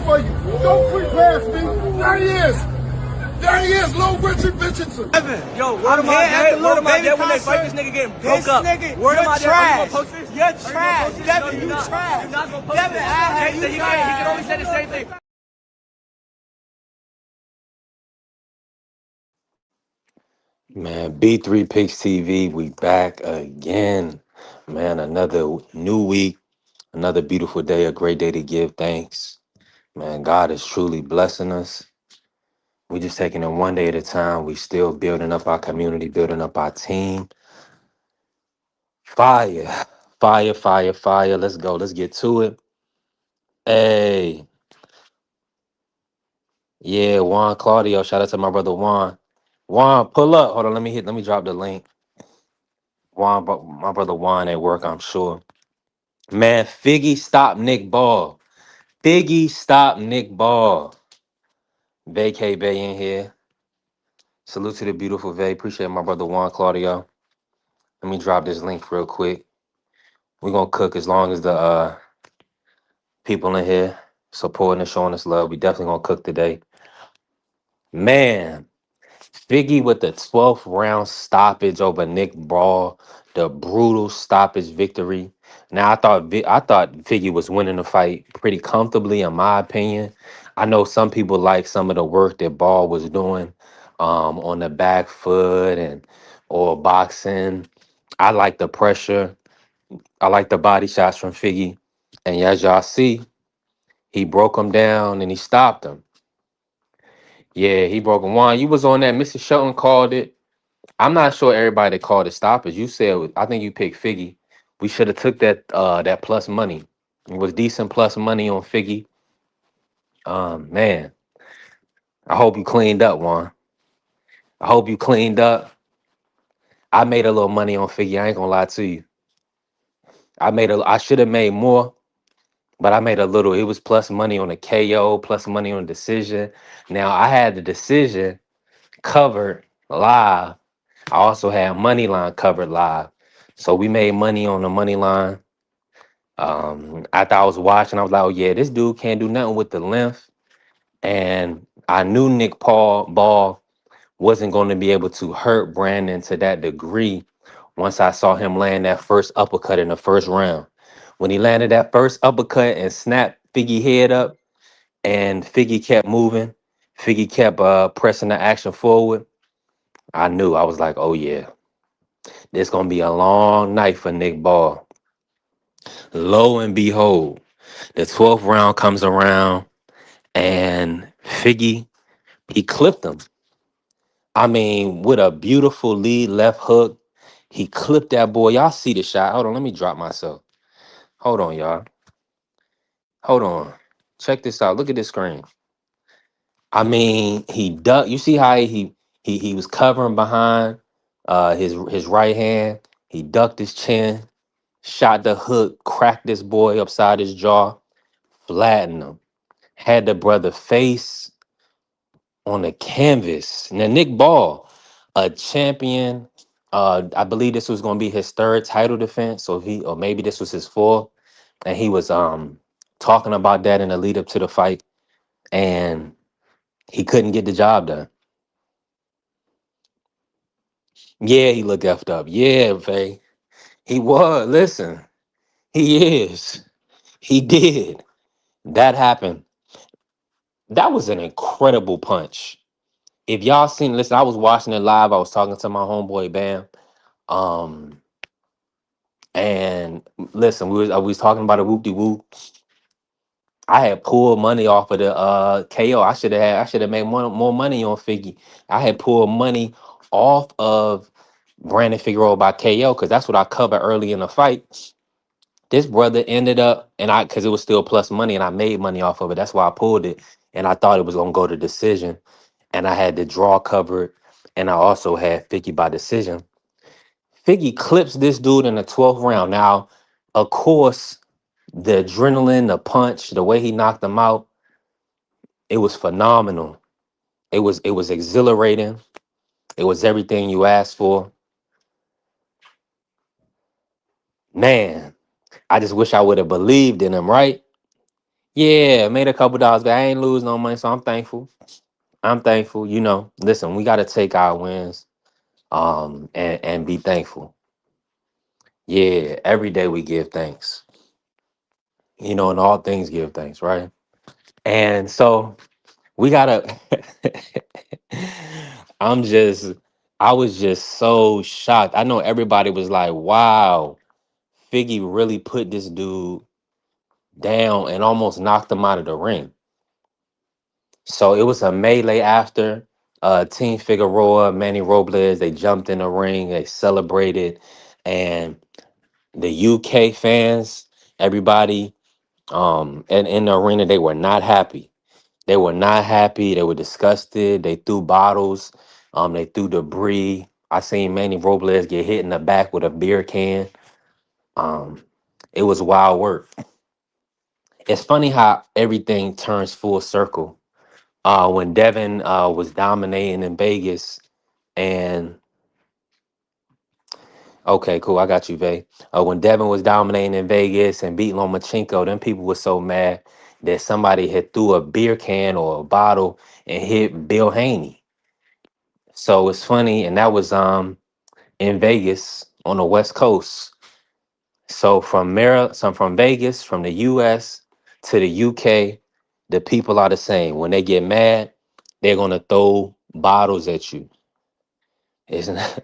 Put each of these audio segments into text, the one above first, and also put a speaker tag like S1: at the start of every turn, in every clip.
S1: for you. Don't quick pass me. There he is. There he is, Lil Richard Richardson.
S2: Yo, word of my dad when they fight this nigga getting broke up. Word of my dad, are you gonna post this?
S3: You're trash. Devin, you trash.
S2: You're not gonna post
S3: Devin,
S2: this. He can only say the same thing.
S4: Man, B3 Picks TV, we back again. Man, another new week, another beautiful day, a great day to give thanks. Man, God is truly blessing us. We just taking it one day at a time. We still building up our community, building up our team. Fire, fire, fire, fire. Let's go. Let's get to it. Hey, yeah, Juan Claudio. Shout out to my brother Juan. Juan, pull up. Hold on, let me drop the link. Juan, my brother Juan at work, I'm sure. Man, Figgy stop Nick Ball. Figgy stop Nick Ball. Vacay Bay in here. Salute to the beautiful Vay. Appreciate my brother Juan Claudio. Let me drop this link real quick. We're gonna cook as long as the people in here supporting and showing us love. We definitely gonna cook today. Man, Figgy with the 12th round stoppage over Nick Ball, the brutal stoppage victory. Now I thought Figgy was winning the fight pretty comfortably, in my opinion. I know some people like some of the work that Ball was doing on the back foot and or boxing. I like the pressure. I like the body shots from Figgy. And as y'all see, he broke him down and he stopped him. Yeah, he broke him. Juan, you was on that. Mr. Shelton called it. I'm not sure everybody that called it stoppage. You said I think you picked Figgy. We should have took that plus money. It was decent plus money on Figgy. Man, I hope you cleaned up, Juan. I hope you cleaned up. I made a little money on Figgy. I ain't gonna lie to you. I should have made more, but I made a little. It was plus money on the KO, plus money on the decision. Now I had the decision covered live. I also had money line covered live. So we made money on the money line. After I was watching, I was like, oh yeah, this dude can't do nothing with the length. And I knew Nick Paul Ball wasn't going to be able to hurt Brandon to that degree once I saw him land that first uppercut in the first round. When he landed that first uppercut and snapped Figgy head up, and Figgy kept moving, Figgy kept pressing the action forward. I knew. I was like, oh yeah, this gonna be a long night for Nick Ball. Lo and behold, the 12th round comes around and Figgy, he clipped him. I mean, with a beautiful lead left hook, he clipped that boy. Y'all see the shot. Hold on, let me drop myself. Hold on, y'all. Hold on. Check this out. Look at this screen. I mean, he ducked. You see how he was covering behind his right hand. He ducked his chin, shot the hook, cracked this boy upside his jaw, flattened him. Had the brother face on the canvas. Now, Nick Ball, a champion. I believe this was going to be his third title defense, or maybe this was his fourth, and he was talking about that in the lead up to the fight, and he couldn't get the job done. Yeah, he looked effed up. Yeah, Vay. He was. Listen, he is. He did. That happened. That was an incredible punch. If y'all seen, listen, I was watching it live. I was talking to my homeboy Bam. Um, and listen, we was talking about a whoop de whoop. I had pulled money off of the KO. I should have made more money on Figgy. I had pulled money off of Brandon Figueroa by KO because that's what I covered early in the fight. This brother ended up, and because it was still plus money, and I made money off of it. That's why I pulled it, and I thought it was gonna go to decision, and I had the draw covered, and I also had Figgy by decision. Figgy clips this dude in the 12th round. Now, of course, the adrenaline, the punch, the way he knocked him out, it was phenomenal. It was exhilarating. It was everything you asked for. Man, I just wish I would have believed in him, right? Yeah, made a couple dollars, but I ain't lose no money, so I'm thankful. I'm thankful. You know, listen, we got to take our wins, and be thankful. Yeah, every day we give thanks. You know, in all things give thanks, right? And so we gotta. I'm just, I was just so shocked. I know everybody was like, "Wow, Figgy really put this dude down and almost knocked him out of the ring." So it was a melee after. Team Figueroa, Manny Robles, they jumped in the ring, they celebrated, and the UK fans, everybody, and in the arena, they were not happy. They were not happy. They were disgusted. They threw bottles. They threw debris. I seen Manny Robles get hit in the back with a beer can. Um, it was wild work. It's funny how everything turns full circle. When Devin was dominating in Vegas, and okay, cool, I got you, Vay. When Devin was dominating in Vegas and beating Lomachenko, then people were so mad that somebody had threw a beer can or a bottle and hit Bill Haney. So it's funny, and that was in Vegas on the West Coast. So from Vegas, from the US to the UK, the people are the same. When they get mad, they're gonna throw bottles at you. It's not,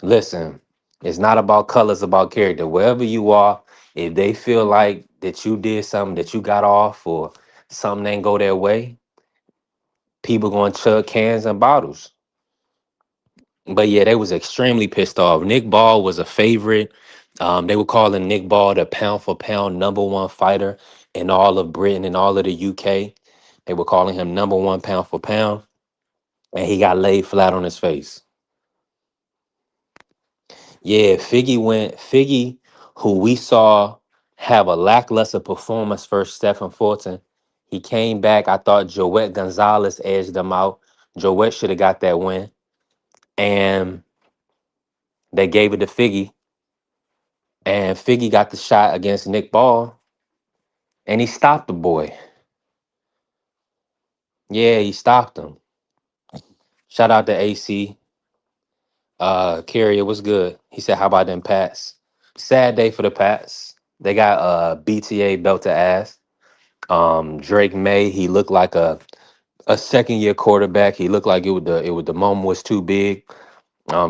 S4: listen, it's not about color, it's about character. Wherever you are, if they feel like that you did something that you got off or something ain't go their way, people gonna chug cans and bottles. But yeah, they was extremely pissed off. Nick Ball was a favorite. They were calling Nick Ball the pound for pound number one fighter in all of Britain and all of the UK. They were calling him number one pound for pound, and he got laid flat on his face. Yeah, Figgy, who we saw have a lackluster performance versus Stephen Fulton. He came back. I thought Joette Gonzalez edged him out. Joette should have got that win. And they gave it to Figgy. And Figgy got the shot against Nick Ball. And he stopped the boy. Yeah, he stopped him. Shout out to AC. Carrier was good. He said, how about them Pats? Sad day for the Pats. They got BTA belt to ass. Drake May, he looked like a second year quarterback. He looked like the moment was too big.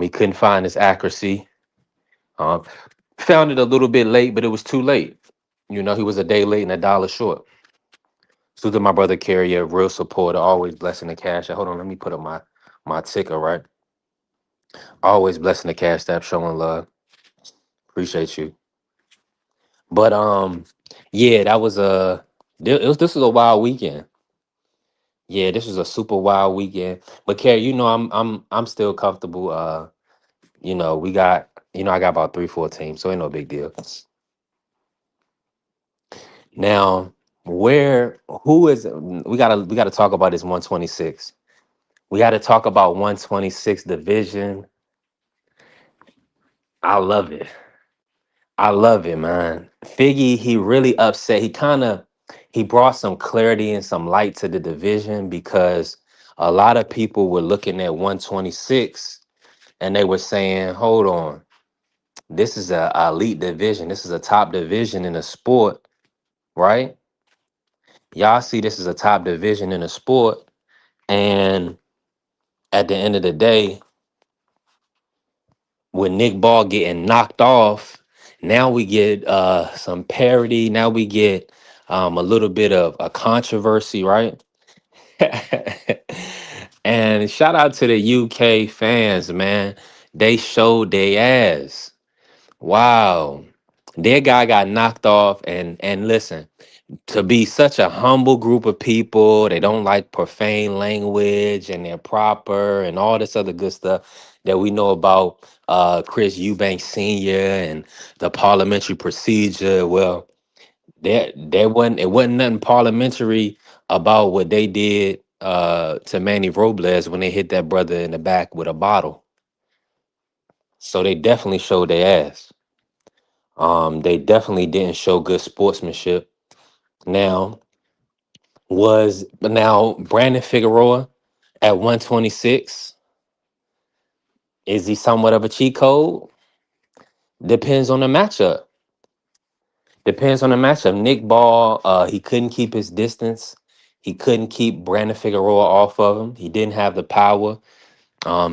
S4: He couldn't find his accuracy. Um, Found it a little bit late, but it was too late. You know, he was a day late and a dollar short. So to my brother Carrier, real supporter, always blessing the cash. Hold on, let me put up my ticker, right? Always blessing the cash app, showing love. Appreciate you. But yeah, that was this was a wild weekend. Yeah, this was a super wild weekend. But Carrie, you know, I'm still comfortable. You know, I got about 3, 4 teams, so ain't no big deal. Now, who is we gotta talk about this 126. We gotta talk about 126 division. I love it. I love it, man. Figgy, he really upset. He brought some clarity and some light to the division because a lot of people were looking at 126 and they were saying, hold on, this is a elite division. This is a top division in the sport, right? Y'all see this is a top division in the sport. And at the end of the day, with Nick Ball getting knocked off, now we get some parity. Now we get a little bit of a controversy, right? And shout out to the UK fans, man. They showed their ass. Wow. Their guy got knocked off, and listen, to be such a humble group of people, they don't like profane language and they're proper and all this other good stuff that we know about Chris Eubanks Sr. and the parliamentary procedure. Well, there wasn't it wasn't nothing parliamentary about what they did to Manny Robles when they hit that brother in the back with a bottle. So they definitely showed their ass. They definitely didn't show good sportsmanship. Now, Was now Brandon Figueroa at 126. Is he somewhat of a cheat code? Depends on the matchup. Depends on the matchup. Nick Ball, he couldn't keep his distance. He couldn't keep Brandon Figueroa off of him. He didn't have the power,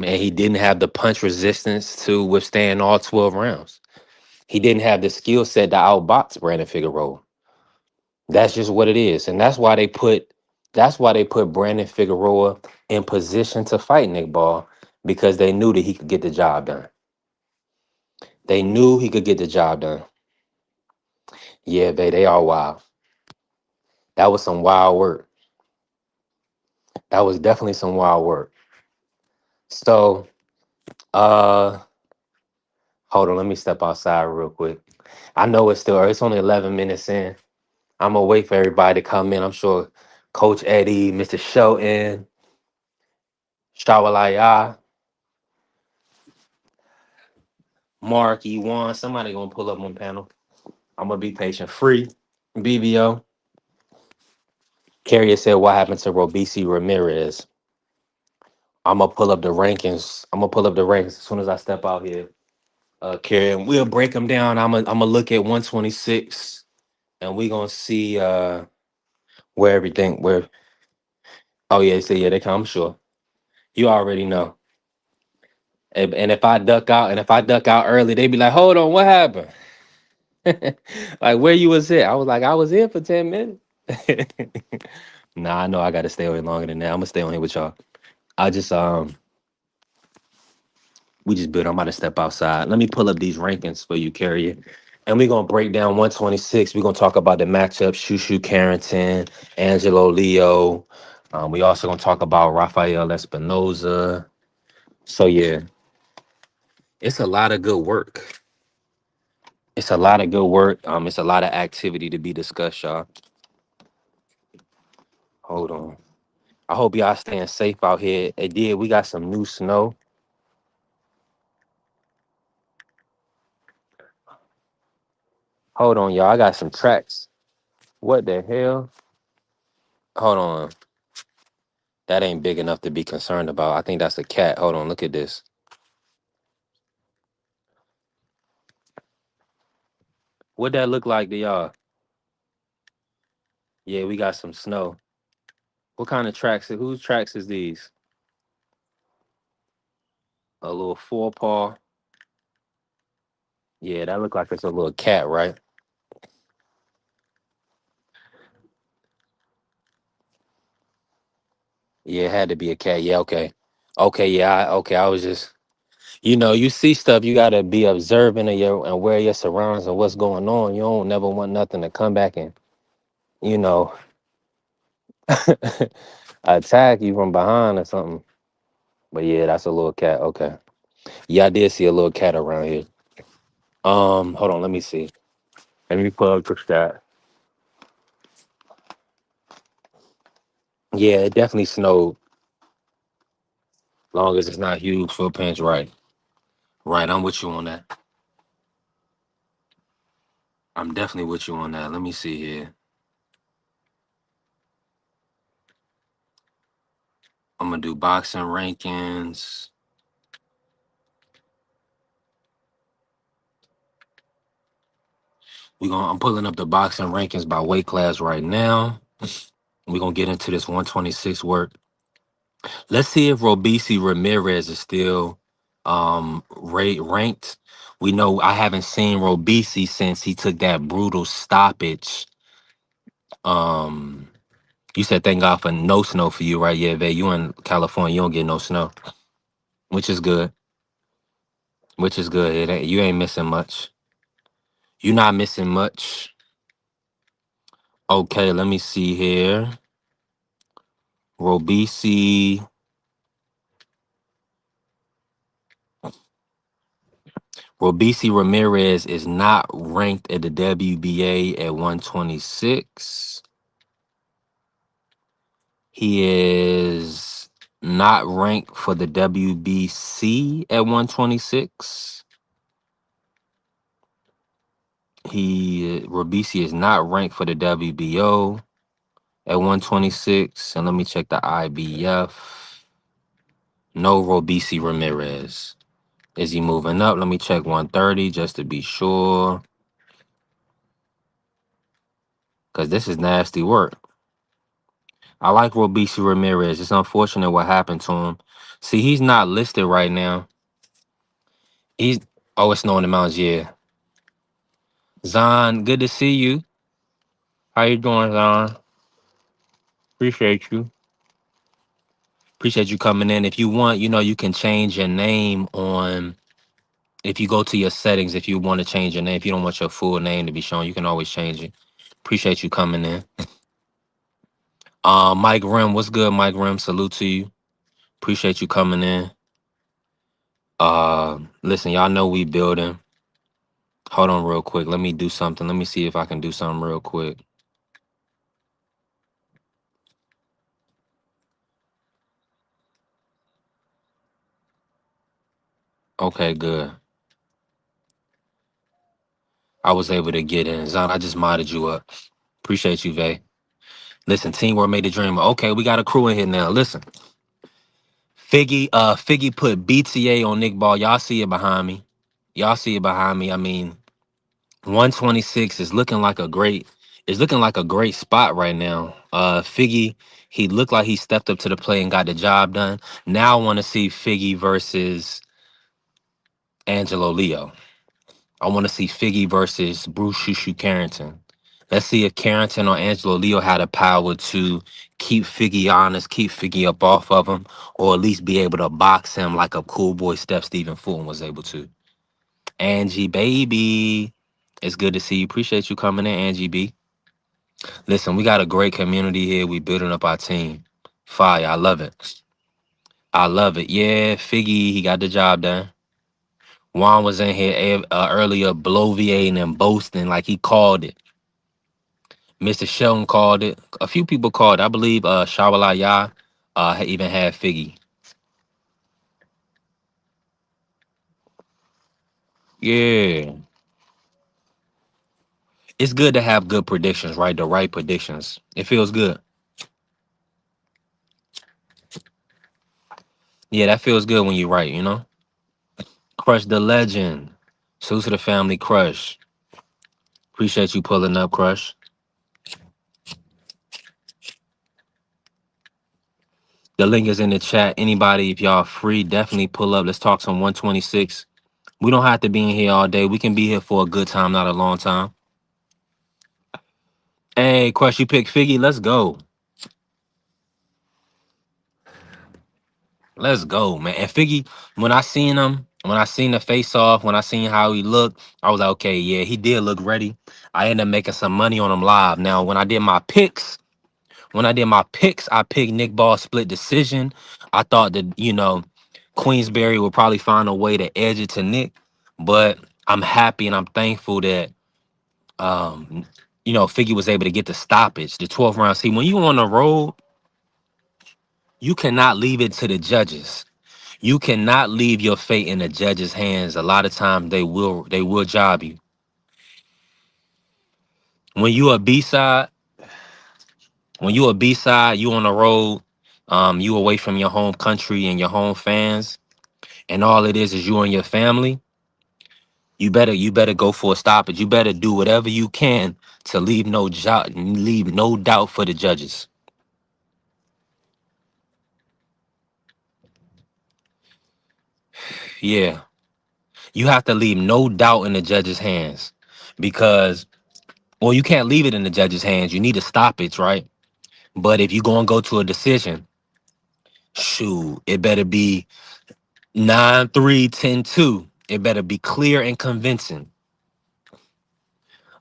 S4: and he didn't have the punch resistance to withstand all 12 rounds. He didn't have the skill set to outbox Brandon Figueroa. That's just what it is, and that's why they put Brandon Figueroa in position to fight Nick Ball because they knew that he could get the job done. They knew he could get the job done. Yeah, they all wild. That was some wild work. That was definitely some wild work. So, uh, hold on, let me step outside real quick. I know it's still it's only 11 minutes in. I'm gonna wait for everybody to come in. I'm sure Coach Eddie, Mr. Shelton, Shawalaya, Mark, E1, somebody gonna pull up on panel. I'm gonna be patient. Free, BBO. Carrier said, "What happened to Robisi Ramirez?" I'm gonna pull up the rankings. I'm gonna pull up the rankings as soon as I step out here. Carrier, and we'll break them down. I'm gonna look at 126, and we gonna see where everything where. Oh yeah, so yeah, they come. I'm sure you already know. And if I duck out early, they be like, "Hold on, what happened?" Like where you was at? I was like, I was here for 10 minutes. Nah, I know I gotta stay on longer than that. I'm gonna stay on here with y'all. I just we just build. I'm about to step outside. Let me pull up these rankings for you, Carrier. And we're gonna break down 126. We're gonna talk about the matchup, Shushu Carrington, Angelo Leo. We also gonna talk about Rafael Espinoza. So yeah, it's a lot of good work. It's a lot of good work. It's a lot of activity to be discussed, y'all. Hold on. I hope y'all staying safe out here. It did. We got some new snow. Hold on, y'all. I got some tracks. What the hell? Hold on. That ain't big enough to be concerned about. I think that's a cat. Hold on. Look at this. What that look like to y'all? Yeah, we got some snow. What kind of tracks? Whose tracks is these? A little four paw. Yeah, that look like it's a little cat, right? Yeah, it had to be a cat. Yeah, okay. Okay, yeah, okay. I was just, you see stuff, you gotta be observant of your and where your surroundings and what's going on. You don't never want nothing to come back and, you know, attack you from behind or something. But yeah, that's a little cat. Okay. Yeah, I did see a little cat around here. Hold on, let me see. Let me pull up the stat. Yeah, it definitely snowed. Long as it's not huge footprints, right? Right, I'm with you on that. I'm definitely with you on that. Let me see here. I'm gonna do boxing rankings. I'm pulling up the boxing rankings by weight class right now. We're gonna get into this 126 work. Let's see if Robisi Ramirez is still ranked. We know I haven't seen Robisi since he took that brutal stoppage. Um, you said thank God for no snow for you, right? Yeah, Vay, you in California, you don't get no snow, which is good. Which is good. You ain't missing much. You're not missing much. Okay, let me see here. Robisi. Robisi Ramirez is not ranked at the WBA at 126. He is not ranked for the WBC at 126. Robisi is not ranked for the WBO. at 126. And let me check the IBF. No Robisi Ramirez. Is he moving up? Let me check 130 just to be sure. Because this is nasty work. I like Robisi Ramirez. It's unfortunate what happened to him. See, he's not listed right now. He's it's snow in the mountains, yeah. Zon, good to see you. How you doing, Zon? Appreciate you. Appreciate you coming in. If you want, you can change your name on if you go to your settings, if you want to change your name, if you don't want your full name to be shown, you can always change it. Appreciate you coming in. Mike Rim, what's good, Mike Rim? Salute to you. Appreciate you coming in. Listen, y'all know we building. Hold on real quick. Let me do something. Let me see if I can do something real quick. Okay, good. I was able to get in. Zon, I just modded you up. Appreciate you, Vay. Listen, teamwork made the dream. Okay, we got a crew in here now. Listen. Figgy put BTA on Nick Ball. Y'all see it behind me. Y'all see it behind me. I mean, 126 is looking like a great spot right now. Figgy, he looked like he stepped up to the plate and got the job done. Now I want to see Figgy versus Angelo Leo. I want to see Figgy versus Bruce Shushu Carrington. Let's see if Carrington or Angelo Leo had the power to keep Figgy honest, keep Figgy up off of him, or at least be able to box him like a cool boy Steph Stephen Fulton was able to. Angie, baby. It's good to see you. Appreciate you coming in, Angie B. Listen, we got a great community here. We building up our team. Fire. I love it. I love it. Yeah, Figgy, he got the job done. Juan was in here earlier, bloviating and boasting like he called it. Mr. Shelton called it. A few people called. I believe Shawalaya even had Figgy. Yeah. It's good to have good predictions, right? The right predictions. It feels good. Yeah, that feels good when you're right. Crush the legend. Salute to the family, Crush. Appreciate you pulling up, Crush. The link is in the chat. Anybody, if y'all free, definitely pull up. Let's talk some 126. We don't have to be in here all day. We can be here for a good time, not a long time. Hey, Crush, you pick Figgy. Let's go. Let's go, man. And Figgy, when I seen the face off, when I seen how he looked, I was like, okay, yeah, he did look ready. I ended up making some money on him live. Now, when I did my picks, I picked Nick Ball split decision. I thought that, Queensberry would probably find a way to edge it to Nick, but I'm happy and I'm thankful that Figgy was able to get the stoppage, the 12th round. See, when you on the road, you cannot leave it to the judges. You cannot leave your fate in the judges' hands. A lot of times they will job you. When you a B side, you on the road, you away from your home country and your home fans, and all it is you and your family. You better go for a stoppage. You better do whatever you can to leave no doubt for the judges. Yeah, you have to leave no doubt in the judges' hands because, well, you can't leave it in the judges' hands. You need a stoppage, right? But if you gonna go to a decision, shoot, it better be 9-3, 10-2. It better be clear and convincing.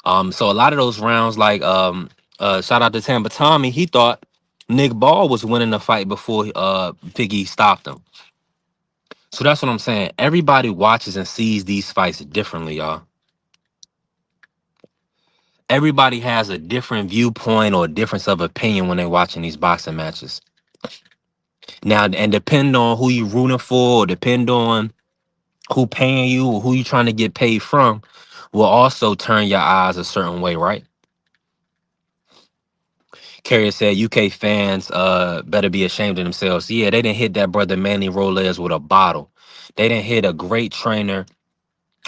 S4: So a lot of those rounds, like shout out to Tampa Tommy, he thought Nick Ball was winning the fight before Figgy stopped him. So that's what I'm saying. Everybody watches and sees these fights differently, y'all. Everybody has a different viewpoint or difference of opinion when they're watching these boxing matches. Now, and depend on who you rooting for, or depend on who paying you or who you trying to get paid from, will also turn your eyes a certain way, right? Carrier said UK fans better be ashamed of themselves. Yeah, they didn't hit that brother Manny Roles with a bottle. They didn't hit a great trainer.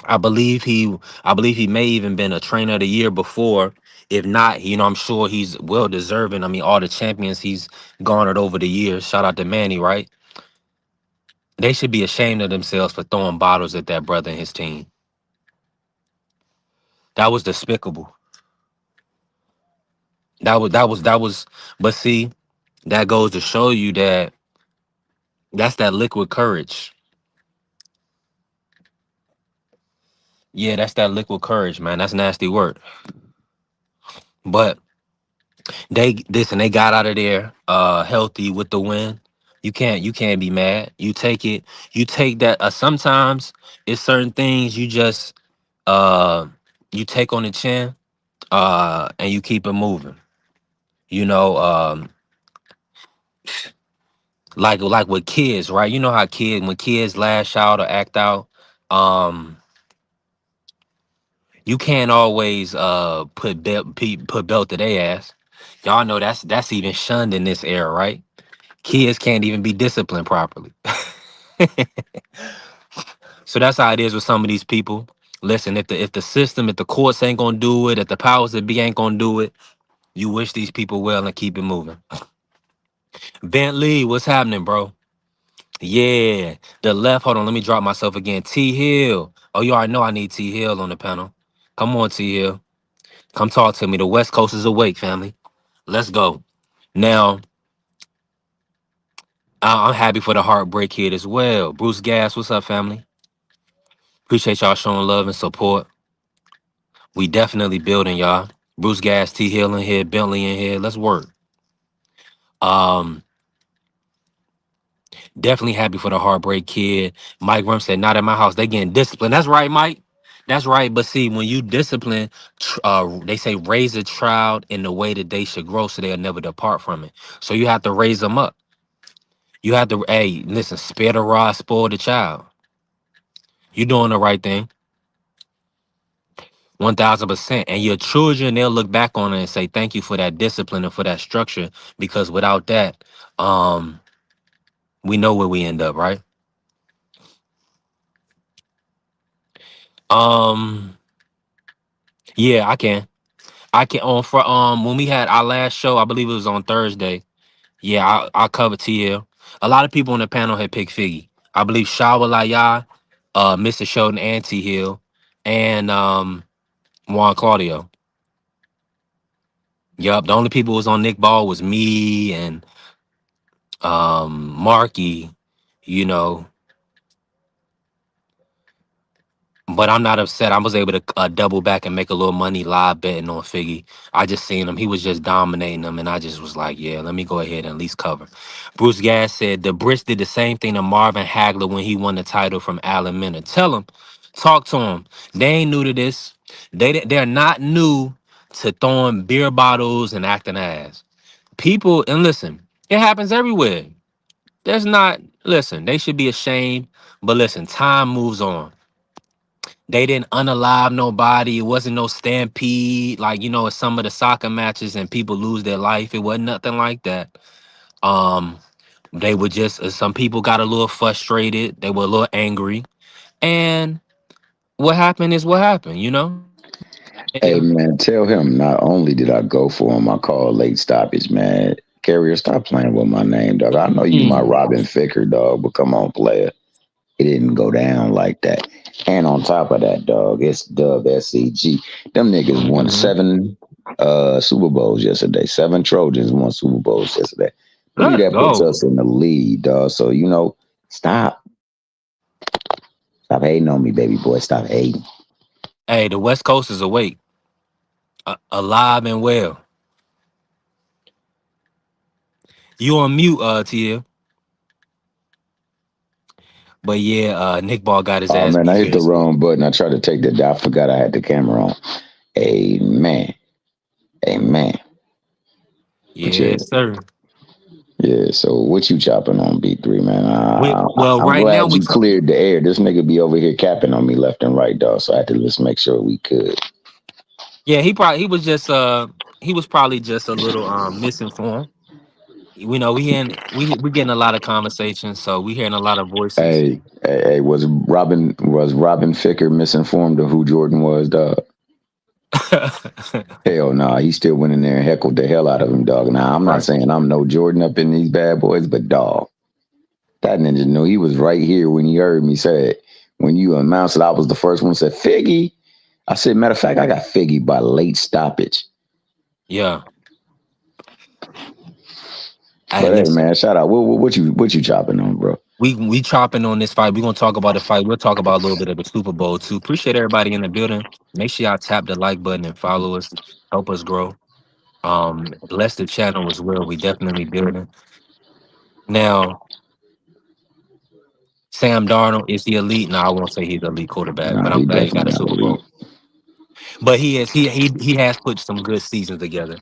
S4: I believe he may even been a trainer of the year before. If not, I'm sure he's well deserving. I mean, all the champions he's garnered over the years. Shout out to Manny, right? They should be ashamed of themselves for throwing bottles at that brother and his team. That was despicable. That was. But see, that goes to show you that that's that liquid courage. Yeah, that's that liquid courage, man. That's nasty work. But they got out of there healthy with the win. You can't be mad. You take that sometimes it's certain things uh you take on the chin and you keep it moving. You know, like with kids, right? You know how when kids lash out or act out, um you can't always put belt to their ass. Y'all know that's even shunned in this era, right? Kids can't even be disciplined properly. So that's how it is with some of these people. Listen, if the courts ain't gonna do it, if the powers that be ain't gonna do it, you wish these people well and keep it moving. Bentley, what's happening, bro? Yeah, the left. Hold on, let me drop myself again. T Hill. Oh, you already know I need T Hill on the panel. Come on, T Hill. Come talk to me. The West Coast is awake, family. Let's go. Now, I'm happy for the Heartbreak Kid as well. Bruce Gas, what's up, family? Appreciate y'all showing love and support. We definitely building, y'all. Bruce Gas, T Hill in here, Bentley in here. Let's work. Um, Definitely happy for the Heartbreak Kid. Mike Rum said, "Not at my house. They getting disciplined." That's right, Mike. That's right. But see, when you discipline, they say raise a child in the way that they should grow, so they'll never depart from it. So you have to raise them up. You have to, hey, listen, spare the rod, spoil the child. You doing the right thing, 1000%. And your children, they'll look back on it and say, "Thank you for that discipline and for that structure." Because without that, we know where we end up, right? Um, yeah, I can. I can on for when we had our last show, I believe it was on Thursday. Yeah, I covered TL. A lot of people on the panel had picked Figgy. I believe Shawa Laya, Mr. Sheldon and T Hill, and Juan Claudio. Yup, the only people who was on Nick Ball was me and Marky, you know, but I'm not upset. I was able to double back and make a little money live betting on Figgy. I just seen him. He was just dominating them, and I just was like, yeah, let me go ahead and at least cover. Bruce Gas said the Brits did the same thing to Marvin Hagler when he won the title from Alan Minner. Tell him, talk to him. They ain't new to this. They're not new to throwing beer bottles and acting ass. People, and listen, it happens everywhere. There's not, listen, they should be ashamed, but listen, time moves on. They didn't unalive nobody. It wasn't no stampede like some of the soccer matches and people lose their life. It wasn't nothing like that. Um, they were just some people got a little frustrated. They were a little angry, and what happened is what happened.
S5: Hey man, tell him not only did I go for him, I called late stoppage, man. Carrier, stop playing with my name, dog. I know you my
S4: Mm,
S5: Robin Ficker, dog, but come on, player. It didn't go down like that. And on top of that, dog, it's Dub SCG. Them niggas won
S4: mhm.
S5: seven Super Bowls yesterday. Seven Trojans won Super Bowls yesterday. Believe
S4: Let's
S5: that puts
S4: go.
S5: us in the lead, dog. So stop. Stop hating on me, baby boy. Stop hating.
S4: Hey, the West Coast is awake, alive and well. You on mute, TL. But yeah, Nick Ball got his
S5: Oh
S4: ass
S5: man,
S4: beat
S5: I hit the
S4: fiercely.
S5: wrong button. I tried to take that down. I forgot I had the camera on. Amen. Amen. But yeah,
S4: Yes, sir.
S5: yeah. So what you chopping on B3, man?
S4: Well,
S5: I'm
S4: right now
S5: glad
S4: we
S5: you
S4: talk.
S5: cleared the air. This nigga be over here capping on me left and right, dog. So I had to just make sure we could.
S4: Yeah, he was just he was probably just a little misinformed. We know we getting a lot of conversations, so we hearing a lot of voices.
S5: Hey, was Robin Ficker misinformed of who Jordan was, dog? Hell no, he still went in there and heckled the hell out of him, dog. Now I'm not
S4: Right.
S5: saying I'm no Jordan up in these bad boys, but dog, that ninja knew he was right here when he heard me say it. When you announced it, I was the first one that said Figgy. I said, matter of fact, I got Figgy by late stoppage.
S4: Yeah. Hey,
S5: But hey,
S4: listen,
S5: man, shout out. What you chopping on, bro?
S4: we chopping on this fight. We're gonna talk about the fight. We'll talk about a little bit of the Super Bowl too. Appreciate everybody in the building. Make sure y'all tap the like button and follow us. Help us grow. Bless the channel as well. We definitely building. Now, Sam Darnold, is he elite? No, I won't say he's the elite quarterback,
S5: Nah,
S4: but
S5: he
S4: I'm glad he got
S5: definitely
S4: a
S5: not
S4: Super
S5: elite.
S4: Bowl. But he has put some good seasons together.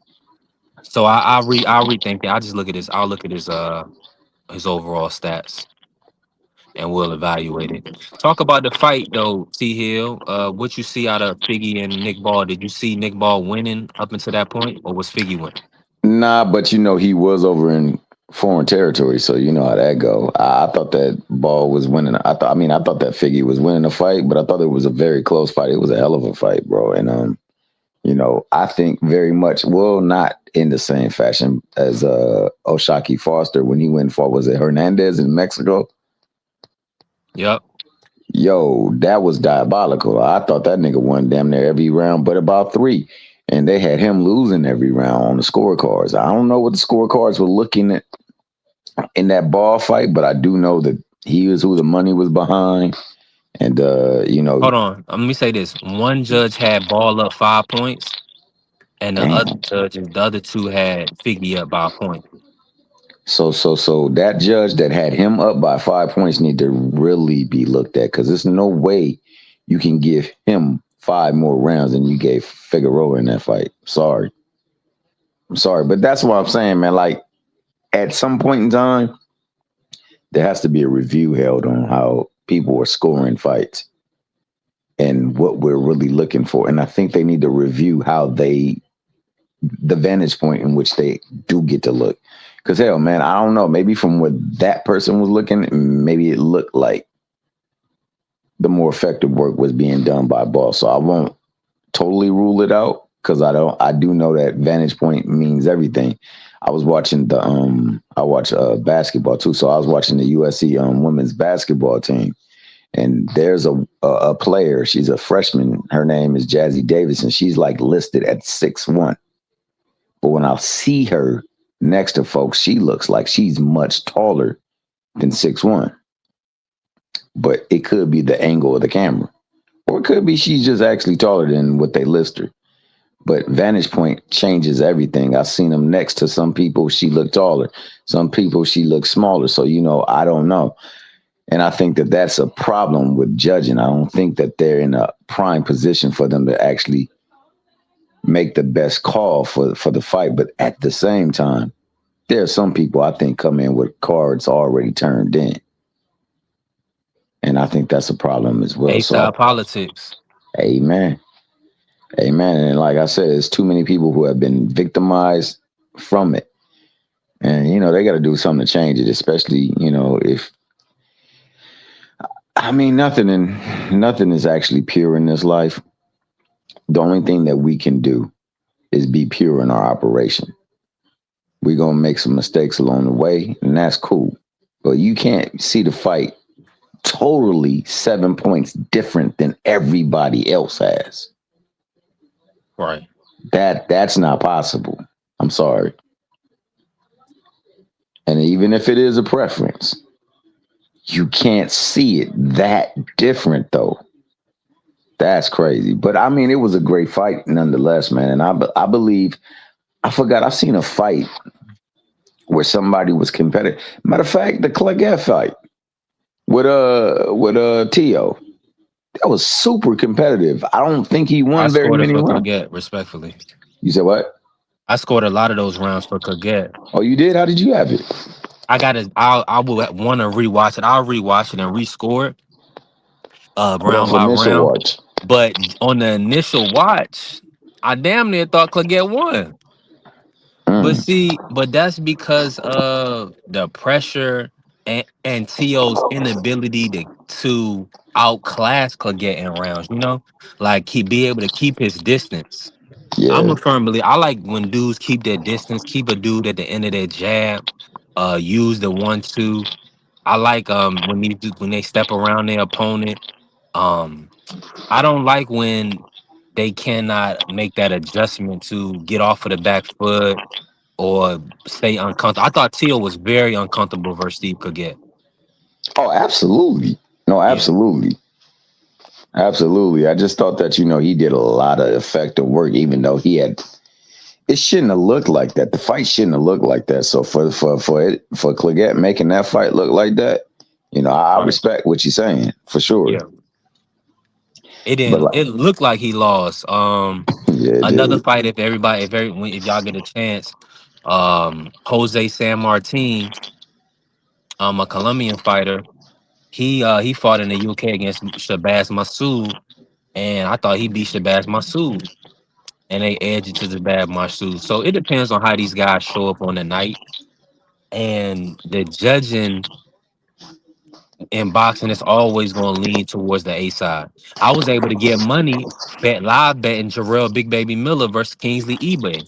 S4: So I'll rethink that. I'll just look at his I'll look at his overall stats and we'll evaluate it. Talk about the fight though, T Hill. What you see out of Figgy and Nick Ball? Did you see Nick Ball winning up until that point, or was Figgy winning?
S5: Nah, but he was over in foreign territory, so you know how that go. I thought that Ball was winning. I thought that Figgy was winning the fight, but I thought it was a very close fight. It was a hell of a fight, bro. And I think very much, well, not in the same fashion as Oshaki Foster when he went and fought, was it Hernandez in Mexico?
S4: Yep.
S5: Yo, that was diabolical. I thought that nigga won damn near every round, but about three. And they had him losing every round on the scorecards. I don't know what the scorecards were looking at in that Ball fight, but I do know that he was who the money was behind. And
S4: Hold on. Let me say this. One judge had Ball up 5 points, and
S5: damn.
S4: the other two had Figgy up by a point.
S5: So that judge that had him up by 5 points need to really be looked at, because there's no way you can give him 5 more rounds than you gave Figueroa in that fight. I'm sorry, but that's what I'm saying, man. Like, at some point in time, there has to be a review held on how people are scoring fights and what we're really looking for. And I think they need to review the vantage point in which they do get to look. Because hell, man, I don't know. Maybe from what that person was looking, maybe it looked like the more effective work was being done by Ball. So I won't totally rule it out, because I do know that vantage point means everything. I was watching I watch basketball too. So I was watching the USC women's basketball team. And there's a player, she's a freshman. Her name is Jazzy Davis, and she's like listed at 6'1". But when I see her next to folks, she looks like she's much taller than 6'1". But it could be the angle of the camera. Or it could be she's just actually taller than what they list her. But vantage point changes everything. I've seen them next to some people, she looked taller. Some people, she looks smaller. So, I don't know. And I think that that's a problem with judging. I don't think that they're in a prime position for them to actually make the best call for the fight. But at the same time, there are some people I think come in with cards already turned in. And I think that's a problem as well.
S4: A-style politics.
S5: Amen. Amen. And like I said, there's too many people who have been victimized from it. And, they got to do something to change it, especially, if, nothing is actually pure in this life. The only thing that we can do is be pure in our operation. We're going to make some mistakes along the way, and that's cool. But you can't see the fight totally 7 points different than everybody else has.
S4: Right.
S5: That's not possible. I'm sorry. And even if it is a preference, you can't see it that different, though. That's crazy. But it was a great fight nonetheless, man. And I believe, I forgot, I seen a fight where somebody was competitive. Matter of fact, the Clegget fight with Tio. That was super competitive. I don't think he won
S4: I
S5: very
S4: scored it
S5: many
S4: for
S5: rounds.
S4: Clegget, respectfully.
S5: You said what?
S4: I scored a lot of those rounds for Clegget.
S5: Oh, you did? How did you have it?
S4: I will want to rewatch it. I'll rewatch it and rescore it. Round
S5: Off
S4: by
S5: initial
S4: round.
S5: watch.
S4: But on the initial watch, I damn near thought Clegget won. But that's because of the pressure and T.O.'s inability to outclass Clegane in rounds, you know? Like he be able to keep his distance. I'm
S5: Yeah.
S4: a firm believer. I like when dudes keep their distance, keep a dude at the end of their jab, use the 1-2. I like when they step around their opponent. Um, I don't like when they cannot make that adjustment to get off of the back foot or stay uncomfortable. I thought Teal was very uncomfortable versus Steve Clegane.
S5: Oh, absolutely. No,
S4: Yeah,
S5: absolutely. Absolutely. I just thought that, he did a lot of effective work, even though it shouldn't have looked like that. The fight shouldn't have looked like that. So for Clegane making that fight look like that, I
S4: right.
S5: respect what you're saying for sure.
S4: Yeah, it
S5: But
S4: didn't.
S5: like,
S4: It looked like he lost.
S5: yeah, it
S4: Another
S5: did.
S4: fight. If y'all get a chance, Jose San Martin, a Colombian fighter. He fought in the UK against Shabazz Massoud, and I thought he beat Shabazz Massoud, and they edged it to Shabazz Massoud. So it depends on how these guys show up on the night, and the judging in boxing is always going to lean towards the A side. I was able to get money live betting Jarrell Big Baby Miller versus Kingsley eBay.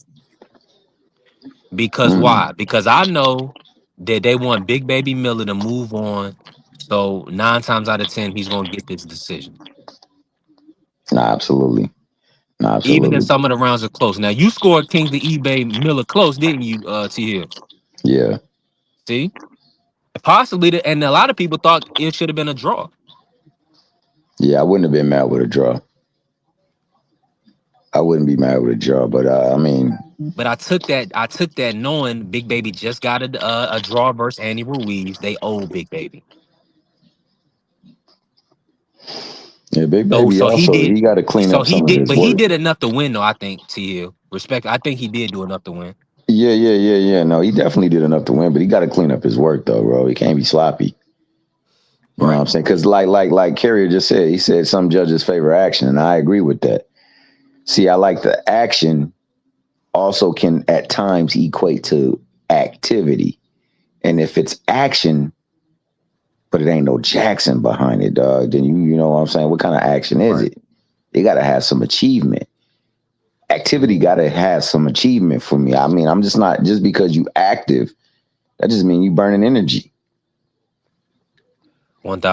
S4: Because
S5: Mm,
S4: why? Because I know that they want Big Baby Miller to move on. So 9 times out of 10, he's gonna get this decision.
S5: nah, absolutely. Nah,
S4: Even if
S5: absolutely.
S4: some of the rounds are close. Now you scored Kingsley eBay Miller close, didn't you, T Hill?
S5: Yeah.
S4: See? Possibly and a lot of people thought it should have been a draw.
S5: Yeah, I wouldn't have been mad with a draw. I wouldn't be mad with a draw, but I mean,
S4: But I took that knowing Big Baby just got a draw versus Andy Ruiz. They owe Big Baby.
S5: yeah, Big
S4: So
S5: Baby also he got to clean up some of his
S4: but he
S5: work.
S4: did enough to win though, I think, T Hill. Respect. I think he did do enough to win.
S5: Yeah, yeah, yeah, yeah. No, he definitely did enough to win, but he got to clean up his work though, bro. He can't be sloppy. You know what
S4: Right.
S5: I'm saying? Because like Carrier just said, he said some judges favor action, and I agree with that. See, I like the action also can at times equate to activity, and if it's action, but it ain't no Jackson behind it, dog, then you know what I'm saying? What kind of action is
S4: Right.
S5: it? They got to have some achievement. Activity got to have some achievement for me. I mean, I'm just not just because you active. That just mean you burning energy.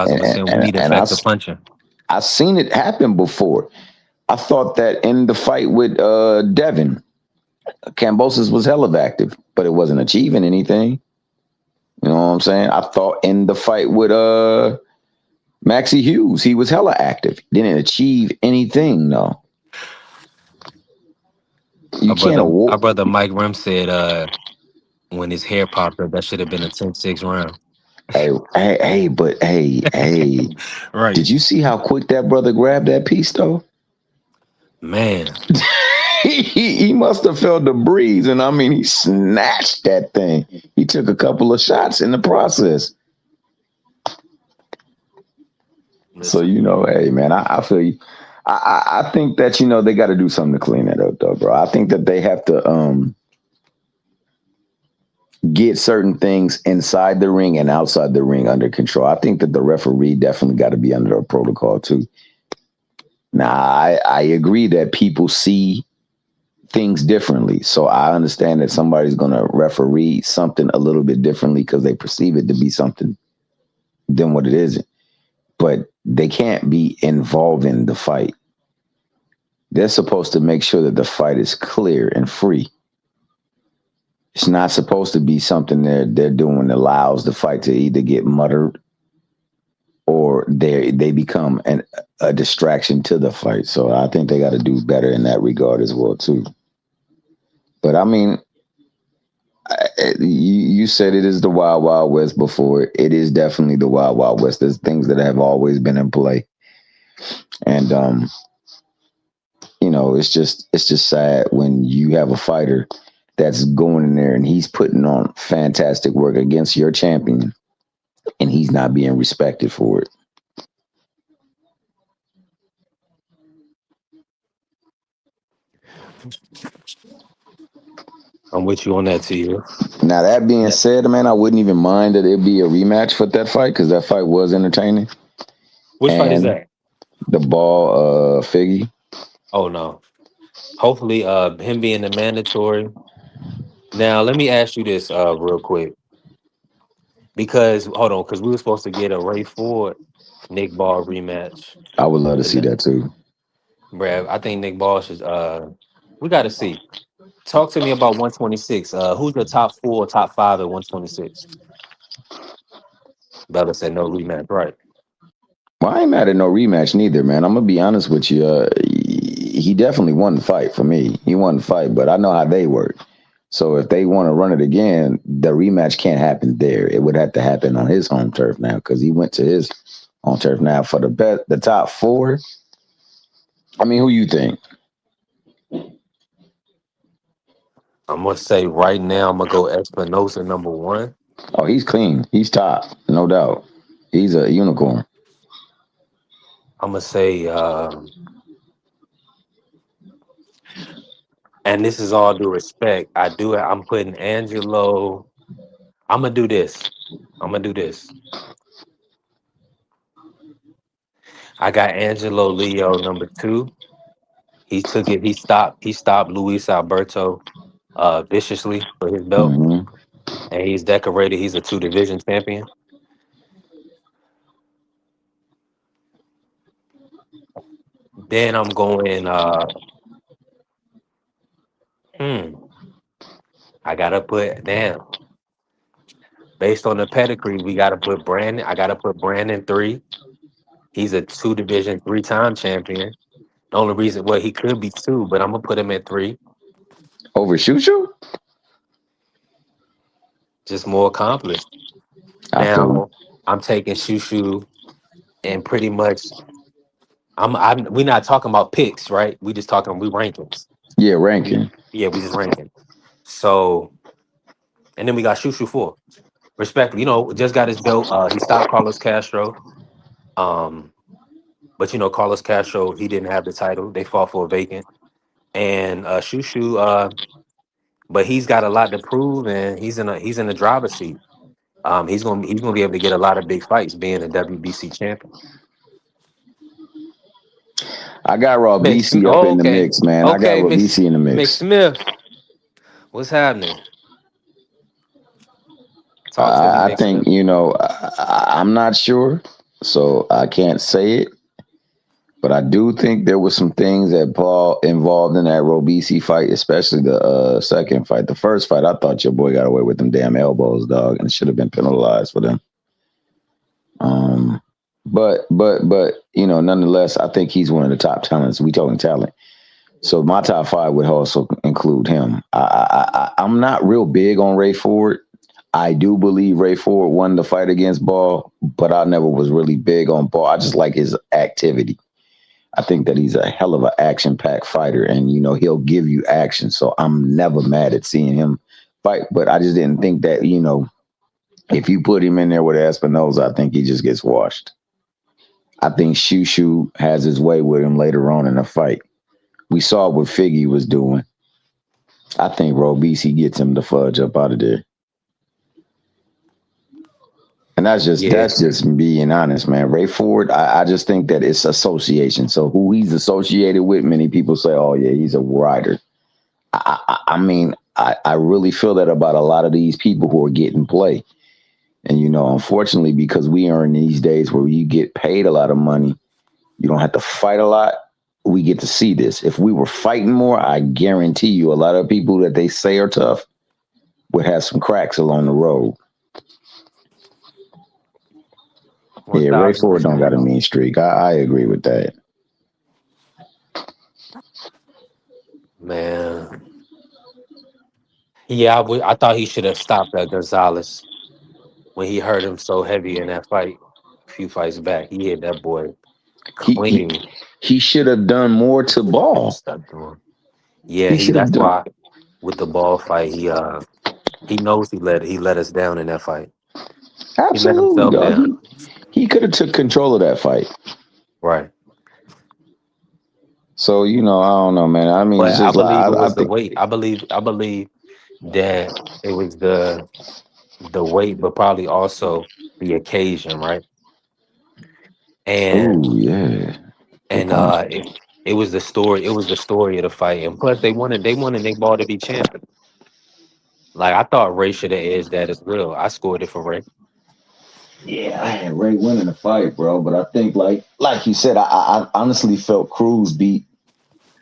S5: And
S4: 1000%. We
S5: and,
S4: need
S5: and I
S4: effective punching.
S5: I seen it happen before. I thought that in the fight with Devin, Cambosis was hella active, but it wasn't achieving anything. You know what I'm saying? I thought in the fight with Maxie Hughes, he was hella active. Didn't achieve anything, no. You can't
S4: Our
S5: award.
S4: brother Mike Rim said when his hair popped up, that should have been a 10-6 round.
S5: Hey,
S4: Right.
S5: did you see how quick that brother grabbed that piece though?
S4: Man.
S5: He must have felt the breeze, and I mean, he snatched that thing. He took a couple of shots in the process. So
S4: Listen.
S5: hey man, I feel you. I think that they got to do something to clean that up, though, bro. I think that they have to get certain things inside the ring and outside the ring under control. I think that the referee definitely got to be under a protocol too. Now, I agree that people see things differently. So I understand that somebody's going to referee something a little bit differently because they perceive it to be something than what it isn't. But they can't be involved in the fight. They're supposed to make sure that the fight is clear and free. It's not supposed to be something they're doing that allows the fight to either get muttered or they become a distraction to the fight. So I think they got to do better in that regard as well too. But I mean, you said it is the Wild Wild West before. It is definitely the Wild Wild West. There's things that have always been in play, and it's just sad when you have a fighter that's going in there and he's putting on fantastic work against your champion, and he's not being respected for it.
S4: I'm with you on that, too.
S5: Now that being said, man, I wouldn't even mind that it be a rematch for that fight because that fight was entertaining.
S4: Which fight is
S5: And
S4: that?
S5: the Figgy.
S4: Oh no. Hopefully, him being the mandatory. Now, let me ask you this, real quick, because hold on, because we were supposed to get a Ray Ford Nick Ball rematch,
S5: I would love to
S4: but
S5: see that too.
S4: Brad, I think Nick Ball should. We got to see. Talk to me about 126. Who's the top four, top five at 126? Bella said no rematch, right?
S5: Well, I ain't mad at no rematch neither, man. I'm gonna be honest with you. He definitely won the fight for me. He won the fight, but I know how they work. So if they want to run it again, the rematch can't happen there. It would have to happen on his home turf now because he went to his home turf now for the top four. I mean, who you think?
S4: I'm gonna say right now, I'm gonna go Espinosa number one.
S5: Oh, he's clean. He's top, no doubt. He's a unicorn.
S4: I'm gonna say, and this is all due respect. I'm putting Angelo. I'm gonna do this. I'm gonna do this. I got Angelo Leo number two. He took it. He stopped. He stopped Luis Alberto viciously for his belt,
S5: Hmm.
S4: and he's decorated. He's a two division champion. Then I'm going. Hmm. I gotta put damn. Based on the pedigree, we gotta put Brandon. I gotta put Brandon three. He's a two division three-time champion. The only reason, well, he could be two, but I'm gonna put him at three.
S5: Over Shushu?
S4: Just more accomplished.
S5: I feel him.
S4: Now I'm taking Shushu and pretty much I'm we're not talking about picks, right? We just talking we rankings.
S5: Yeah,
S4: We
S5: ranking.
S4: yeah, we just ranking. So and then we got Shushu four. Respectfully, just got his belt. He stopped Carlos Castro. Um, but Carlos Castro, he didn't have the title. They fought for a vacant. And Shushu, but he's got a lot to prove and he's in the driver's seat. He's gonna be able to get a lot of big fights being a WBC champion.
S5: I got Raw BC up
S4: Oh,
S5: in the
S4: okay.
S5: mix, man. I got
S4: Okay,
S5: Raw BC in the mix.
S4: McSmith. What's happening? Talk to me,
S5: I think
S4: McSmith.
S5: I'm not sure, so I can't say it. But I do think there was some things that Paul involved in that Robisi fight, especially the second fight. The first fight, I thought your boy got away with them damn elbows, dog, and should have been penalized for them. Um, but nonetheless, I think he's one of the top talents. We talking talent. So my top five would also include him. I'm not real big on Ray Ford. I do believe Ray Ford won the fight against Ball, but I never was really big on Ball. I just like his activity. I think that he's a hell of an action-packed fighter, and he'll give you action. So I'm never mad at seeing him fight. But I just didn't think that if you put him in there with Espinoza, I think he just gets washed. I think Shushu has his way with him later on in the fight. We saw what Figgy was doing. I think Robisi gets him the fudge up out of there. And
S4: Yeah,
S5: that's just being honest, man. Ray Ford, I just think that it's association. So who he's associated with, many people say, "Oh yeah, he's a rider." I mean, I really feel that about a lot of these people who are getting play. And unfortunately, because we are in these days where you get paid a lot of money, you don't have to fight a lot. We get to see this. If we were fighting more, I guarantee you, a lot of people that they say are tough would have some cracks along the road.
S4: one
S5: Yeah, Ray
S4: thousand
S5: Ford don't got
S4: percent,
S5: a mean streak. I agree with that.
S4: man. Yeah, I thought he should have stopped that Gonzalez when he hurt him so heavy in that fight. A few fights back, he hit that boy
S5: He he,
S4: clean.
S5: he should have done more to Ball.
S4: Stop doing. Yeah,
S5: He should have
S4: that's
S5: done.
S4: why with the ball fight, he knows he let us down in that fight. He let
S5: Absolutely,
S4: himself
S5: dog.
S4: down.
S5: He could have took control of that fight.
S4: Right.
S5: So I don't know, man. I mean,
S4: But
S5: it's
S4: I
S5: just like
S4: believe it
S5: I
S4: was the
S5: think.
S4: weight. I believe that it was the weight, but probably also the occasion, right? And
S5: Oh yeah, good
S4: and
S5: point.
S4: it was the story. It was the story of the fight, and plus they wanted Nick Ball to be champion. Like I thought Ray should have edged that as well. I scored it for Ray.
S5: Yeah, I had Ray winning the fight, bro. But I think, like you said, I honestly felt Cruz beat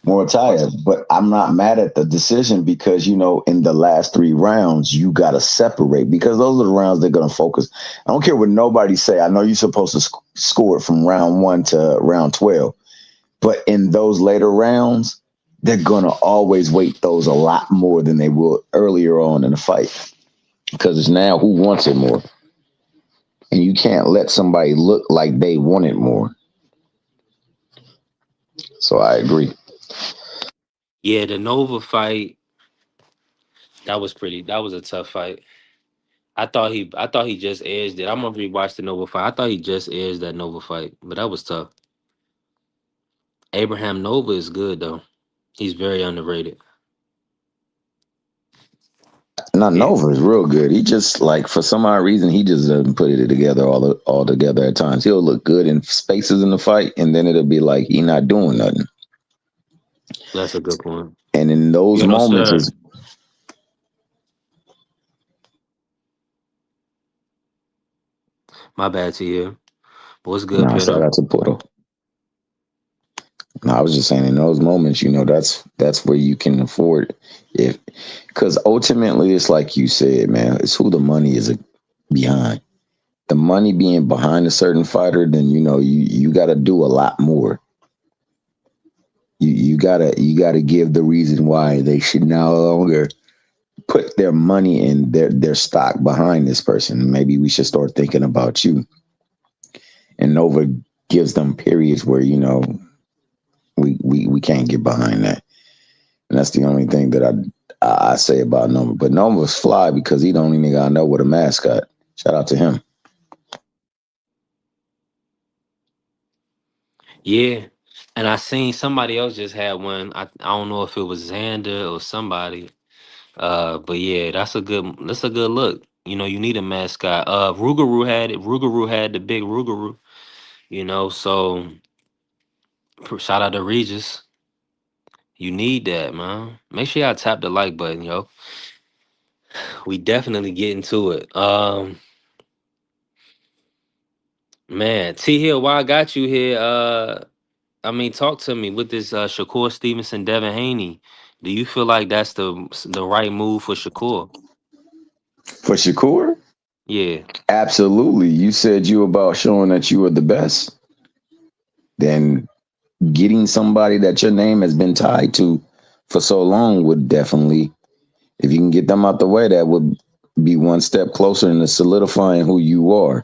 S5: Morataya, but I'm not mad at the decision because in the last 3 rounds you got to separate because those are the rounds they're gonna focus. I don't care what nobody say. I know you're supposed to score it from round 1 to round 12, but in those later rounds, they're gonna always weight those a lot more than they will earlier on in the fight because it's now who wants it more, and you can't let somebody look like they want it more. So I agree.
S4: Yeah, the Nova fight that was a tough fight. I thought he just edged it. I'm gonna rewatch the Nova fight. I thought he just edged that Nova fight, but that was tough. Abraham Nova is good though. He's very underrated.
S5: Not
S4: Yeah,
S5: Nova is real good. He just like for some odd reason he just doesn't put it together all together at times. He'll look good in spaces in the fight, and then it'll be like he not doing nothing.
S4: that's a good point.
S5: And in those
S4: You know,
S5: moments
S4: sir.
S5: is
S4: My bad to you. What's good,
S5: nah. Shout
S4: Peter?
S5: out to Porto. No, I was just saying in those moments, that's where you can afford if because ultimately it's like you said, man, it's who the money is behind. The money being behind a certain fighter, then you got to do a lot more. You gotta give the reason why they should no longer put their money and their stock behind this person. Maybe we should start thinking about you. And Nova gives them periods where we can't get behind that. And that's the only thing that I say about Nova. But Nova's fly because he the only nigga I know with a mascot. Shout out to him.
S4: Yeah. And I seen somebody else just had one. I don't know if it was Xander or somebody. But yeah, that's a good look. You know, you need a mascot. Rougarou had it. Rougarou had the big Rougarou. So shout out to Regis. You need that, man. Make sure y'all tap the like button, yo. We definitely get into it. Man, T Hill, why I got you here? I mean, talk to me with this Shakur Stevenson, Devin Haney. Do you feel like that's the right move for Shakur?
S5: For Shakur,
S4: Yeah,
S5: absolutely. You said you about showing that you were the best. Then getting somebody that your name has been tied to for so long would definitely, if you can get them out the way, that would be one step closer into solidifying who you are.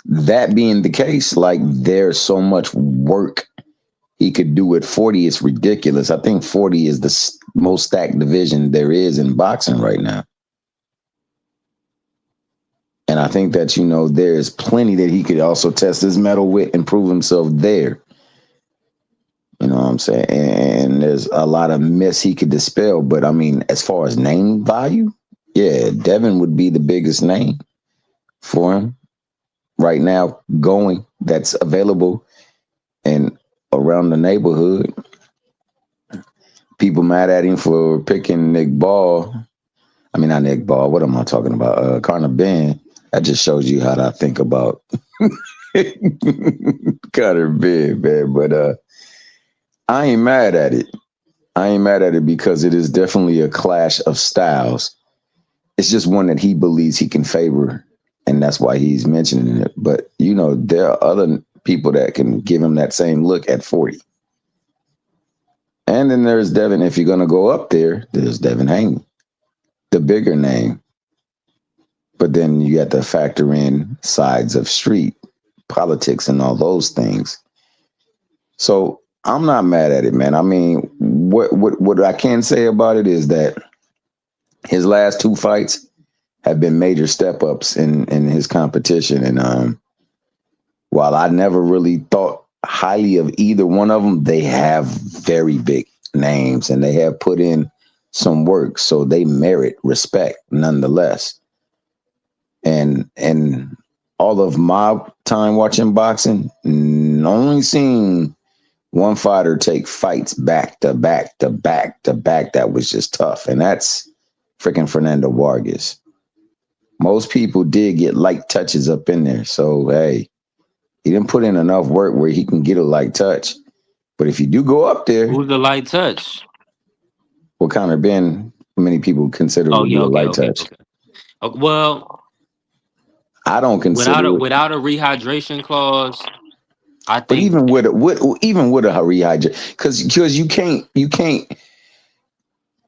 S5: That being the case, like there's so much work he could do at 40. It's ridiculous. I think 40 is the most stacked division there is in boxing right now. And I think that, there's plenty that he could also test his metal with and prove himself there. You know what I'm saying? And there's a lot of myths he could dispel. But I mean, as far as name value, yeah, Devin would be the biggest name for him right now going that's available and around the neighborhood. People mad at him for picking Nick Ball. I mean, not Nick Ball. What am I talking about? Carter Ben. That just shows you how I think about Carter Ben, man. But I ain't mad at it. I ain't mad at it because it is definitely a clash of styles. It's just one that he believes he can favor, and that's why he's mentioning it. But there are other people that can give him that same look at 40. And then there's Devin. If you're gonna go up there, there's Devin Haney, the bigger name. But then you got to factor in sides of street politics and all those things. So I'm not mad at it, man. I mean, what I can say about it is that his last 2 fights have been major step ups in his competition. And while I never really thought highly of either one of them, they have very big names and they have put in some work, so they merit respect nonetheless. And all of my time watching boxing, only seen one fighter take fights back to back to back to back that was just tough, and that's freaking Fernando Vargas. Most people did get light touches up in there, so hey, he didn't put in enough work where he can get a light touch. But if you do go up there,
S4: Who's the light touch?
S5: what Conor Ben, many people consider
S4: Oh
S5: would be
S4: yeah,
S5: a
S4: okay,
S5: light
S4: okay,
S5: touch.
S4: okay. Well,
S5: I don't consider it.
S4: without a rehydration clause, I
S5: But
S4: think.
S5: even with a rehydrate, because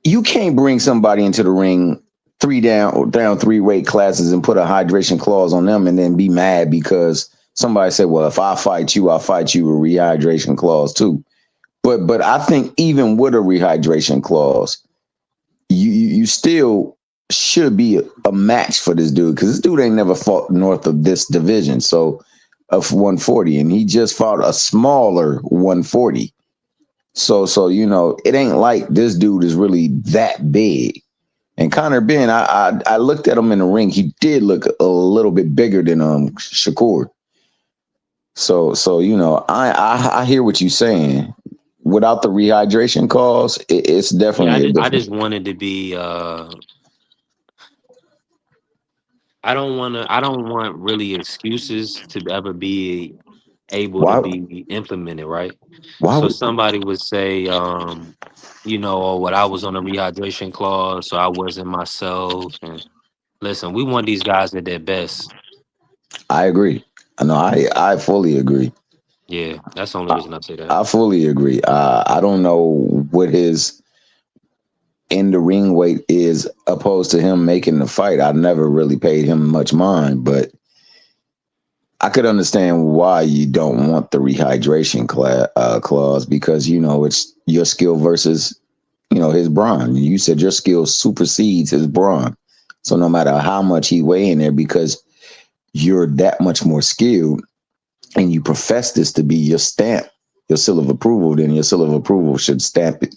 S5: you can't bring somebody into the ring down three weight classes and put a hydration clause on them and then be mad because somebody said, well, if I fight you, I'll fight you a rehydration clause too. But I think even with a rehydration clause, you still should be a match for this dude, because this dude ain't never fought north of this division, so of 140, and he just fought a smaller 140. So it ain't like this dude is really that big. And Conor Ben, I looked at him in the ring. He did look a little bit bigger than Shakur. So I hear what you're saying. Without the rehydration cause, it's
S4: Yeah,
S5: definitely a
S4: I
S5: difference.
S4: just wanted to be. I don't want really excuses to ever be able to
S5: Why?
S4: be implemented, right?
S5: Why?
S4: So somebody would say, oh, what I was on a rehydration clause, so I wasn't myself. And listen, we want these guys at their best.
S5: I agree. No, I fully agree.
S4: Yeah, that's the only
S5: I,
S4: reason I say that.
S5: I fully agree. I don't know what his in the ring weight is opposed to him making the fight. I never really paid him much mind, but I could understand why you don't want the rehydration clause, because it's your skill versus his brawn. You said your skill supersedes his brawn, so no matter how much he weigh in there, because you're that much more skilled, and you profess this to be your stamp, your seal of approval, then your seal of approval should stamp it,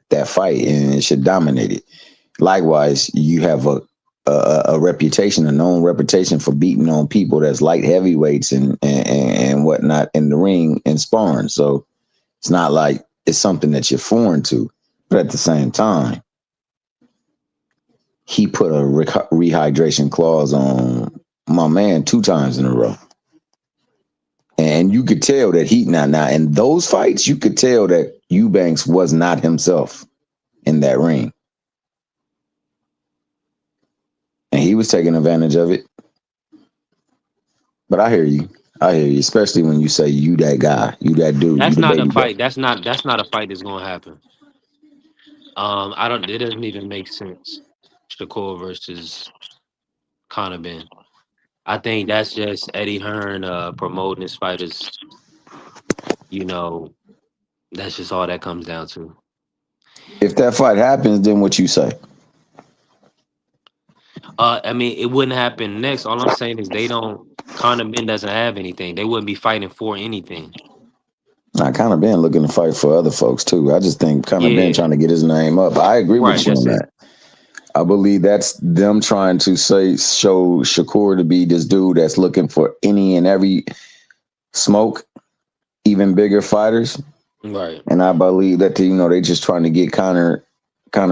S5: that fight, and it should dominate it. Likewise, you have a reputation, a known reputation for beating on people that's light heavyweights and whatnot in the ring and sparring. So it's not like it's something that you're foreign to. But at the same time, he put a rehydration clause on my man 2 times in a row. And you could tell that now in those fights, you could tell that Eubanks was not himself in that ring. And he was taking advantage of it. But I hear you, especially when you say you that guy, you that dude, you
S4: That's
S5: the
S4: not a
S5: baby guy.
S4: fight. That's not a fight that's gonna happen. I don't. It doesn't even make sense. Shakur versus Conor Ben. I think that's just Eddie Hearn promoting his fighters. You know, that's just all that comes down to.
S5: If that fight happens, then what you say?
S4: I mean, it wouldn't happen next. All I'm saying is they don't. Conor Ben doesn't have anything. They wouldn't be fighting for anything.
S5: I kind of been looking to fight for other folks too. I just think kind of been
S4: Yeah,
S5: trying to get his name up. I agree
S4: right.
S5: with you
S4: That's
S5: on
S4: it.
S5: that. I believe that's them trying to show Shakur to be this dude that's looking for any and every smoke, even bigger fighters.
S4: Right.
S5: And I believe that they just trying to get Conor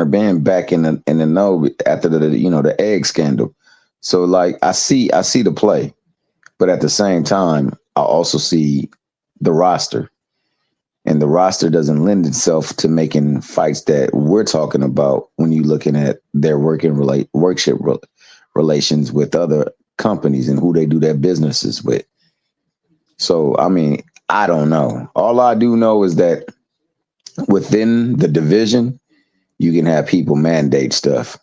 S5: Ben back in the know after the egg scandal. So like I see the play, but at the same time I also see the roster, and the roster doesn't lend itself to making fights that we're talking about when you're looking at their workship relations with other companies and who they do their businesses with. So I mean, I don't know. All I do know is that within the division, you can have people mandate stuff.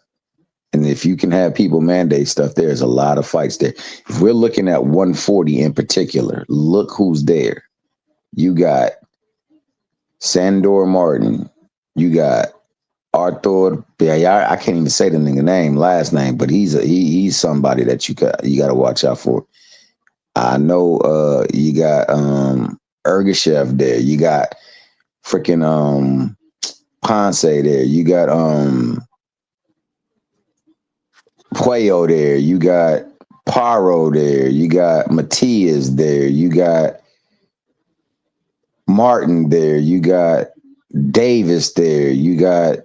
S5: And if you can have people mandate stuff, there's a lot of fights there. If we're looking at 140 in particular, look who's there. You got Sandor Martin. You got Arthur. I can't even say the nigga last name, but he's somebody that you got to watch out for. I know you got Ergashev there. You got freaking Ponce there. You got Puello there. You got Paro there. You got Matias there. You got Martin there. You got Davis there. You got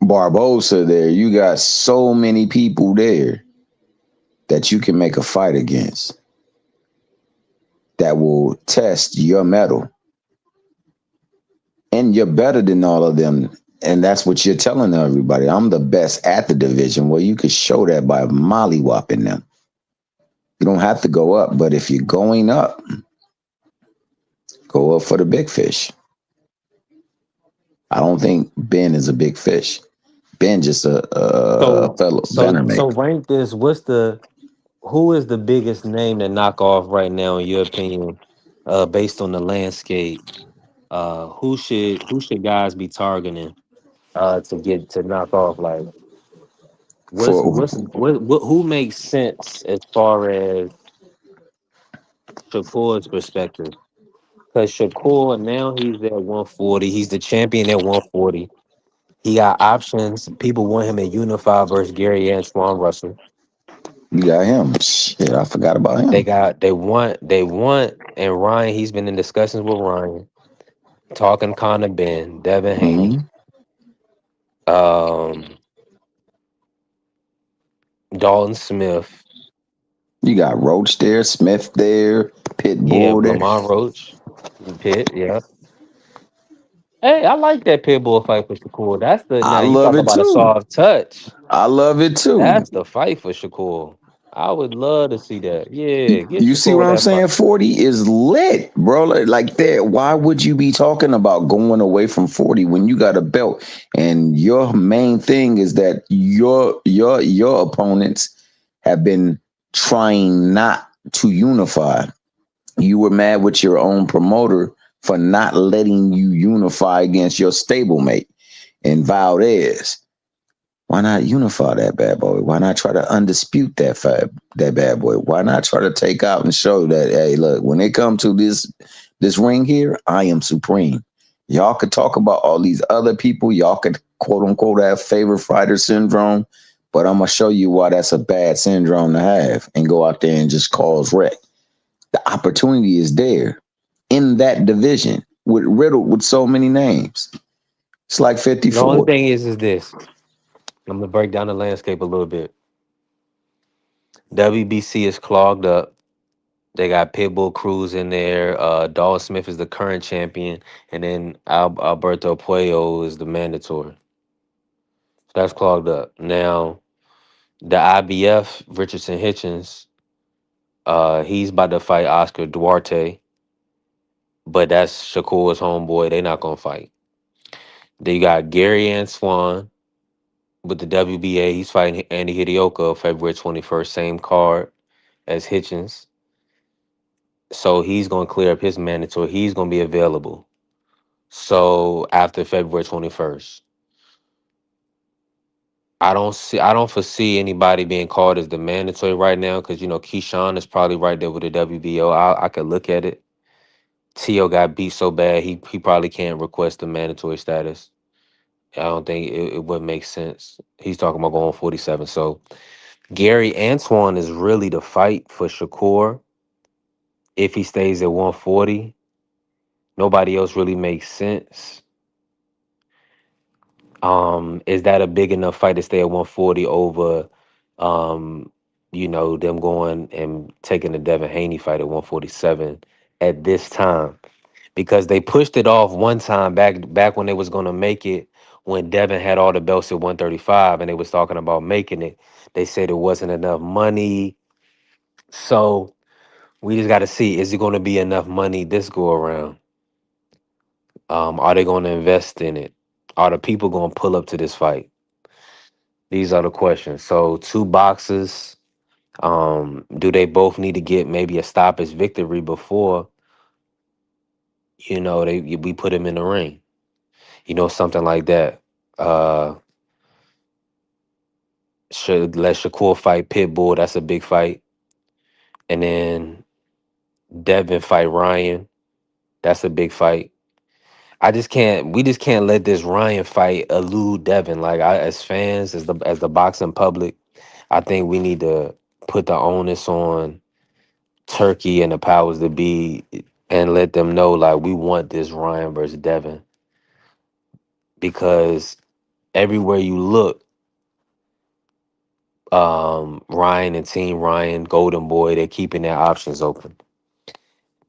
S5: Barbosa there. You got so many people there that you can make a fight against that will test your metal. And you're better than all of them. And that's what you're telling everybody. I'm the best at the division. Well, you could show that by mollywhopping them. You don't have to go up, but if you're going up, go up for the big fish. I don't think Ben is a big fish. Ben just a
S4: So
S5: fellow
S4: so
S5: banner
S4: so
S5: maker.
S4: rank this. Who is the biggest name to knock off right now in your opinion, based on the landscape? Who should guys be targeting to get to knock off? Like
S5: For
S4: who makes sense as far as Shakur's perspective? Because Shakur now he's at 140. He's the champion at 140. He got options. People want him at Unify versus Gary Antoine Russell.
S5: you got him. Shit, I forgot about
S4: They
S5: him.
S4: got they want and Ryan. He's been in discussions with Ryan, talking Conor Ben, Devin Haney,
S5: Hmm.
S4: um, Dalton Smith,
S5: You got Roach there, Smith there,
S4: yeah,
S5: Pitbull there.
S4: Lamont Roach, Pitt, yeah. Hey, I like that Pitbull fight for Shakur. That's the
S5: I
S4: now you
S5: love
S4: talk
S5: it
S4: about a
S5: too.
S4: soft touch.
S5: I love it too.
S4: That's the fight for Shakur. I would love to see that. Yeah, get
S5: You see
S4: Shakur
S5: what I'm
S4: that fight.
S5: saying? 40 is lit, bro. Like that. Why would you be talking about going away from 40 when you got a belt? And your main thing is that your opponents have been trying not to unify. You were mad with your own promoter for not letting you unify against your stablemate in Valdez. Why not unify that bad boy? Why not try to undispute that bad boy? Why not try to take out and show that, hey, look, when it comes to this ring here, I am supreme. Y'all could talk about all these other people. Y'all could quote unquote have favorite fighter syndrome, but I'm gonna show you why that's a bad syndrome to have and go out there and just cause wreck. The opportunity is there in that division with riddled with so many names. It's like
S4: The only
S5: 54.
S4: thing is this. I'm gonna break down the landscape a little bit. WBC is clogged up. They got Pitbull Cruz in there. Dalton Smith is the current champion, and then Alberto Puello is the mandatory. So that's clogged up. Now the IBF Richardson Hitchens, he's about to fight Oscar Duarte, but that's Shakur's homeboy. They not gonna fight. Then you got Gary Antoine with the WBA. He's fighting Andy Hidioka February 21st, same card as Hitchens. So he's gonna clear up his mandatory. He's gonna be available. So after February 21st, I don't foresee anybody being called as the mandatory right now because Keyshawn is probably right there with the WBO. I could look at it. Tio got beat so bad he probably can't request the mandatory status. I don't think it would make sense. He's talking about going 47. So Gary Antoine is really the fight for Shakur if he stays at 140. Nobody else really makes sense. Is that a big enough fight to stay at 140 over, um, them going and taking the Devin Haney fight at 147 at this time? Because they pushed it off one time back when they was gonna make it when Devin had all the belts at 135 and they was talking about making it. They said it wasn't enough money. So we just gotta see, is it gonna be enough money this go around? Are they gonna invest in it? Are the people gonna pull up to this fight? These are the questions. So two boxes. Do they both need to get maybe a stoppage victory before we put him in the ring? Something like that. Uh, should let Shakur fight Pitbull. That's a big fight, and then Devin fight Ryan. That's a big fight. We just can't let this Ryan fight elude Devin. Like as fans, as the boxing public, I think we need to put the onus on Turkey and the powers that be and let them know like we want this Ryan versus Devin because everywhere you look, Ryan and Team Ryan, Golden Boy, they're keeping their options open.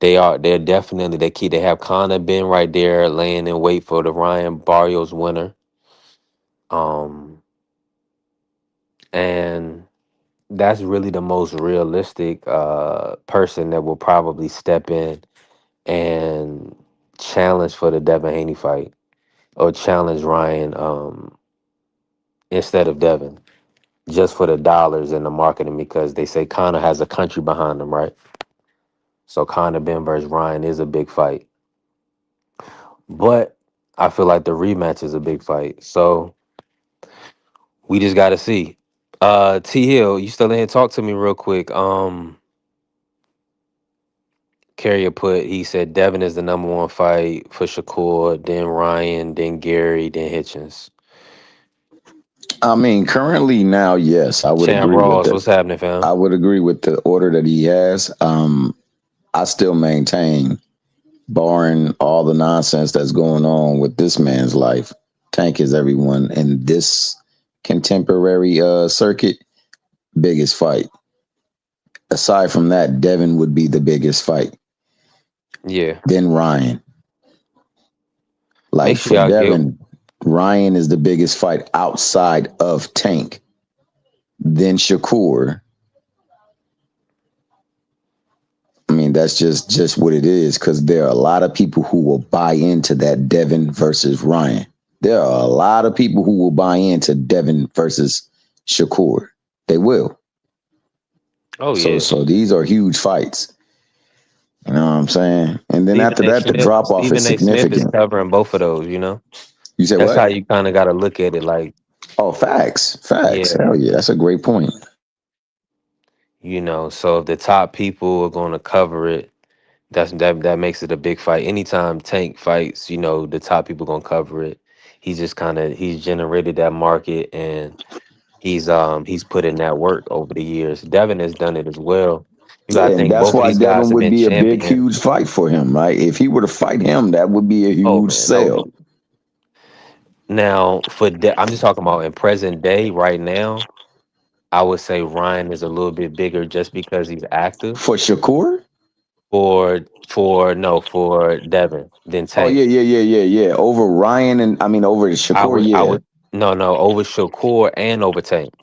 S4: They're definitely they have Connor been right there laying in wait for the Ryan Barrios winner. Um and that's really the most realistic person that will probably step in and challenge for the Devin Haney fight or challenge Ryan instead of Devin just for the dollars and the marketing because they say Connor has a country behind him, right? So Conor Ben versus Ryan is a big fight. But I feel like the rematch is a big fight. So we just gotta see. T Hill, you still in here? Talk to me real quick. Carrier he said Devin is the number one fight for Shakur, then Ryan, then Gary, then Hitchens.
S5: I mean, currently now, yes, I would
S4: Champ
S5: agree with
S4: Ross,
S5: that.
S4: what's happening, fam?
S5: I would agree with the order that he has. I still maintain, barring all the nonsense that's going on with this man's life, Tank is everyone in this contemporary circuit biggest fight. Aside from that, Devin would be the biggest fight.
S4: Yeah.
S5: Then Ryan. Like
S4: Make sure
S5: for
S4: y'all
S5: Devin, Ryan is the biggest fight outside of Tank. Then Shakur. I mean, that's just what it is because there are a lot of people who will buy into that Devin versus Ryan. There are a lot of people who will buy into Devin versus Shakur. They will.
S4: Oh yeah.
S5: So these are huge fights. You know what I'm saying? And then
S4: Stephen
S5: after
S4: A.
S5: that, the
S4: Smith,
S5: drop off is
S4: Stephen A. Smith is
S5: significant.
S4: covering both of those, you know?
S5: You said
S4: That's
S5: what?
S4: how you kind of gotta look at it. Like,
S5: Oh, facts.
S4: yeah,
S5: Hell yeah, that's a great point.
S4: so if the top people are gonna cover it, that makes it a big fight. Anytime Tank fights, the top people gonna cover it. He's generated that market and he's put in that work over the years. Devin has done it as well. You
S5: Yeah,
S4: gotta
S5: and
S4: think
S5: that's
S4: both of
S5: why
S4: these guys
S5: Devin
S4: have
S5: would
S4: been
S5: be a big,
S4: champions.
S5: huge fight for him, right? If he were to fight him, that would be a
S4: Oh
S5: huge
S4: man, no.
S5: sale.
S4: Now I'm just talking about in present day right now. I would say Ryan is a little bit bigger just because he's active.
S5: For Shakur?
S4: For Devin than
S5: Oh
S4: Tank.
S5: yeah. Over Ryan and I mean over Shakur,
S4: I
S5: yeah.
S4: would no over Shakur and over Tank.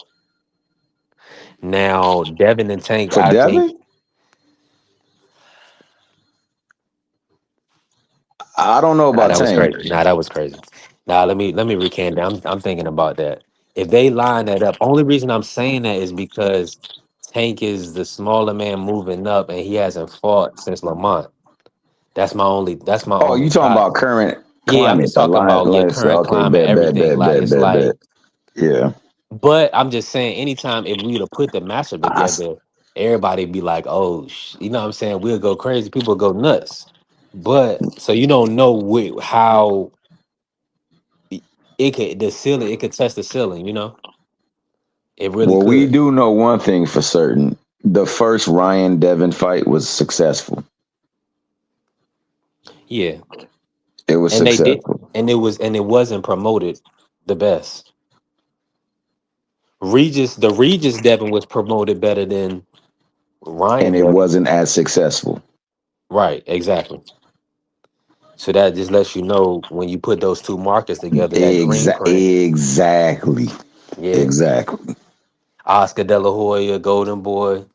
S4: Now Devin and Tank,
S5: For
S4: I think
S5: Devin? I don't know about
S4: that was
S5: Tank.
S4: crazy. That was crazy. Now let me recant that. I'm thinking about that. If they line that up, only reason I'm saying that is because Tank is the smaller man moving up, and he hasn't fought since Lamont. That's my
S5: Oh,
S4: only
S5: you talking
S4: shot.
S5: about current
S4: Yeah, I'm
S5: climate.
S4: just talking about current
S5: Okay,
S4: climate, everything. Like it's
S5: bet.
S4: like,
S5: Yeah.
S4: but I'm just saying, anytime if we were to put the matchup
S5: I s
S4: together, everybody be like, oh, you know what I'm saying? We'll go crazy. People go nuts. But so you don't know how it could it could test the ceiling. It really
S5: well, we
S4: could.
S5: do know one thing for certain. The first Ryan Devin fight was successful.
S4: Yeah,
S5: It was
S4: and they did,
S5: successful.
S4: and it wasn't promoted the best. The Regis Devin was promoted better than
S5: And
S4: Ryan
S5: it
S4: Devin.
S5: wasn't as successful.
S4: Right, exactly. So that just lets you know when you put those two markers together, that green print.
S5: Exactly.
S4: Yeah.
S5: Exactly.
S4: Oscar De La Hoya, Golden Boy.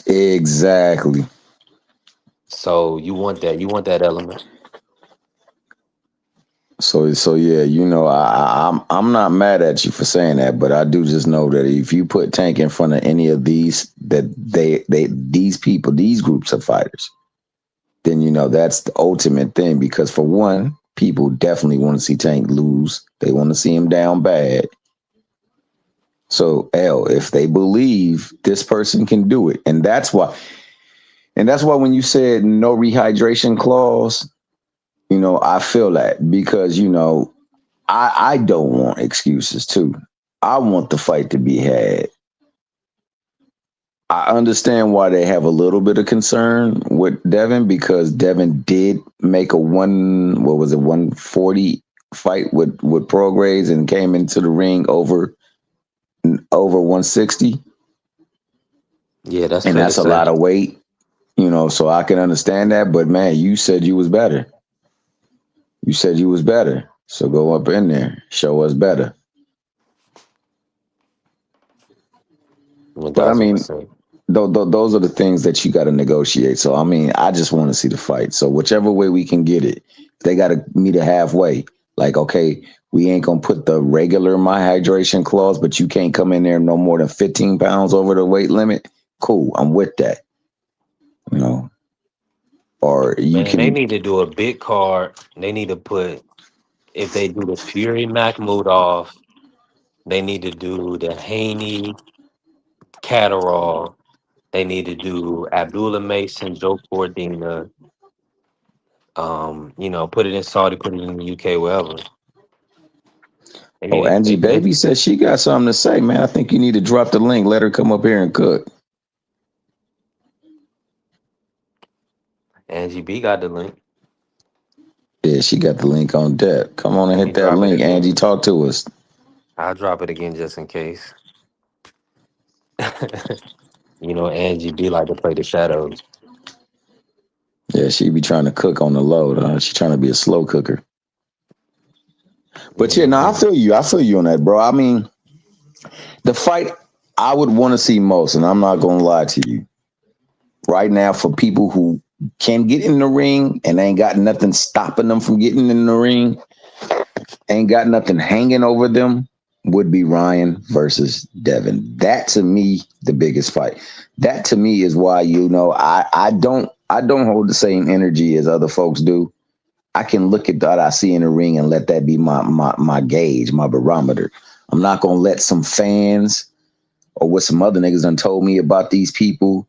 S5: Exactly.
S4: So you want that. You want that element.
S5: So yeah, I'm not mad at you for saying that, but I do just know that if you put Tank in front of any of these that these people, these groups of fighters, then that's the ultimate thing because for one, people definitely want to see Tank lose. They want to see him down bad. So if they believe this person can do it, and that's why when you said no rehydration clause, You know, I feel that because, you know, I don't want excuses too. I want the fight to be had. I understand why they have a little bit of concern with Devin because Devin did make a 140 fight with Prograis and came into the ring over 160.
S4: Yeah, that's
S5: And
S4: fair to
S5: that's a
S4: say.
S5: lot of weight, you know, so I can understand that. But man, you said you was better. You said you was better. So go up in there, show us better. But I
S4: That's what I
S5: mean,
S4: say.
S5: those are the things that you got to negotiate. So I mean, I just want to see the fight. So whichever way we can get it, they got to meet a halfway. Like, okay, we ain't gonna put the regular my hydration clause, but you can't come in there no more than 15 pounds over the weight limit. Cool, I'm with that. You know, or you
S4: Man, they
S5: can.
S4: need to do a big card. They need to put if they do the Fury Mahmoud off, they need to do the Haney Catterall. They need to do Abdullah Mason, Joe Cordina. Put it in Saudi, put it in the UK, wherever.
S5: Oh, Angie Baby
S4: They
S5: says she got something to say, man. I think you need to drop the link. Let her come up here and cook.
S4: Angie B got the link.
S5: Yeah, she got the link on deck. Come on and
S4: Let
S5: hit
S4: me
S5: that
S4: drop it
S5: link, Angie.
S4: again.
S5: Talk to us.
S4: I'll drop it again just in case. Angie B like to play the shadows.
S5: Yeah, she be trying to cook on the load. She trying to be a slow cooker. But yeah, no, I
S4: Mhm.
S5: feel you. I feel you on that, bro. I mean, the fight I would want to see most, and I'm not gonna lie to you, right now for people who can get in the ring and ain't got nothing stopping them from getting in the ring, ain't got nothing hanging over them, would be Ryan versus Devin. That to me, the biggest fight. That to me is why I don't hold the same energy as other folks do. I can look at what I see in the ring and let that be my gauge, my barometer. I'm not gonna let some fans or what some other niggas done told me about these people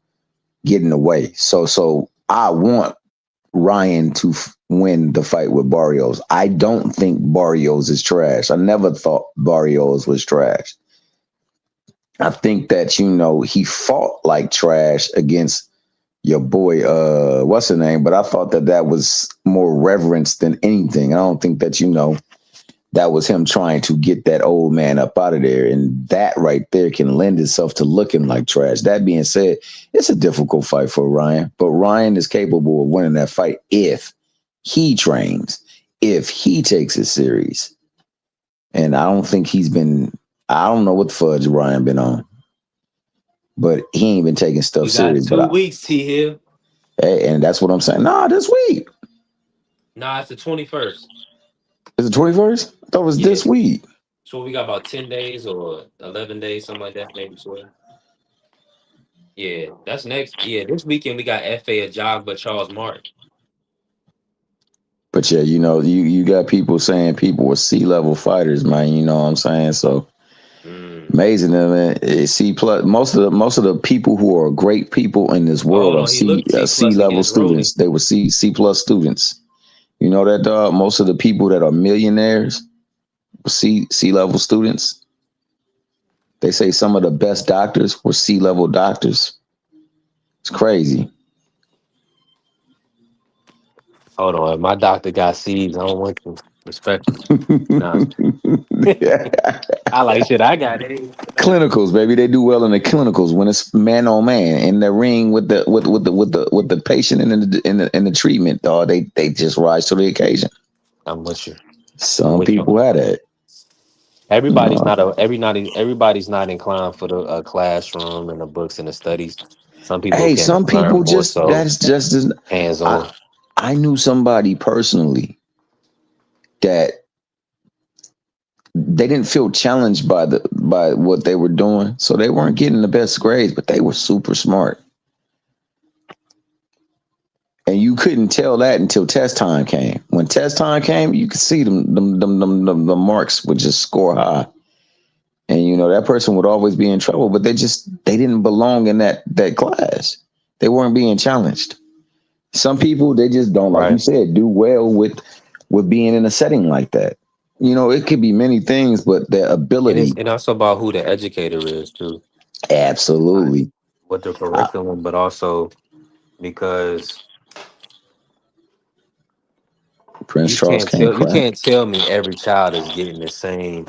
S5: get in the way. So I want Ryan to win the fight with Barrios. I don't think Barrios is trash. I never thought Barrios was trash. I think that he fought like trash against your boy, what's his name? But I thought that was more reverence than anything. I don't think that that was him trying to get that old man up out of there. And that right there can lend itself to looking like trash. That being said, it's a difficult fight for Ryan, but Ryan is capable of winning that fight if he trains, if he takes it serious. And I don't think I don't know what the fudge Ryan been on, but he ain't been taking stuff
S4: You got
S5: serious.
S4: 2 weeks, T Hill.
S5: Hey, and that's what I'm saying. Nah, this week.
S4: Nah, it's the 21st.
S5: Is it 21st? I thought it was
S4: Yeah.
S5: this week.
S4: So we got about 10 days or 11 days, something like that, maybe 12. Yeah, that's next. Yeah, this weekend we got FA Ajagba Charles Martin.
S5: But yeah, you got people saying people were C-level fighters, man. You know what I'm saying? So amazing, man. C plus. Most of the people who are great people in this
S4: Oh,
S5: world
S4: hold
S5: are
S4: on. He looked T plus
S5: C-level
S4: against
S5: students.
S4: Rolly.
S5: They were C plus students. You know that, dog. Most of the people that are millionaires were C-level students. They say some of the best doctors were C-level doctors. It's crazy.
S4: Hold on. My doctor got seeds. I don't want to. Respectfully. Nah. I like shit. I got it.
S5: Clinicals, baby, they do well in the clinicals when it's man on man in the ring with the patient in the treatment. Dog, they just rise to the occasion.
S4: I'm with you. I'm
S5: Some
S4: with you
S5: people
S4: on
S5: had
S4: that.
S5: that. You
S4: Everybody's
S5: know,
S4: not everybody's not inclined for the classroom and the books and the studies. Some people
S5: hey,
S4: can
S5: some
S4: learn
S5: people
S4: more
S5: just
S4: so
S5: that's just as
S4: hands
S5: I
S4: on.
S5: I knew somebody personally that they didn't feel challenged by what they were doing, so they weren't getting the best grades, but they were super smart. And you couldn't tell that until test time came. When test time came, you could see the marks would just score high. And that person would always be in trouble, but they didn't belong in that class. They weren't being challenged. Some people they just don't, like you said, do well with being in a setting like that. You know, it could be many things, but their ability.
S4: And also about who the educator is too.
S5: Absolutely.
S4: Like, with the curriculum, but also because
S5: Prince Charles can't
S4: you
S5: crack.
S4: can't tell me every child is getting the same,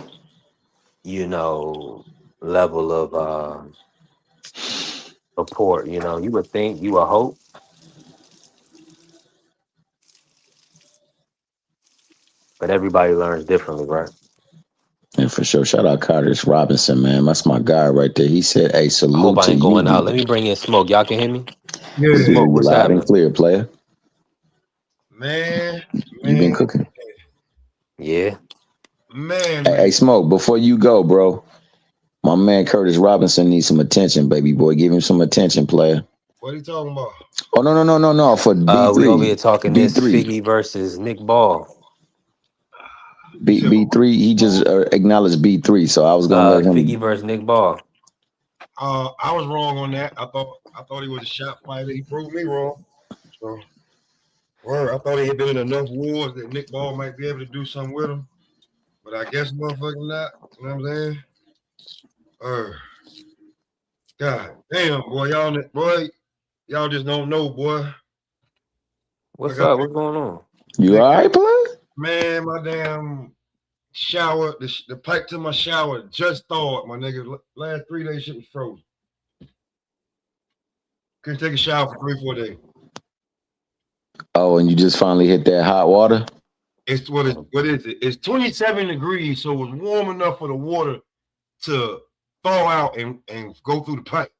S4: level of support. You would think, you would hope, but everybody learns differently, right?
S5: And for sure, shout out Curtis Robinson, man. That's my guy right there. He said, "Hey,
S4: I hope
S5: salute
S4: I
S5: to
S4: ain't
S5: you."
S4: going out. Let me bring in Smoke. Y'all can hear me?
S5: We
S1: Yeah,
S5: can hear
S4: Smoke,
S5: you
S4: what's
S5: loud and
S4: happening?
S5: clear, player.
S1: man,
S5: You been
S1: man,
S5: cooking.
S4: Yeah.
S1: man,
S5: Hey,
S1: man.
S5: Smoke. Before you go, bro, my man Curtis Robinson needs some attention, baby boy. Give him some attention, player.
S1: What are you talking about?
S5: Oh no! For B
S4: We over here
S5: three,
S4: talking
S5: B
S4: this
S5: three,
S4: Figgy versus Nick Ball.
S1: You said
S5: B three. He just acknowledged B3, so I was gonna let
S4: Figgy
S5: him.
S4: versus Nick Ball.
S1: I was wrong on that. I thought he was a shot fighter. He proved me wrong. So, word, I thought he had been in enough wars that Nick Ball might be able to do something with him. But I guess motherfucking not. You know what I'm saying? God damn, y'all just don't know, boy. Like
S4: What's
S1: I
S4: up? What's going on?
S5: You
S1: nigga,
S5: all right, player?
S1: man, my damn shower, the pipe to my shower just thawed, my nigga. Last 3 days shit was frozen. Couldn't take a shower for 3, 4 days.
S5: Oh, and you just finally hit that hot water.
S1: It's what is it? It's 27 degrees, so it was warm enough for the water to thaw out and go through the pipe.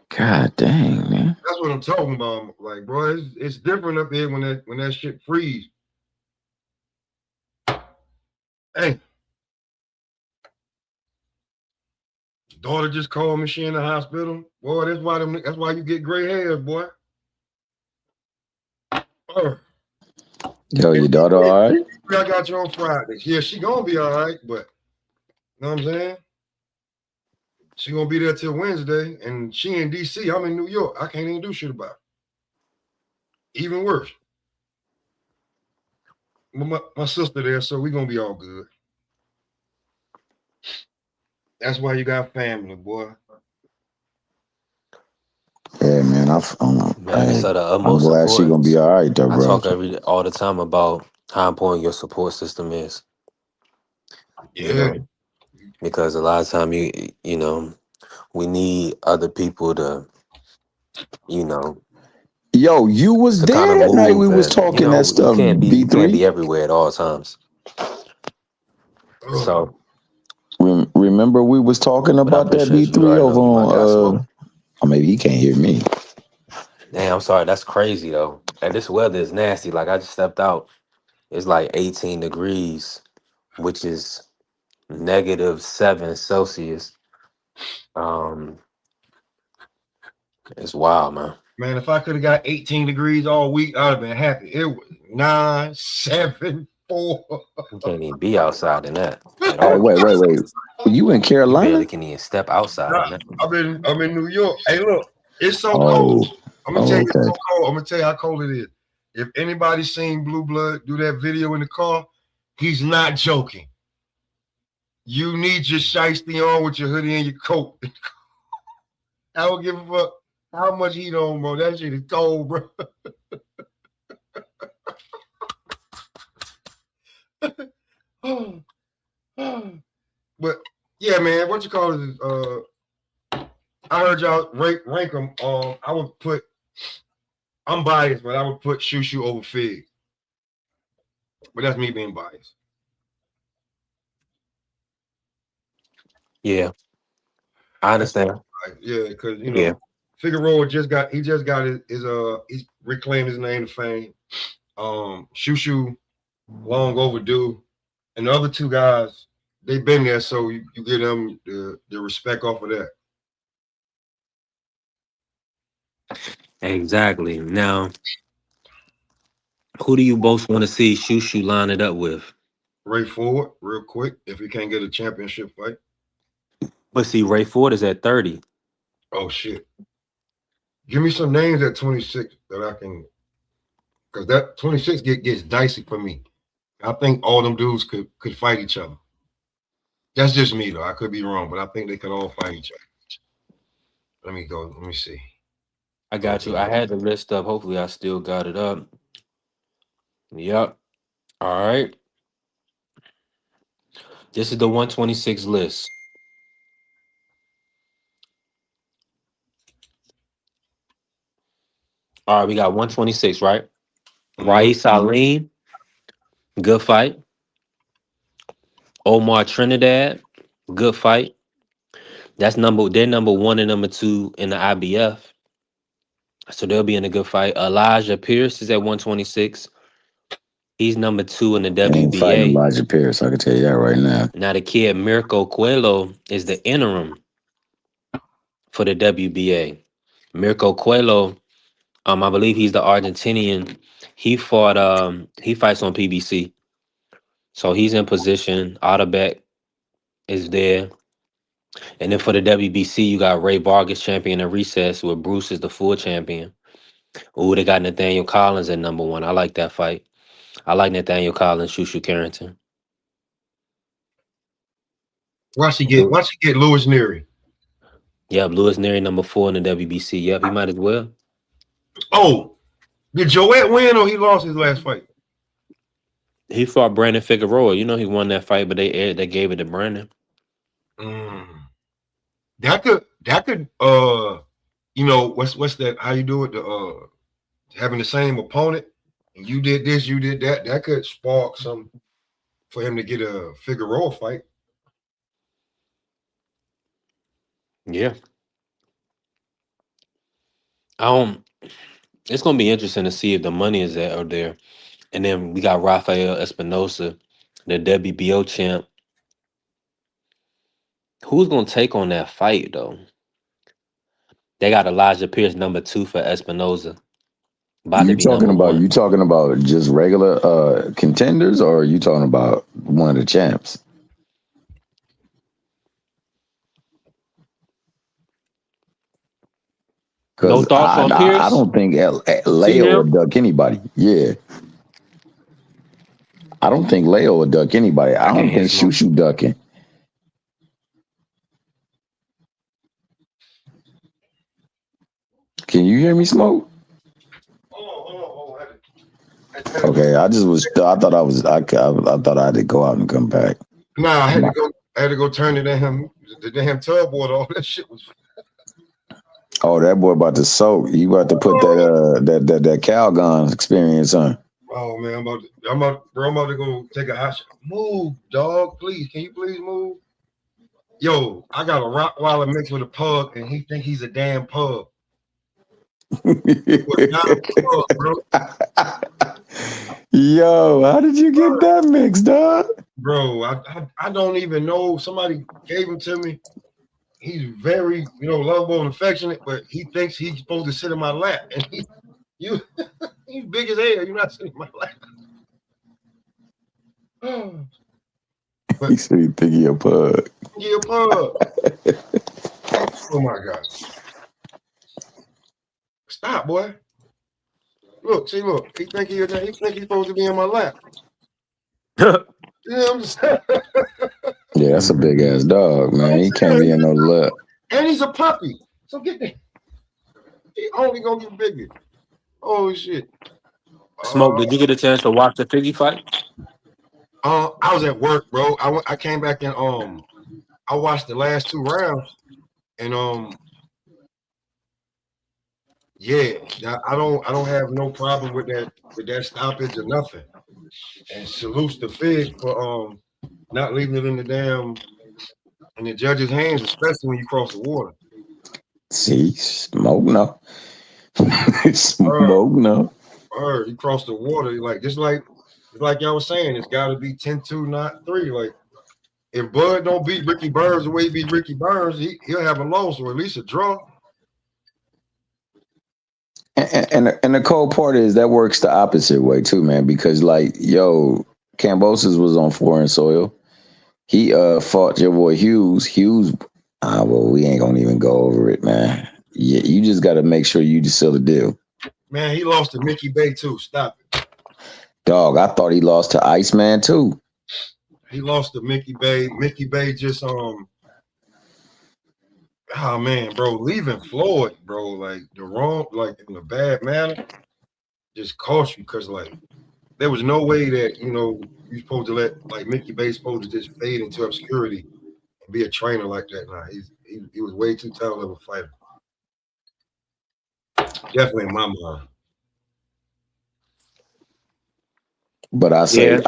S5: God dang, man.
S1: That's what I'm talking about. Like, bro, it's different up there when that shit freeze. Hey, daughter just called me. She in the hospital. Boy, that's why you get gray hairs, boy.
S5: Yo, your daughter all right?
S1: I got you on Friday. Yeah, she gonna be all right, but you know what I'm saying? She gonna be there till Wednesday, and she in DC. I'm in New York. I can't even do shit about it. Even worse. My sister there, so we gonna be all good. That's why you got family, boy.
S5: Yeah, man.
S4: Man, it's the
S5: I'm
S4: utmost
S5: glad she gonna be
S4: importance.
S5: all right, though,
S4: I
S5: bro.
S4: talk all the time about how important your support system is. You
S1: Yeah.
S4: know, because a lot of time we need other people to, you know,
S5: Yo, you was
S4: to kind
S5: there
S4: of
S5: that night we
S4: move,
S5: was
S4: and
S5: talking that
S4: you
S5: stuff,
S4: can't be
S5: B3.
S4: everywhere at all times. So,
S5: Remember we was talking
S4: but I
S5: about that
S4: appreciate you. You
S5: B3
S4: already know
S5: over
S4: you my guy,
S5: on
S4: Smoke.
S5: or maybe he can't hear me.
S4: Damn, I'm sorry. That's crazy though. And this weather is nasty. Like I just stepped out. It's like 18 degrees, which is -7 Celsius. Um, it's wild, man.
S1: Man, if I could have got 18 degrees all week, I'd have been happy. It was 9, 7, 4.
S4: You can't even be outside in that at
S5: Hey,
S4: all.
S5: wait. You in
S4: You barely
S5: Carolina?
S4: can even step outside
S1: Nah,
S4: in that.
S1: I'm in New York. Hey, look, it's so cold.
S5: Oh,
S1: I'm gonna tell you it's
S5: okay.
S1: so cold. I'm gonna tell you how cold it is. If anybody's seen Blue Blood do that video in the car, he's not joking. You need your shiesty on with your hoodie and your coat. I don't give a fuck how much heat on, bro. That shit is cold, bro. But yeah, man, what you call it? I heard y'all rank them. I would put. I'm biased, but I would put Shushu over Fig. But that's me being biased.
S4: Yeah, I
S1: That's
S4: understand.
S1: yeah, because
S4: Yeah.
S1: Figueroa just got his he's reclaimed his name to fame. Shushu long overdue, and the other two guys they've been there, so you give them the respect off of that.
S4: Exactly. Now, who do you both want to see Shushu line it up with?
S1: Ray Ford, real quick, if he can't get a championship fight.
S4: But see, Ray Ford is at 30.
S1: Oh shit. Give me some names at 26 that I can, because that 26 gets dicey for me. I think all them dudes could fight each other. That's just me though. I could be wrong, but I think they could all fight each other. Let me go. Let me see.
S4: I got you. I had the list up. Hopefully, I still got it up. Yep. All right. This is the 126 list. All right, we got 126, right? Raif Salim, good fight. Omar Trinidad, good fight. They're number one and number two in the IBF. So they'll be in a good fight. Elijah Pierce is at 126. He's number two in the
S5: They ain't fighting
S4: WBA.
S5: Elijah Pierce. I can tell you that right now.
S4: Now the kid Mirko Coelho is the interim for the WBA. Mirko Coelho, I believe he's the Argentinian. He fights on PBC. So he's in position. Otterbeck is there. And then for the WBC, you got Ray Vargas champion in recess, where Bruce is the full champion. Ooh, they got Nathaniel Collins at number one. I like that fight. I like Nathaniel Collins, Shushu Carrington.
S1: Watch he get Lewis Neary.
S4: Yep, Lewis Neary number four in the WBC. Yep, he might as well.
S1: Oh, did Joette win or he lost his last fight?
S4: He fought Brandon Figueroa. You know he won that fight, but they gave it to Brandon.
S1: That could you know, what's that? How you do it? Having the same opponent, and you did this, you did that. That could spark some for him to get a Figueroa fight.
S4: Yeah. It's gonna be interesting to see if the money is there. And then we got Rafael Espinosa, the WBO champ. Who's gonna take on that fight though? They got Elijah Pierce number two for Espinosa. About to be number one.
S5: You talking about just regular contenders, or are you talking about one of the champs?
S4: No thoughts on Pierce?
S5: I don't think Leo would duck anybody. Yeah. I don't think Leo would duck anybody. I don't think Shushu ducking. Can you hear me, Smoke? Okay, I thought I had to go out and come back.
S1: Nah, I had to go turn the damn tugboat. All that shit was.
S5: Oh, that boy about to soak. You about to put that Calgon experience on.
S1: Oh man, I'm about to go take a hot shot. Move, dog, please. Can you please move? Yo, I got a Rottweiler mixed with a pug, and he think he's a damn pug. Not a pug, bro.
S5: Yo, how did you get that mixed up?
S1: Bro, I don't even know. Somebody gave him to me. He's very, lovable and affectionate, but he thinks he's supposed to sit in my lap. And he's big as hell. You're not sitting in my lap. But,
S5: he said he think he a pug.
S1: He a pug. Oh my God. Stop, boy. Look. He think he's supposed to be in my lap. Yeah, I'm just
S5: yeah, that's a big ass dog, man. He can't be in no lap.
S1: And he's a puppy. So get that. He only gonna get bigger. Oh shit.
S4: Smoke, did you get a chance to watch the Figgy fight?
S1: I was at work, bro. I came back and I watched the last 2 rounds, and yeah, I don't have no problem with that stoppage or nothing. And salutes to Fig for not leaving it in the judge's hands, especially when you cross the water.
S5: See, Smoke no. Smoke no.
S1: He crossed the water, like y'all was saying, it's got to be 10-2, not 3. Like if Bud don't beat Ricky Burns the way he beat Ricky Burns, he'll have a loss or at least a draw.
S5: And the cold part is that works the opposite way too, man. Because Kambosos was on foreign soil. He fought your boy Hughes. Well, we ain't gonna even go over it, man. Yeah, you just got to make sure you just seal the deal.
S1: Man, he lost to Mickey Bay too. Stop it.
S5: Dog, I thought he lost to Iceman too.
S1: He lost to Mickey Bay. Mickey Bay just oh man, bro, leaving Floyd, bro, like the wrong, like in a bad manner, just cost you because like there was no way that you're supposed to let like Mickey Bay supposed to just fade into obscurity and be a trainer like that. Nah, he was way too talented of a fighter. Definitely in my mind.
S5: But I say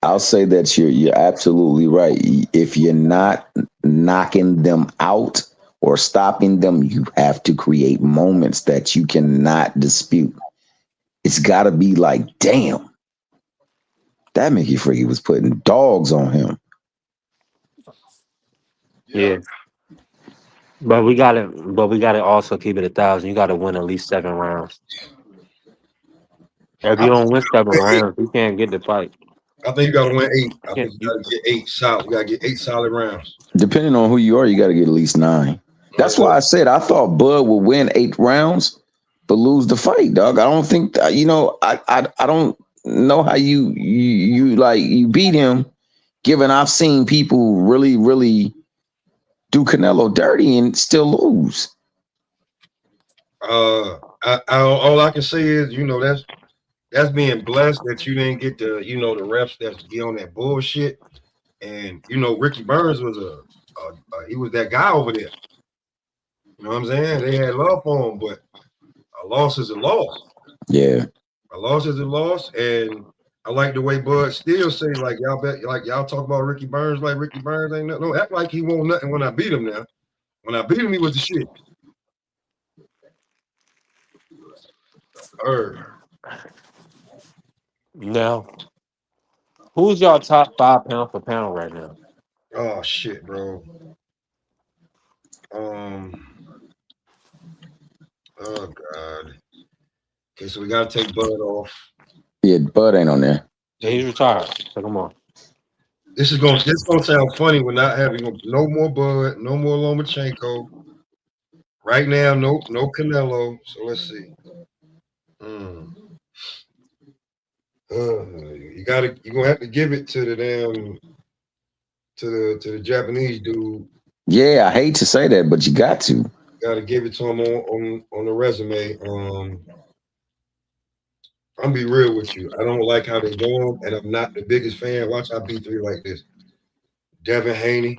S5: I'll say that you're absolutely right. If you're not knocking them out or stopping them, you have to create moments that you cannot dispute. It's got to be like, damn, that Mickey Freaky was putting dogs on him.
S4: Yeah. But we gotta also keep it 1,000. You gotta win at least 7 rounds. If you don't win 7 rounds, you can't get the fight.
S1: I think you got to win 8. I
S4: Yeah,
S1: think you got to get 8 solid. You got to get 8 solid rounds.
S5: Depending on who you are, you got to get at least 9. That's why I said I thought Bud would win 8 rounds, but lose the fight, dog. I don't think I don't know how you beat him. Given I've seen people really do Canelo dirty and still lose.
S1: All I can say is that's being blessed that you didn't get the the refs that be on that bullshit. And Ricky Burns was he was that guy over there. You know what I'm saying? They had love for him, but a loss is a loss.
S5: Yeah.
S1: A loss is a loss. And I like the way Bud still say, like, y'all talk about Ricky Burns like Ricky Burns ain't nothing. No, act like he won't nothing when I beat him now. When I beat him, he was the shit.
S4: Now, who's y'all top 5 pound for pound right now?
S1: Oh shit, bro. Oh God. Okay, so we gotta take Bud off.
S5: Yeah, Bud ain't on there.
S4: Yeah, he's retired. So come on.
S1: This is gonna sound funny. We're not having no more Bud, no more Lomachenko. Right now, no Canelo. So let's see. You're gonna have to give it to the damn to the Japanese dude.
S5: Yeah, I hate to say that, but you got to.
S1: Gotta give it to him on the resume. I'm be real with you. I don't like how they do him, and I'm not the biggest fan. Watch I beat 3 like this. Devin Haney.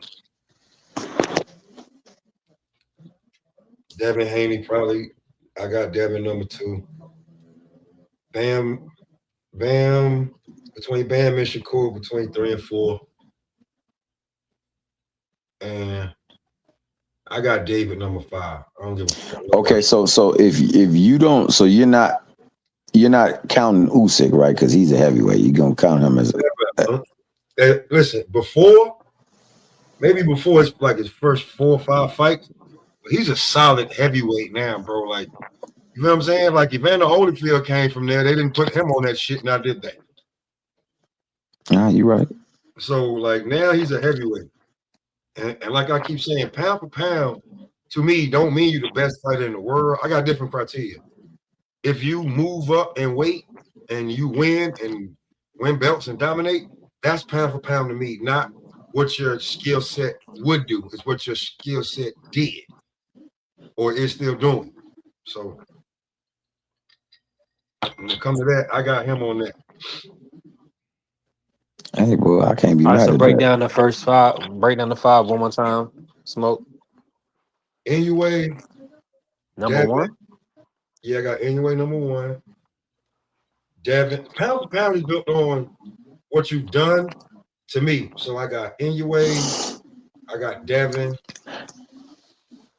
S1: Devin Haney probably. I got Devin number 2. Bam. Between Bam and Shakur, between 3 and 4. And I got David number 5. I don't give a fuck.
S5: Okay, so if you don't, so you're not counting Usyk, right? Because he's a heavyweight. You're gonna count him as
S1: listen, before it's like his first 4 or 5 fights, but he's a solid heavyweight now, bro. Like, you know what I'm saying? Like, Evander Holyfield came from there. They didn't put him on that shit, and I did that.
S5: You're right.
S1: So, like, now he's a heavyweight. And like I keep saying, pound for pound, to me, don't mean you're the best fighter in the world. I got different criteria. If you move up and weight and you win belts and dominate, that's pound for pound to me, not what your skill set would do. It's what your skill set did or is still doing. So when it comes to that, I got him on that.
S5: Hey, well, I can't be
S4: All right,
S5: mad
S4: so
S5: at
S4: break
S5: that.
S4: down the first 5. Break down the 5 one more time. Smoke.
S1: Anyway,
S4: Number 1.
S1: Yeah, I got Anyway number 1. Devin. Pound for pound is built on what you've done to me. So I got Anyway. I got Devin.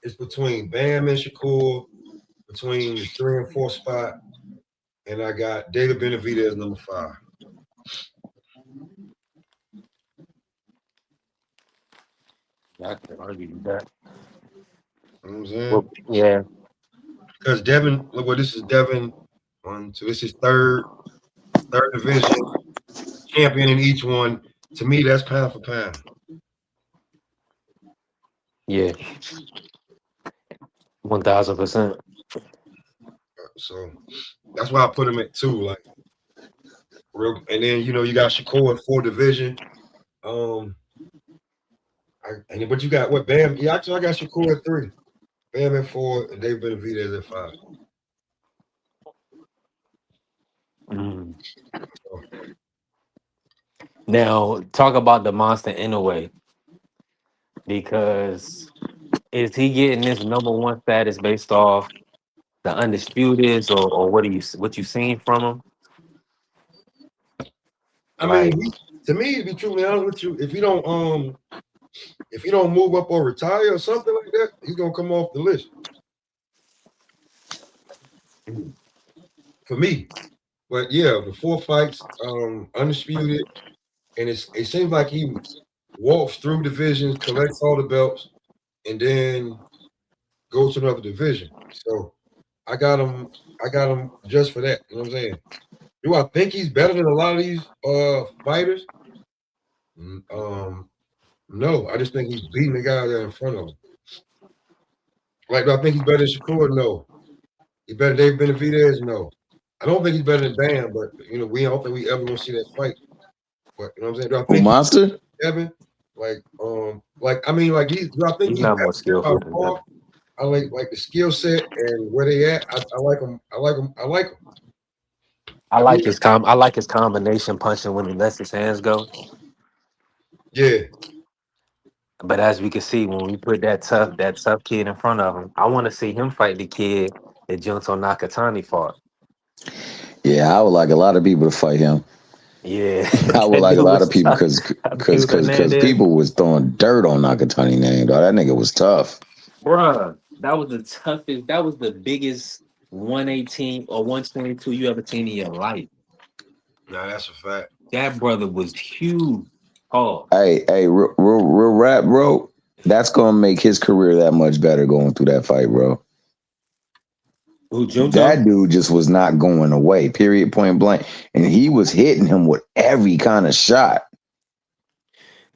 S1: It's between Bam and Shakur, between the 3 and 4 spot. And I got David Benavidez number 5.
S4: I can argue with that.
S1: You know what I'm saying?
S4: Well, yeah.
S1: Because Devin, look, well, this is Devin. 1, 2. This is third division champion in each one. To me, that's pound for pound.
S4: Yeah. 1000%.
S1: So that's why I put him at 2. Like, real, and then you got Shakur at 4 division. But you got what Bam? Yeah, actually, I got Shakur at 3. Bam at 4, and Dave Benavidez at 5.
S4: Mm. Now, talk about the monster in a way, because is he getting this number one status based off the undisputed, or what you seen from him?
S1: I mean,
S4: Like,
S1: to me, to be truly honest with you, if you don't move up or retire or something like that, he's gonna come off the list. For me. But yeah, the 4 fights, undisputed, and it seems like he walks through divisions, collects all the belts, and then goes to another division. So I got him just for that. You know what I'm saying? Do I think he's better than a lot of these fighters? No. I just think he's beating the guy there in front of him. Like, do I think he's better than Shakur? No. He better than Dave Benavidez? No. I don't think he's better than Bam, but we don't think we ever gonna see that fight. But you know what I'm saying? Do I think
S5: Monster?
S1: Evan? Do I think
S4: he's
S1: he's
S4: not more
S1: better by
S4: skillful than
S1: far?
S4: that.
S1: I like the skill set and where they at. I like them. I like them.
S4: I like his combination punching when he lets his hands go.
S1: Yeah.
S4: But as we can see, when we put that tough kid in front of him, I want to see him fight the kid that Junto Nakatani fought.
S5: Yeah, I would like a lot of people to fight him.
S4: Yeah,
S5: I would
S4: that
S5: like a
S4: dude
S5: lot
S4: was
S5: of people
S4: tough.
S5: because people was throwing dirt on Nakatani name, dog. That nigga was tough.
S4: Bruh, that was the toughest. That was the biggest 118 or 122 you ever seen in your life.
S1: Nah, that's a fact.
S4: That brother was huge. Oh,
S5: Hey, real rap, bro. That's gonna make his career that much better going through that fight, bro.
S4: who Junto?
S5: That dude just was not going away. Period. Point blank. And he was hitting him with every kind of shot.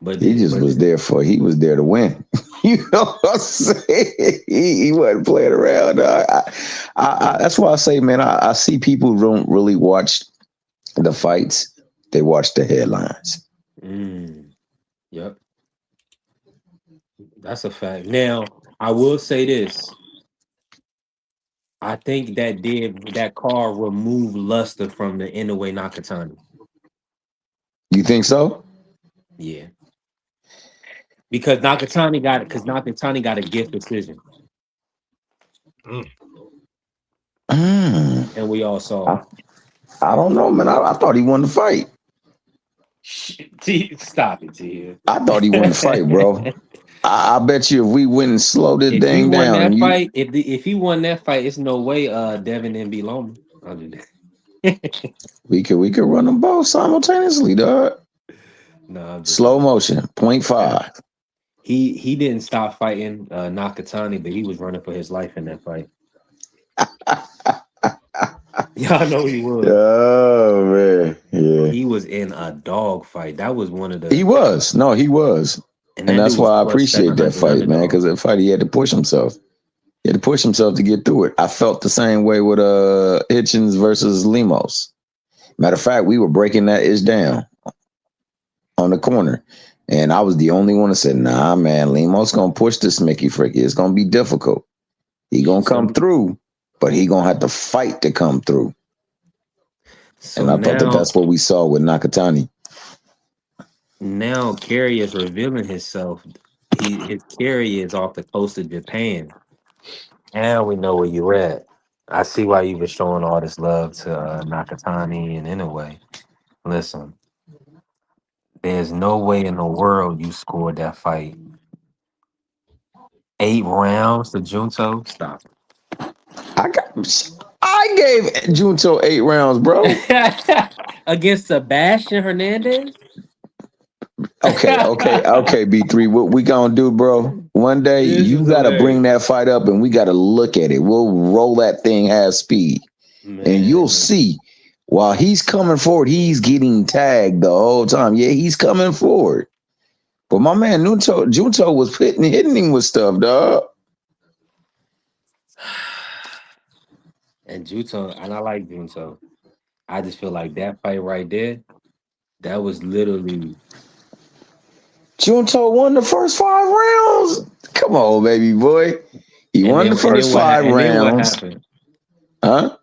S4: But
S5: He was there to win. You know what I'm saying? He wasn't playing around. That's why I say, man, I see people who don't really watch the fights. They watch the headlines.
S4: Yep. That's a fact. Now, I will say this. I think that car removed luster from the Inoue Nakatani.
S5: You think so?
S4: Yeah. Because Nakatani got a gift decision. And we all saw it.
S5: I don't know, man. I thought he won the fight.
S4: Stop it, T.
S5: I thought he won the fight, bro. I bet you if we went and slowed this thing down,
S4: if he won that fight, it's no way Devin didn't be Loma.
S5: we could run them both simultaneously, dog.
S4: No,
S5: slow motion, 0.5.
S4: He didn't stop fighting Nakatani, but he was running for his life in that fight. Y'all know he was.
S5: Oh man, yeah.
S4: He was in a dog fight. That was one of the.
S5: He was. And that's why I appreciate that fight, man. Because that fight, he had to push himself. He had to push himself to get through it. I felt the same way with Hitchens versus Lemos. Matter of fact, we were breaking that itch down on the corner. And I was the only one that said, nah, man, Lemos going to push this Mickey Fricky. It's going to be difficult. He going to come through, but he going to have to fight to come through. And I thought that's what we saw with Nakatani.
S4: Now Kerry is revealing himself. His Kerry is off the coast of Japan. Now we know where you're at. I see why you were showing all this love to Nakatani and Inoue. Listen, there's no way in the world you scored that fight. 8 rounds to Junto. Stop.
S5: I gave Junto 8 rounds, bro.
S4: Against Sebastian Hernandez?
S5: Okay, B3. What we gonna do, bro? One day you gotta bring that fight up and we gotta look at it. We'll roll that thing half speed. Man. And you'll see while he's coming forward, he's getting tagged the whole time. Yeah, he's coming forward. But my man Junto was hitting him with stuff, dog.
S4: And Junto, and I like Junto. I just feel like that fight right there, that was literally.
S5: Junto won the first 5 rounds. Come on, baby boy. He won the first five
S4: And then what
S5: rounds.
S4: happened?
S5: Huh?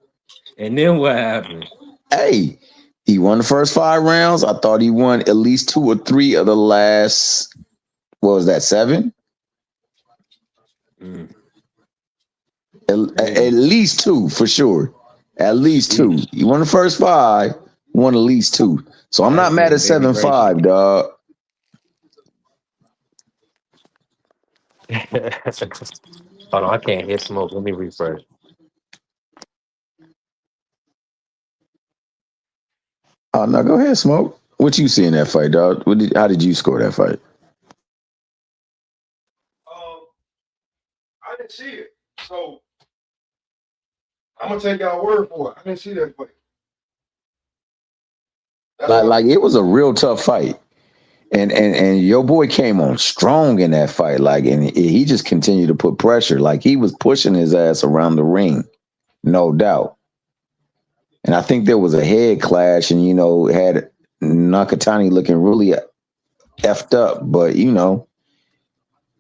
S4: And then what happened?
S5: Hey, he won the first 5 rounds. I thought he won at least 2 or 3 of the last, what was that, 7?
S4: Mm.
S5: At least 2 for sure. At least 2. He won the first 5, won at least 2. So I'm not mad at 7-5, dog.
S4: Hold on, I can't hear smoke. Let me refresh.
S5: Oh no, go ahead, Smoke. What you see in that fight, dog? How did you score that fight?
S1: I didn't see it, so I'm gonna take y'all word for it. I didn't see that fight.
S5: Like it was a real tough fight. And your boy came on strong in that fight, like, and he just continued to put pressure, like he was pushing his ass around the ring, no doubt. And I think there was a head clash, and had Nakatani looking really effed up, but you know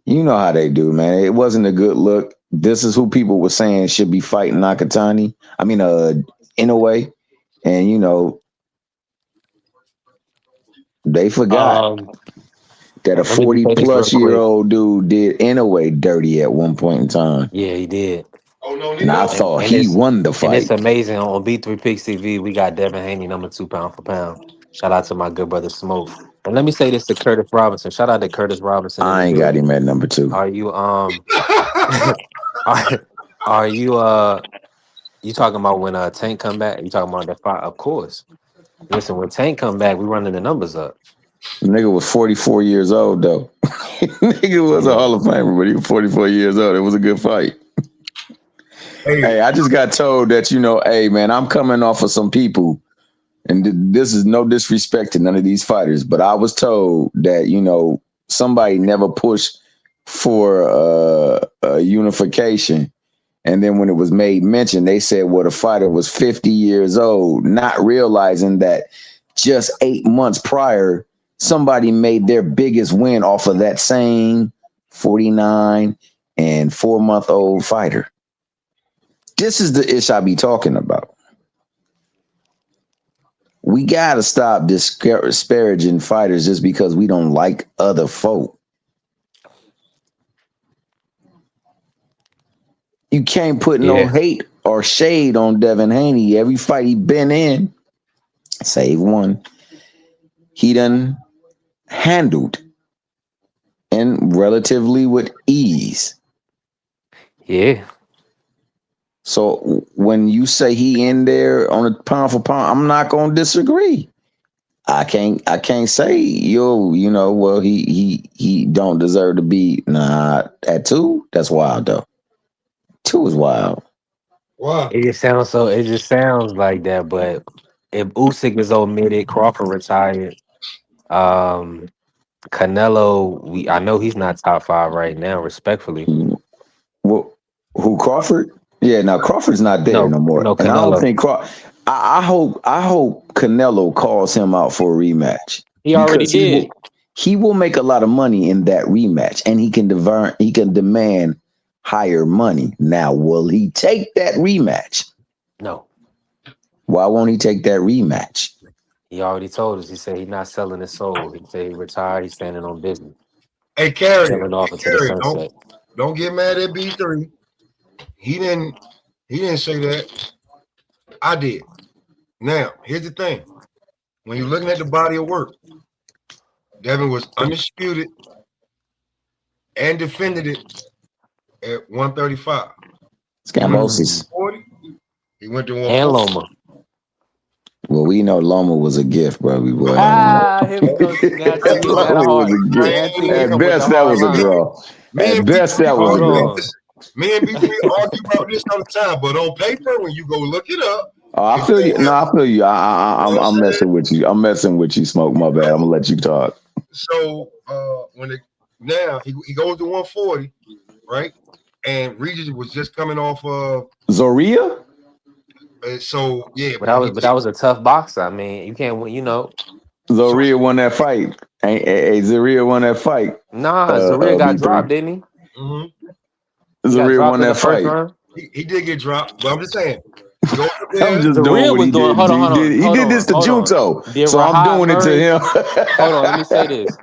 S5: how they do, man. It wasn't a good look. This is who people were saying should be fighting Nakatani. I mean, Inoue, and they forgot that a
S4: Let me just say this real quick.
S5: 40-plus-year-old dude did Inoue dirty at one point in time.
S4: Yeah, he did.
S1: Oh no,
S5: And I thought
S4: And
S5: he
S4: it's
S5: won the
S4: and
S5: fight.
S4: it's amazing on B3 Picks TV. We got Devin Haney, number 2 pound for pound. Shout out to my good brother Smoke. And let me say this to Curtis Robinson. Shout out to Curtis Robinson in the
S5: I ain't got
S4: building.
S5: him at number 2.
S4: Are you are you talking about when Tank come back? You talking about the fight? Of course. Listen, when Tank come back, we running the numbers up.
S5: The nigga was 44 years old though. Nigga was a Hall of Famer, but he was 44 years old. It was a good fight. Hey, I just got told that, hey man, I'm coming off of some people, and this is no disrespect to none of these fighters, but I was told that, somebody never pushed for a unification. And then when it was made mention, they said, well, the fighter was 50 years old, not realizing that just 8 months prior, somebody made their biggest win off of that same 49 and 4-month-old fighter. This is the ish I be talking about. We got to stop disparaging fighters just because we don't like other folk. You can't put no hate or shade on Devin Haney. Every fight he been in, save one, he done handled and relatively with ease.
S4: Yeah.
S5: So when you say he in there on a pound for pound, I'm not gonna disagree. I can't say well he don't deserve to be at 2. That's wild though. 2 is wild.
S1: Wow.
S4: It just sounds like that, but if Usyk is omitted, Crawford retired. Canelo, I know he's not top 5 right now, respectfully.
S5: Well, who, Crawford? Yeah, now Crawford's not there no more.
S4: No,
S5: and I
S4: Canelo.
S5: don't think I hope Canelo calls him out for a rematch.
S4: He already did.
S5: He will make a lot of money in that rematch, and he can demand higher money. Now, will he take that rematch?
S4: No.
S5: Why won't he take that rematch?
S4: He already told us. He said he's not selling his soul. He said he retired. He's standing on business.
S1: Hey, Carrier,
S4: Selling off into the sunset.
S1: Don't get mad at B3. He didn't say that. I did. Now, here's the thing. When you're looking at the body of work, Devin was undisputed and defended it at 135.
S5: Scambosis.
S1: He went to 140.
S4: And Loma.
S5: Well, we know Loma was a gift, bro.
S4: Here we go. Loma
S5: was a gift. At best, that was a draw. At best, that was a draw.
S1: Me and B3 argue about this all the time, but on paper, when you go look it up.
S5: Oh, I feel you. No, I feel you. I'm messing with you. I'm messing with you, Smoke. My bad. I'm gonna let you talk.
S1: So now he goes to 140, right? And Regis was just coming off of
S5: Zoria.
S1: So yeah,
S4: But
S1: man.
S4: that was a tough boxer. I mean, you can't,
S5: Zaria won that fight. Hey, Zaria won that fight.
S4: Nah, Zaria got dropped,
S5: B3.
S4: didn't he?
S1: Mm-hmm.
S4: He got
S5: Zaria
S4: dropped
S5: won
S4: in the
S5: that
S4: first
S5: fight.
S4: round.
S1: He did get dropped, but I'm just saying. Go up
S5: I'm
S1: there.
S5: just doing
S4: Zaria
S5: what
S4: was
S5: he
S4: doing.
S5: did. He did this to
S4: Hold on.
S5: Junto,
S4: Did
S5: so I'm
S4: Rahad
S5: doing it to
S4: Murray?
S5: him.
S4: Hold on, let me say this.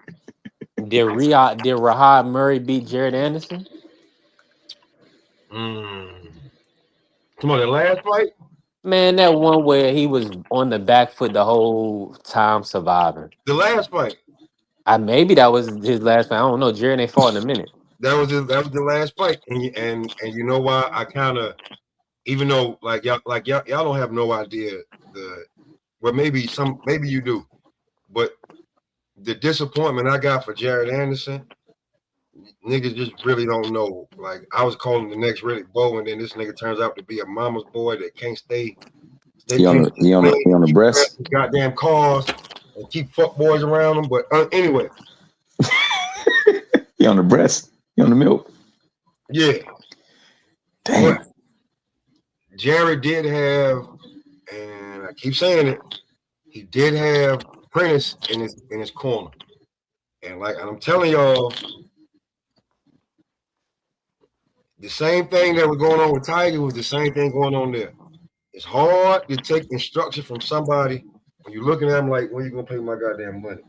S4: Did Rahad Murray beat Jared Anderson?
S1: Come on, the last fight.
S4: Man, that one where he was on the back foot the whole time surviving.
S1: The last fight.
S4: Maybe that was his last fight. I don't know. Jared ain't fought in a minute.
S1: That was the last fight, and you know why I kind of, even though y'all don't have no idea maybe you do, but the disappointment I got for Jared Anderson, niggas just really don't know. Like I was calling the next Riddick Bowe, and then this nigga turns out to be a mama's boy that can't stay.
S5: He on the breast.
S1: Goddamn cars and keep fuck boys around him. But anyway,
S5: he on the breast. He on the milk.
S1: Yeah.
S5: Damn.
S1: But Jared did have, and I keep saying it, he did have Prentice in his corner. And I'm telling y'all, the same thing that was going on with Tiger was the same thing going on there. It's hard to take instruction from somebody when you're looking at them like, when you gonna pay my goddamn money?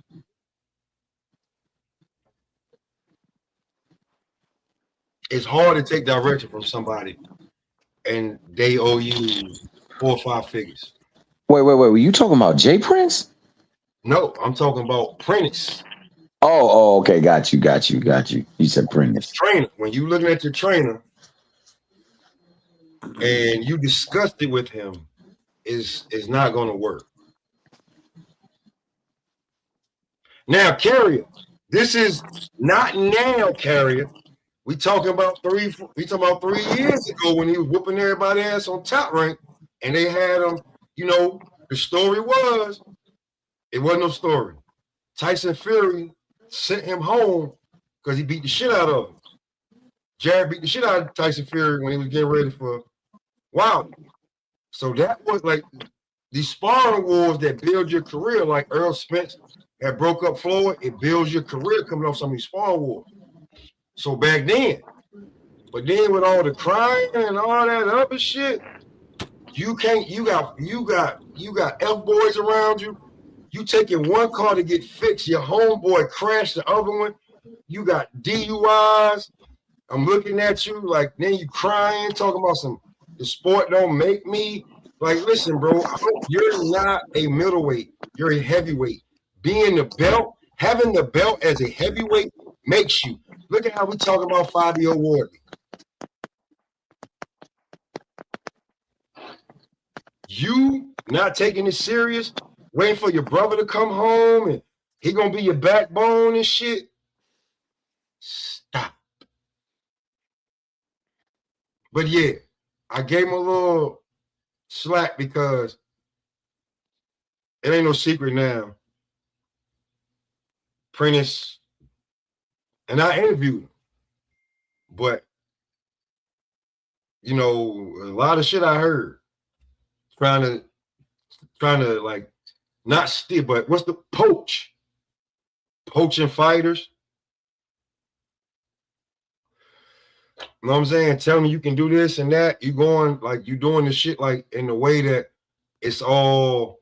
S1: It's hard to take direction from somebody and they owe you 4 or 5 figures.
S5: Wait. Were you talking about Jay Prince?
S1: No, I'm talking about Prentice.
S5: Oh, okay. Got you. You said Prentice.
S1: Trainer. When you looking at your trainer and you discussed it with him, is not going to work. Now, Carrier, this is not now, Carrier. We talking about 3 years ago when he was whooping everybody's ass on Top Rank, and they had him. You know, the story was, it wasn't no story. Tyson Fury sent him home because he beat the shit out of him. Jared beat the shit out of Tyson Fury when he was getting ready for Wilder. So that was like these sparring wars that build your career, like Earl Spence had broke up Floyd. It builds your career coming off some of these sparring wars. So back then, but then with all the crying and all that other shit, you got F boys around you. You taking one car to get fixed, your homeboy crashed the other one. You got DUIs. I'm looking at you like, then you crying, talking about the sport don't make me. Like, listen, bro, you're not a middleweight. You're a heavyweight. Having the belt as a heavyweight makes you. Look at how we talk about Fabio Wardley. You not taking it serious, waiting for your brother to come home and he gonna be your backbone and shit. Stop. But yeah, I gave him a little slack because it ain't no secret now. Prentice, and I interviewed him, but you know, a lot of shit I heard trying to like not steal, but what's the poaching fighters? You know what I'm saying? Tell me you can do this and that. You doing the shit like in the way that it's all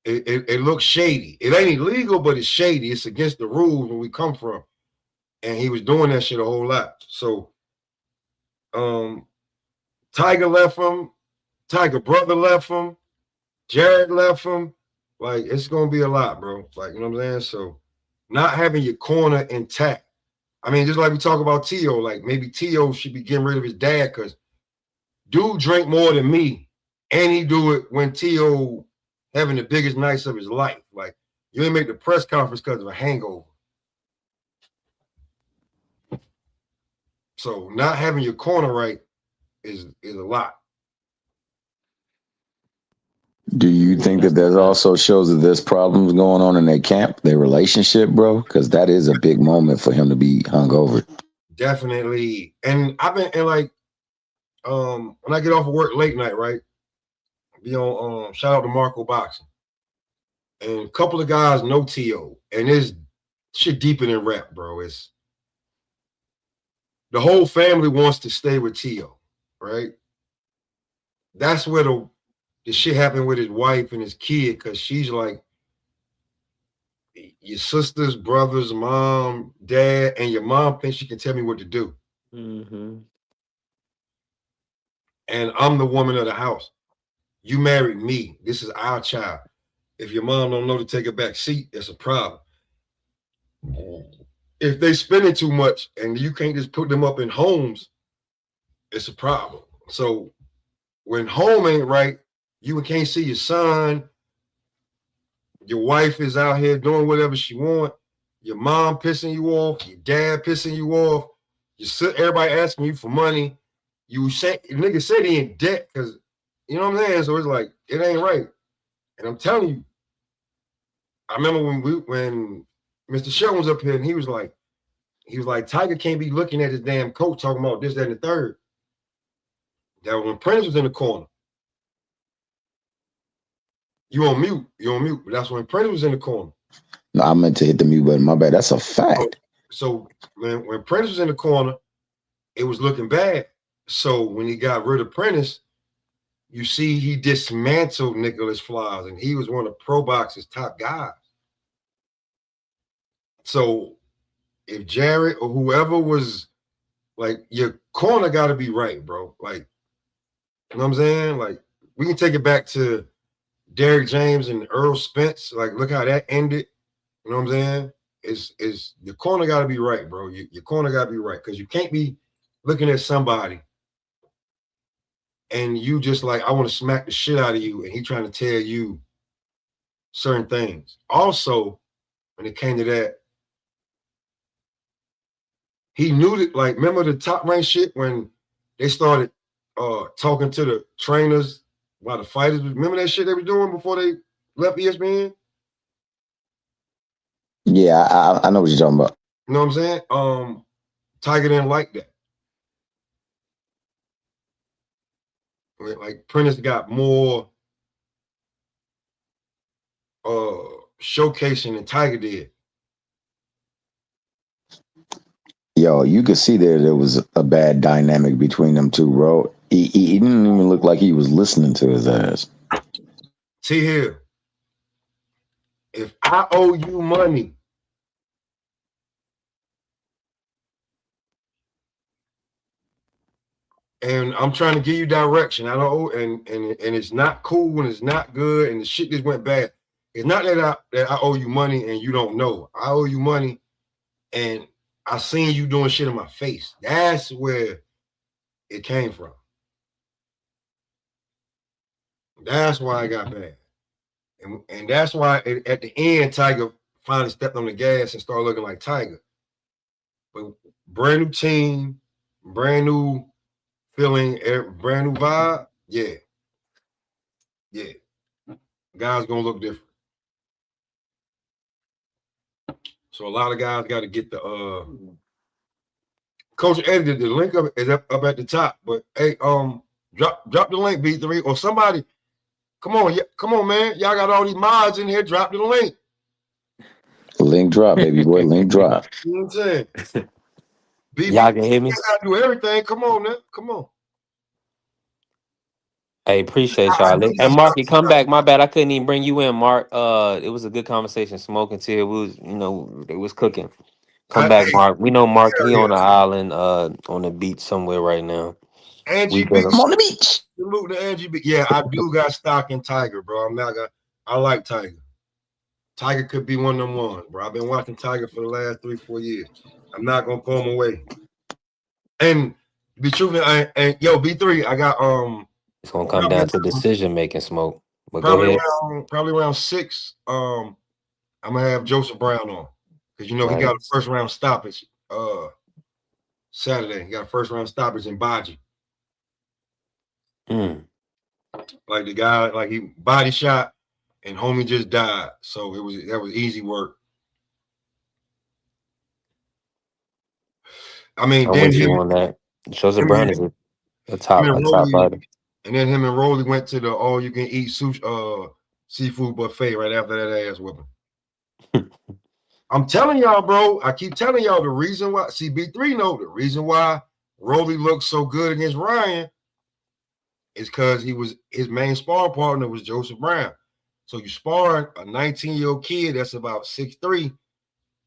S1: it looks shady. It ain't illegal, but it's shady. It's against the rules where we come from. And he was doing that shit a whole lot. So Tiger left him, Tiger brother left him, Jared left him. Like, it's gonna be a lot, bro. Like, you know what I'm saying? So not having your corner intact. I mean, just like we talk about T.O., like maybe T.O. should be getting rid of his dad because dude drank more than me. And he do it when T.O. having the biggest nights of his life. Like, you ain't make the press conference because of a hangover. So not having your corner right is a lot.
S5: Do you think that also shows that there's problems going on in their camp, their relationship, bro? Because that is a big moment for him to be hungover.
S1: Definitely. And I've been, and like, when I get off of work late night, right? Be on shout out to Marco Boxing. And a couple of guys know T.O. And it's shit deeper than rap, bro. It's the whole family wants to stay with T.O., right? That's where the shit happened with his wife and his kid, because she's like, your sisters, brothers, mom, dad, and your mom thinks she can tell me what to do.
S4: Mm-hmm.
S1: And I'm the woman of the house. You married me. This is our child. If your mom don't know to take a back seat, it's a problem. If they spending too much and you can't just put them up in homes, it's a problem. So when home ain't right, you can't see your son. Your wife is out here doing whatever she want. Your mom pissing you off. Your dad pissing you off. Everybody asking you for money. You say nigga said he in debt because you know what I'm saying. So it's like it ain't right. And I'm telling you, I remember when Mr. Shelton was up here and he was like, Tiger can't be looking at his damn coach talking about this, that, and the third. That was when Prince was in the corner. You on mute. But that's when Prince was in the corner.
S5: No, I meant to hit the mute button. My bad. That's a fact.
S1: So when Prince was in the corner, it was looking bad. So when he got rid of Prentice, you see he dismantled Nicholas Flowers, and he was one of Pro Box's top guys. So if Jarrett or whoever was like, your corner got to be right, bro. Like, you know what I'm saying? Like, we can take it back to Derrick James and Earl Spence. Like, look how that ended. You know what I'm saying? Is your corner got to be right, bro. Your corner got to be right, because you can't be looking at somebody and you just like, I want to smack the shit out of you, and he trying to tell you certain things. Also, when it came to that, he knew that, like, remember the Top Rank shit when they started talking to the trainers while the fighters, remember that shit they were doing before they left ESPN?
S5: Yeah, I know what you're talking about.
S1: You know what I'm saying? Tiger didn't like that. Like, Prentice got more showcasing than Tiger did.
S5: Yo, you could see there was a bad dynamic between them two, bro. He didn't even look like he was listening to his ass.
S1: See here, if I owe you money, and I'm trying to give you direction, I don't owe, and it's not cool and it's not good, and the shit just went bad. It's not that I owe you money and you don't know. I owe you money, and I seen you doing shit in my face. That's where it came from. That's why I got bad. And that's why at the end, Tiger finally stepped on the gas and started looking like Tiger. But brand new team, brand new feeling, brand new vibe. Yeah. Guys gonna look different. So a lot of guys got to get the Coach edited the link of it is up at the top. But hey, drop the link, B3, or somebody. Come on, man. Y'all got all these mods in here. Drop the link.
S5: Link drop, baby boy. Link drop.
S1: You know what I'm saying?
S4: Y'all can hear me?
S1: You gotta do everything. Come on, man. Come on.
S4: Hey, appreciate y'all. And Mark, you come back. My bad, I couldn't even bring you in, Mark. It was a good conversation. Smoking till we was, it was cooking. Come back, Mark. We know Mark. He on the island, on the beach somewhere right now.
S1: Angie
S5: B. I'm on the beach.
S1: Salute to Angie B. Yeah, I do got stock in Tiger, bro. I like Tiger. Tiger could be one of them ones, bro. I've been watching Tiger for the last 3-4 years. I'm not gonna throw him away. And to be truthful, and yo, B3, I got
S4: It's gonna come down to decision making, Smoke. But
S1: probably
S4: go ahead.
S1: Probably around 6. I'm gonna have Joseph Brown on, because he got a first round stoppage Saturday. He got a first round stoppage in Baji. Like the guy, like he body shot and homie just died. So that was easy work. I mean,
S4: I'm
S1: then
S4: with you on that. Joseph Brown is A top
S1: Rolly,
S4: fighter.
S1: and then him and Rolly went to the all-you-can-eat seafood buffet right after that ass whipping. I'm telling y'all, bro. I keep telling y'all the reason why. CB3 know the reason why Rolly looked so good against Ryan is because his main sparring partner was Joseph Brown. So you sparring a 19-year-old kid that's about 6'3"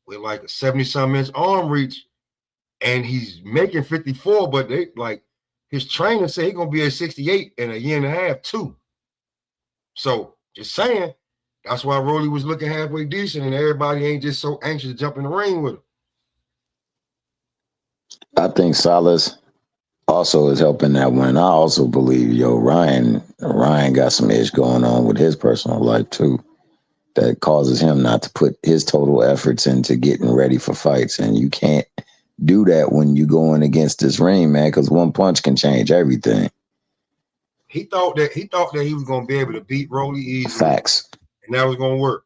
S1: with like a 70-something inch arm reach, and he's making 54, but they like his trainer said he's gonna be at 68 in a year and a half too. So just saying, that's why Rolly was looking halfway decent, and everybody ain't just so anxious to jump in the ring with him.
S5: I think Salas also is helping that one. I also believe, Ryan got some edge going on with his personal life too, that causes him not to put his total efforts into getting ready for fights. And you can't do that when you going against this ring, man, because one punch can change everything.
S1: He thought that he was gonna be able to beat Rolly easily.
S5: Facts.
S1: And that was gonna work.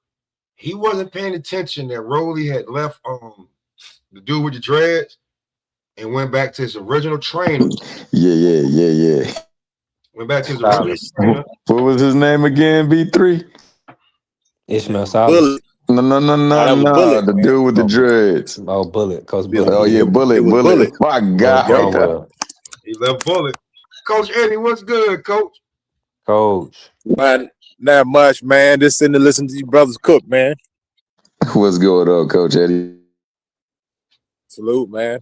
S1: He wasn't paying attention that Rolly had left the dude with the dreads and went back to his original trainer.
S5: Yeah.
S1: Went back to his original trainer.
S5: What was his name again, B3?
S4: Ishmael Salas.
S5: No.
S6: Bullet,
S5: the dude with the dreads.
S4: Oh, Bullet. Coach Bullet.
S5: Oh, yeah, Bullet. My God.
S1: He left Bullet. Coach Eddie, what's good, Coach?
S4: Coach.
S6: Man, not much, man. Just sitting to listen to you brothers cook, man.
S5: What's going on, Coach Eddie?
S6: Salute, man.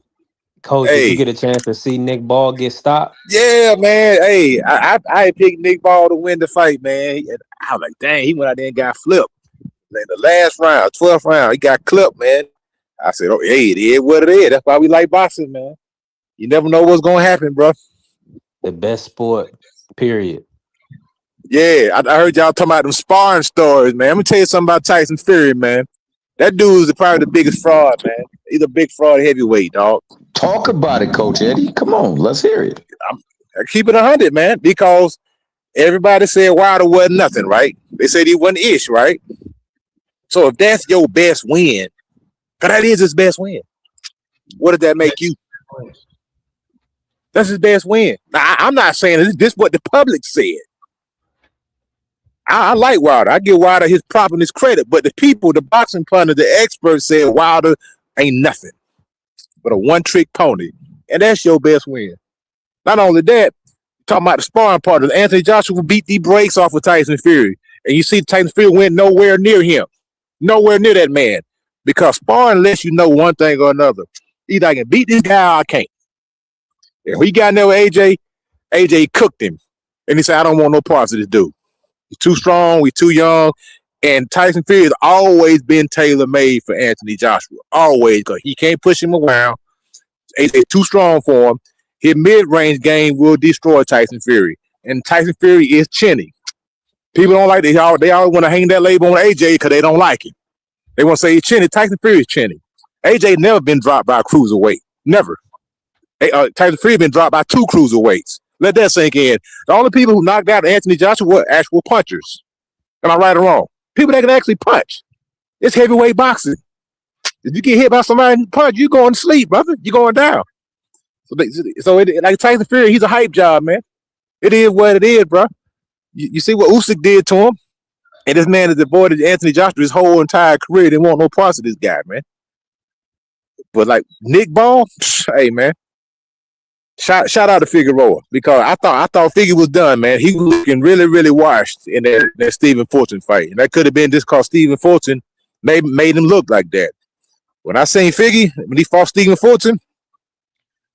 S4: Coach, did you get a chance to see Nick Ball get stopped?
S6: Yeah, man. Hey, I picked Nick Ball to win the fight, man. And I was like, dang, he went out there and got flipped. In the last round, 12th round, he got clipped, man. I said, oh, hey, it is what it is. That's why we like boxing, man. You never know what's going to happen, bro.
S4: The best sport, period.
S6: Yeah, I heard y'all talking about them sparring stories, man. Let me tell you something about Tyson Fury, man. That dude is probably the biggest fraud, man. He's a big fraud heavyweight, dog.
S5: Talk about it, Coach Eddie. Come on, let's hear it.
S6: I keep it 100, man, because everybody said Wilder wasn't nothing, right? They said he wasn't ish, right? So if that's your best win, because that is his best win, what did that make you? That's his best win. Now, I'm not saying this is what the public said. I like Wilder. I give Wilder his prop and his credit, but the people, the boxing pundits, the experts said Wilder ain't nothing but a one-trick pony, and that's your best win. Not only that, talking about the sparring partners, Anthony Joshua beat the brakes off of Tyson Fury, and you see Tyson Fury went nowhere near him, nowhere near that man, because sparring lets you know one thing or another. Either I can beat this guy or I can't. And when he got in there with AJ cooked him, and he said, I don't want no parts of this dude. He's too strong. He's too young. And Tyson Fury has always been tailor-made for Anthony Joshua. Always, because he can't push him around. AJ too strong for him. His mid-range game will destroy Tyson Fury. And Tyson Fury is chinny. People don't like it. They always want to hang that label on AJ because they don't like him. They want to say he's chinny. Tyson Fury is chinny. AJ never been dropped by a cruiserweight. Never. Tyson Fury been dropped by 2 cruiserweights. Let that sink in. The only people who knocked out Anthony Joshua were actual punchers. Am I right or wrong? People that can actually punch. It's heavyweight boxing. If you get hit by somebody and punch, you're going to sleep, brother. You're going down. Like Tyson Fury, he's a hype job, man. It is what it is, bro. You see what Usyk did to him? And this man has avoided Anthony Joshua his whole entire career. They want no parts of this guy, man. But like Nick Ball, hey, man. Shout out to Figueroa, because I thought Figure was done, man. He was looking really, really washed in that Stephen Fulton fight. And that could have been just because Stephen Fulton made him look like that. When I seen Figgy, when he fought Stephen Fulton,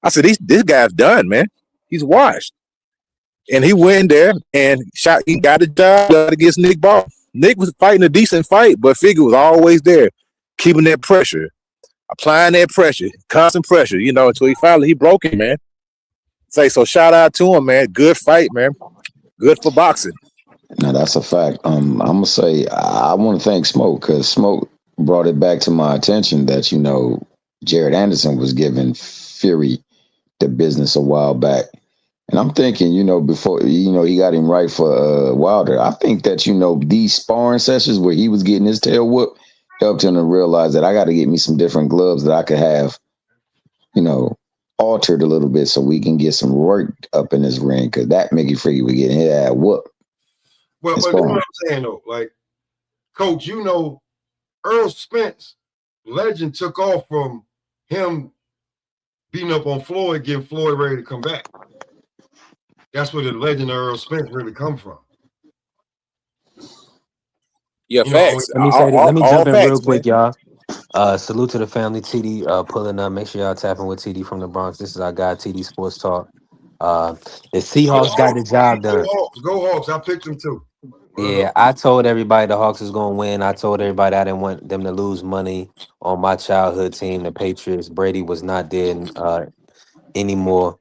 S6: I said, this guy's done, man. He's washed. And he went in there and he got a job against Nick Ball. Nick was fighting a decent fight, but Figure was always there, keeping that pressure, applying that pressure, constant pressure, until he broke it, man. So shout out to him, man. Good fight, man. Good for boxing.
S5: Now that's a fact. I'm gonna say I want to thank Smoke, because Smoke brought it back to my attention that Jared Anderson was giving Fury the business a while back, and I'm thinking before he got him right for Wilder. I think that these sparring sessions where he was getting his tail whooped helped him to realize that I got to get me some different gloves that I could have all altered a little bit so we can get some work up in this ring because that Mickey Freaky would get his ass whooped.
S1: Well, that's what I'm saying though. Like, Coach, you know, Earl Spence, legend took off from him beating up on Floyd, getting Floyd ready to come back. That's where the legend of Earl Spence really come from.
S6: Yeah,
S1: You
S6: facts.
S1: know,
S4: Let me jump in
S6: facts,
S4: real quick,
S6: man.
S4: y'all. Salute to the family. TD pulling up. Make sure y'all tapping with TD from the Bronx. This is our guy, TD Sports Talk. The Seahawks got the job done.
S1: Go Hawks. I picked them too.
S4: Yeah, I told everybody the Hawks was gonna win. I told everybody I didn't want them to lose money on my childhood team, the Patriots. Brady was not there anymore.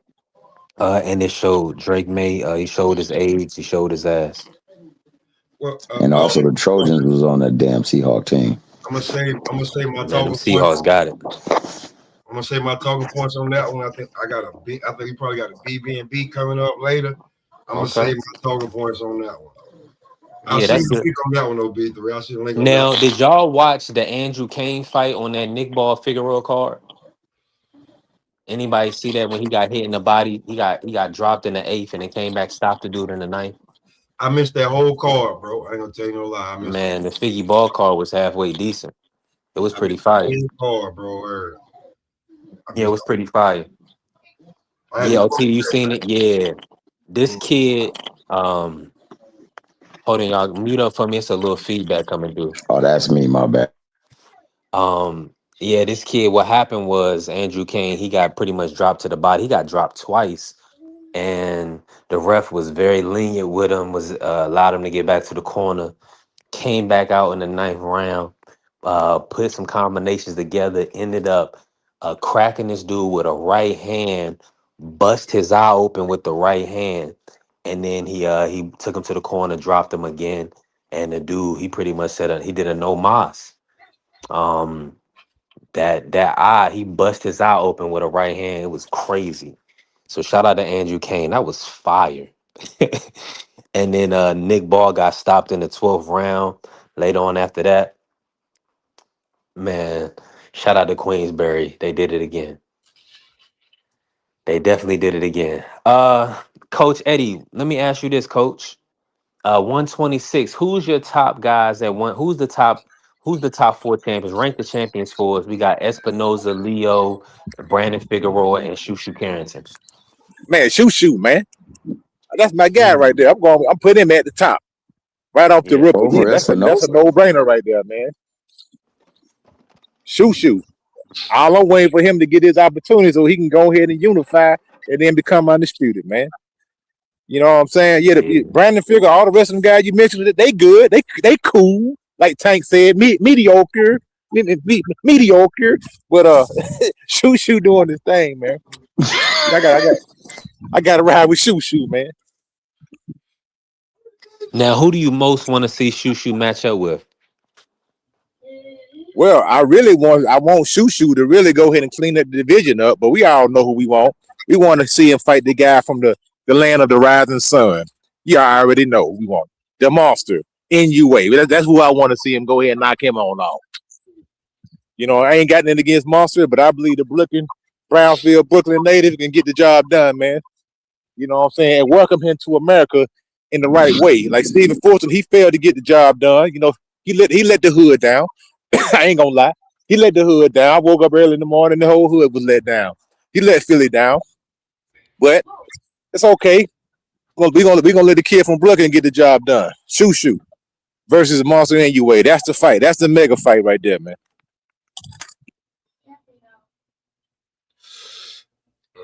S4: And it showed. Drake May, he showed his age, he showed his ass.
S1: Well,
S5: And also the Trojans was on that damn Seahawk team.
S1: I'm gonna say my
S4: Man, them
S1: talking
S4: Seahawks
S1: points.
S4: got it.
S1: I'm gonna say my talking points on that one. I think he probably got a BB&B coming up later. I'm gonna say my talking points on that one. I'll see the link on that one though, B3. I'll see the link on that
S4: Now,
S1: one.
S4: did y'all watch the Andrew Kane fight on that Nick Ball Figueroa card? Anybody see that when he got hit in the body? He got dropped in the eighth and then came back, stopped the dude in the ninth.
S1: I missed that whole card, bro. I ain't gonna tell you no lie. I missed
S4: Man, the Figgy Ball card was halfway decent. It was pretty fire.
S1: the card, bro.
S4: Yeah, it was pretty fire. Yeah, OT, you seen it? Yeah. This kid, hold on, y'all. Mute up for me. It's a little feedback coming through.
S5: Oh, that's me, my bad.
S4: Yeah, this kid, what happened was Andrew Kane, he got pretty much dropped to the body. He got dropped twice. And the ref was very lenient with him, was allowed him to get back to the corner, came back out in the ninth round, put some combinations together, ended up cracking this dude with a right hand, bust his eye open with the right hand, and then he took him to the corner, dropped him again, and the dude, he pretty much said he did a no mas. That eye, he bust his eye open with a right hand. It was crazy. So shout out to Andrew Kane. That was fire. And then Nick Ball got stopped in the 12th round. Later on after that, man, shout out to Queensberry. They did it again. They definitely did it again. Coach Eddie, let me ask you this, Coach. 126. Who's your top guys at one? Who's the top four champions? Rank the champions for us. We got Espinoza, Leo, Brandon Figueroa, and Shushu Carrington.
S6: Man, shoot, man. That's my guy right there. I'm putting him at the top. Right off the rip.
S5: Over
S6: That's a
S5: Espinosa?
S6: no-brainer right there, man. Shoot. All I'm waiting for him to get his opportunity so he can go ahead and unify and then become undisputed, man. You know what I'm saying? Yeah, Brandon Figure, all the rest of them guys you mentioned, they good. They cool. Like Tank said, mediocre. Mediocre. But Shoot doing his thing, man. I got to ride with Shoot, man.
S4: Now, who do you most want to see Shushu match up with?
S6: Well, I want Shoot to really go ahead and clean that division up, but we all know who we want. We want to see him fight the guy from the land of the rising sun. You already know who we want. The monster, NUA. That's who I want to see him go ahead and knock him on off. You know, I ain't got nothing against Monster, but I believe the Brooklyn native can get the job done, man. You know what I'm saying? And welcome him to America in the right way. Like Stephen Fortune, he failed to get the job done. You know, he let the hood down. I ain't gonna lie. He let the hood down. I woke up early in the morning, the whole hood was let down. He let Philly down. But it's okay. We're gonna let the kid from Brooklyn get the job done. Shoot versus Monster NUA. That's the fight. That's the mega fight right there, man.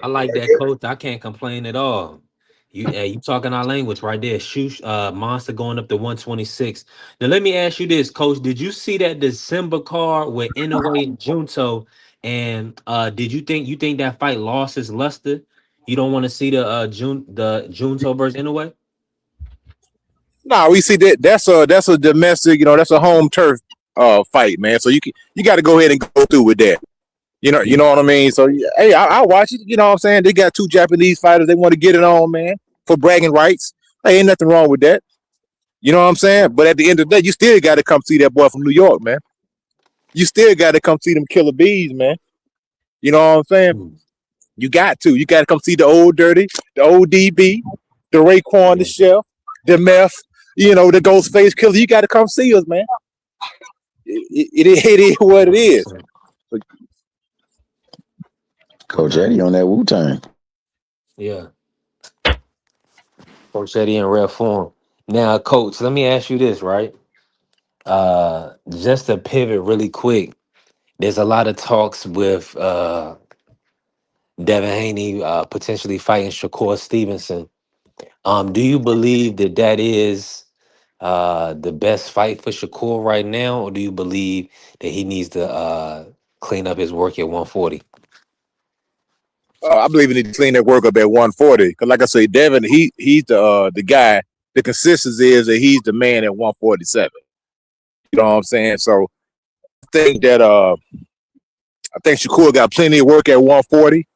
S4: I like that, Coach. I can't complain at all. You talking our language right there. Monster going up to 126. Now let me ask you this, Coach. Did you see that December card with Inoue and Junto? And did you think that fight lost its luster? You don't want to see the Junto versus Inoue?
S6: No, we see that's a domestic, that's a home turf fight, man. So you got to go ahead and go through with that. You know what I mean? So, hey, I'll watch it. You know what I'm saying? They got two Japanese fighters. They want to get it on, man, for bragging rights. Hey, ain't nothing wrong with that. You know what I'm saying? But at the end of the day, you still got to come see that boy from New York, man. You still got to come see them killer bees, man. You know what I'm saying? You got to come see the old dirty, the old DB, the Raekwon, the Chef, the Meth, the Ghostface Killer. You got to come see us, man. It is what it is.
S5: Coach Eddie on that Wu-Tang.
S4: Yeah. Coach Eddie in rare form. Now, Coach, let me ask you this, right? Just to pivot really quick, there's a lot of talks with Devin Haney potentially fighting Shakur Stevenson. Do you believe that is the best fight for Shakur right now, or do you believe that he needs to clean up his work at 140?
S6: I believe he needs to clean that work up at 140. Because like I say, Devin, he's the guy. The consistency is that he's the man at 147. You know what I'm saying? So I think Shakur got plenty of work at 140.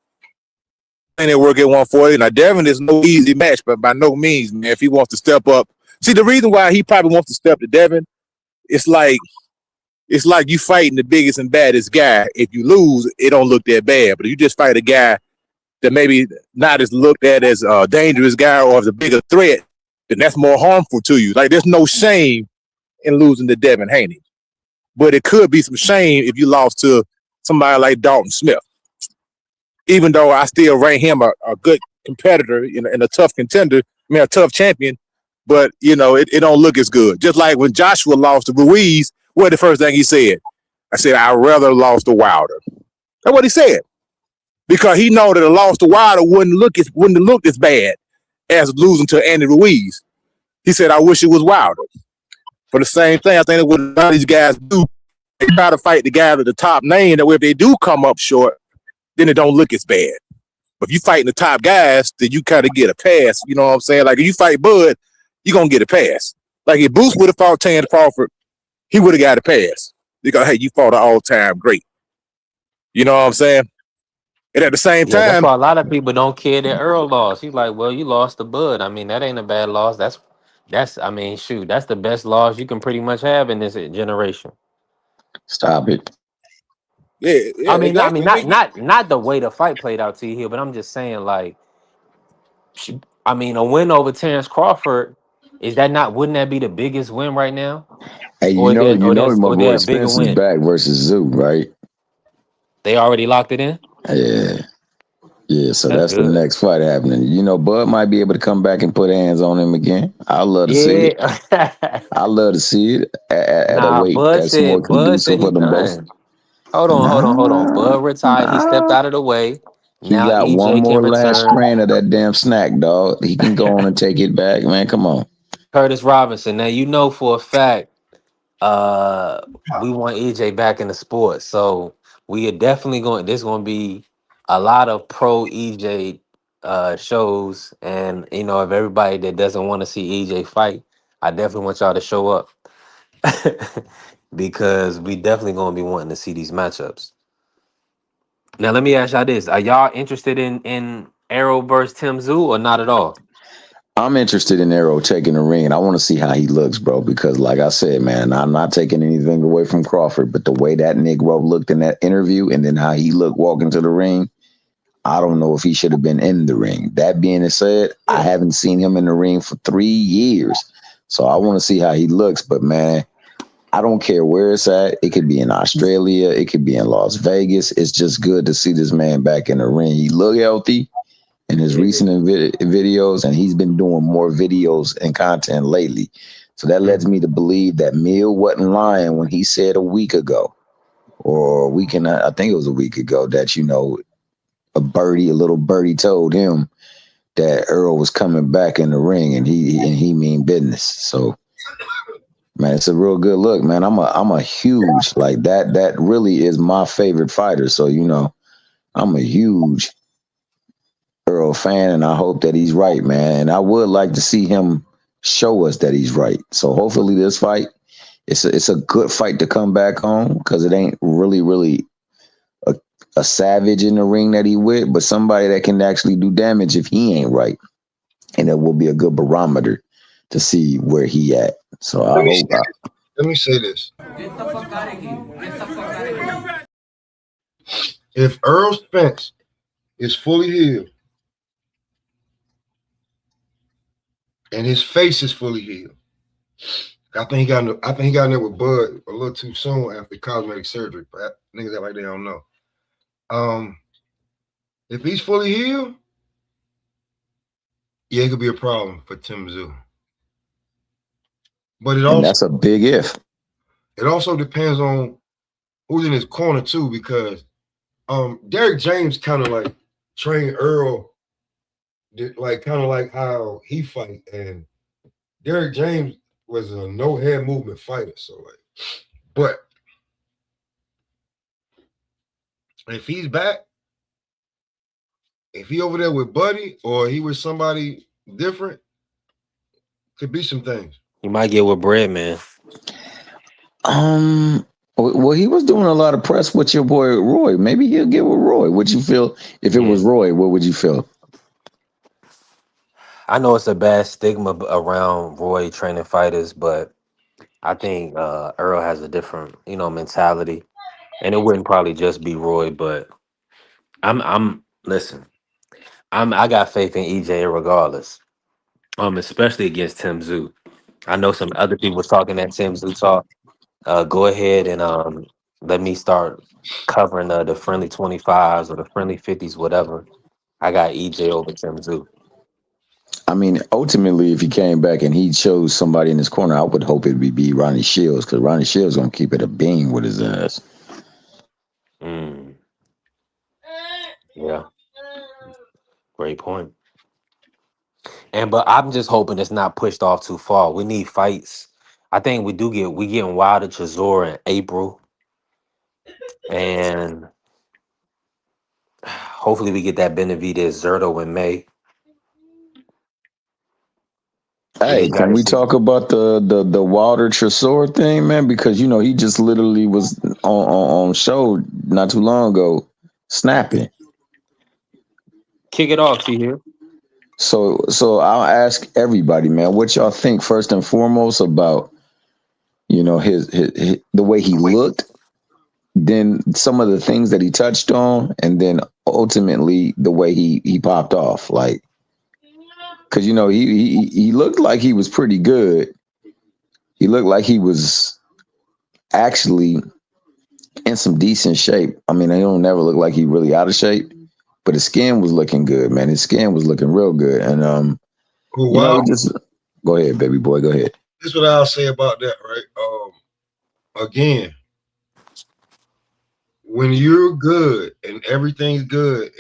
S6: Plenty of work at 140. Now Devin is no easy match, but by no means, man, if he wants to step up. See, the reason why he probably wants to step to Devin, it's like you fighting the biggest and baddest guy. If you lose, it don't look that bad. But if you just fight a guy that maybe not as looked at as a dangerous guy or as a bigger threat, then that's more harmful to you. Like, there's no shame in losing to Devin Haney. But it could be some shame if you lost to somebody like Dalton Smith. Even though I still rank him a good competitor and a tough contender, a tough champion, but, it don't look as good. Just like when Joshua lost to Ruiz, what the first thing he said? I said, I'd rather lost to Wilder. That's what he said. Because he know that a loss to Wilder wouldn't have looked as bad as losing to Andy Ruiz. He said, I wish it was Wilder. For the same thing, I think that what a lot of these guys do, they try to fight the guy at the top name, that way if they do come up short, then it don't look as bad. But if you fighting the top guys, then you kind of get a pass. You know what I'm saying? Like, if you fight Bud, you're going to get a pass. Like, if Boost would have fought Terrence Crawford, he would have got a pass. Because, hey, you fought an all-time great. You know what I'm saying? And at the same
S4: Yeah, that's
S6: time,
S4: why a lot of people don't care that Earl lost. He's like, well, you lost to Bud. I mean, that ain't a bad loss. That's that's the best loss you can pretty much have in this generation.
S5: Stop it.
S6: yeah, exactly.
S4: Not the way the fight played out to you here, but I'm just saying, like, a win over Terrence Crawford, wouldn't that be the biggest win right now?
S5: Hey,
S4: Or
S5: my
S4: or there
S5: boy
S4: a bigger
S5: Spence is
S4: win?
S5: back versus Zoo, right?
S4: They already locked it in?
S5: Yeah, so
S4: That's
S5: that's the
S4: good.
S5: next fight happening. Bud might be able to come back and put hands on him again. I'd love to see it.
S4: Yeah.
S5: I'd love to see it at a
S4: Nah,
S5: weight that's more
S4: Bud said
S5: conducive
S4: he
S5: for them both.
S4: done. Hold on.
S5: Nah,
S4: Bud retired. He stepped
S5: nah.
S4: out of the way.
S5: He
S4: Now
S5: got one
S4: EJ can
S5: more last
S4: return.
S5: strand of that damn snack, dog. He can go on and take it back, man. Come on.
S4: Curtis Robinson. Now for a fact, we want EJ back in the sport. So we are definitely going. There's going to be a lot of pro EJ shows, and if everybody that doesn't want to see EJ fight, I definitely want y'all to show up because we definitely going to be wanting to see these matchups. Now let me ask y'all this: are y'all interested in Arrow versus Tim Zoo or not at all?
S5: I'm interested in Arrow taking the ring, and I want to see how he looks, bro. Because, like I said, man, I'm not taking anything away from Crawford, but the way that Negro looked in that interview, and then how he looked walking to the ring, I don't know if he should have been in the ring. That being said, I haven't seen him in the ring for 3 years, so I want to see how he looks. But man, I don't care where it's at. It could be in Australia, it could be in Las Vegas. It's just good to see this man back in the ring. He look healthy in his recent videos, and he's been doing more videos and content lately. So that lets me to believe that Mill wasn't lying when he said a week ago, or I think it was a week ago, that a little birdie told him that Earl was coming back in the ring, and he mean business. So man, it's a real good look, man. I'm a huge, like, that really is my favorite fighter. So I'm a huge Earl fan, and I hope that he's right, man. And I would like to see him show us that he's right. So hopefully this fight, it's a good fight to come back on, because it ain't really a savage in the ring that he with, but somebody that can actually do damage if he ain't right. And it will be a good barometer to see where he at. So
S1: Let me say this. If Earl Spence is fully healed, and his face is fully healed. I think he got in there with Bud a little too soon after cosmetic surgery. But niggas act like they don't know. If he's fully healed, yeah, it could be a problem for Tim Zoo. But
S5: that's a big if.
S1: It also depends on who's in his corner too, because Derrick James kind of like trained Earl, like kind of like how he fight, and Derrick James was a no head movement fighter. So like, but if he's back, if he over there with Buddy or he with somebody different, could be some things.
S4: He might get with Bread, man.
S5: Well, he was doing a lot of press with your boy Roy. Maybe he'll get with Roy. Would you feel if it was Roy? What would you feel?
S4: I know it's a bad stigma around Roy training fighters, but I think Earl has a different, mentality, and it wouldn't probably just be Roy. But listen, I got faith in EJ regardless. Especially against Tim Zoo. I know some other people was talking that Tim Zoo talk. Go ahead and let me start covering the friendly 25s or the friendly 50s, whatever. I got EJ over Tim Zoo.
S5: I mean, ultimately, if he came back and he chose somebody in his corner, I would hope it would be Ronnie Shields, because Ronnie Shields gonna keep it a beam with his ass.
S4: Yeah, great point. But I'm just hoping it's not pushed off too far. We need fights. I think we getting Wilder Chisora in April, and hopefully we get that Benavidez Zerto in May.
S5: Hey, can we talk about the Wilder Tresor thing, man? Because he just literally was on show not too long ago, snapping.
S4: Kick it off, see here.
S5: So I'll ask everybody, man, what y'all think first and foremost about his the way he looked, then some of the things that he touched on, and then ultimately the way he popped off, like. Because he looked like he was pretty good. He looked like he was actually in some decent shape. I mean, he don't never look like he really out of shape, but his skin was looking good, man. His skin was looking real good. And just go ahead, baby boy, go ahead.
S1: This is what I'll say about that, right? Again, when you're good and everything's good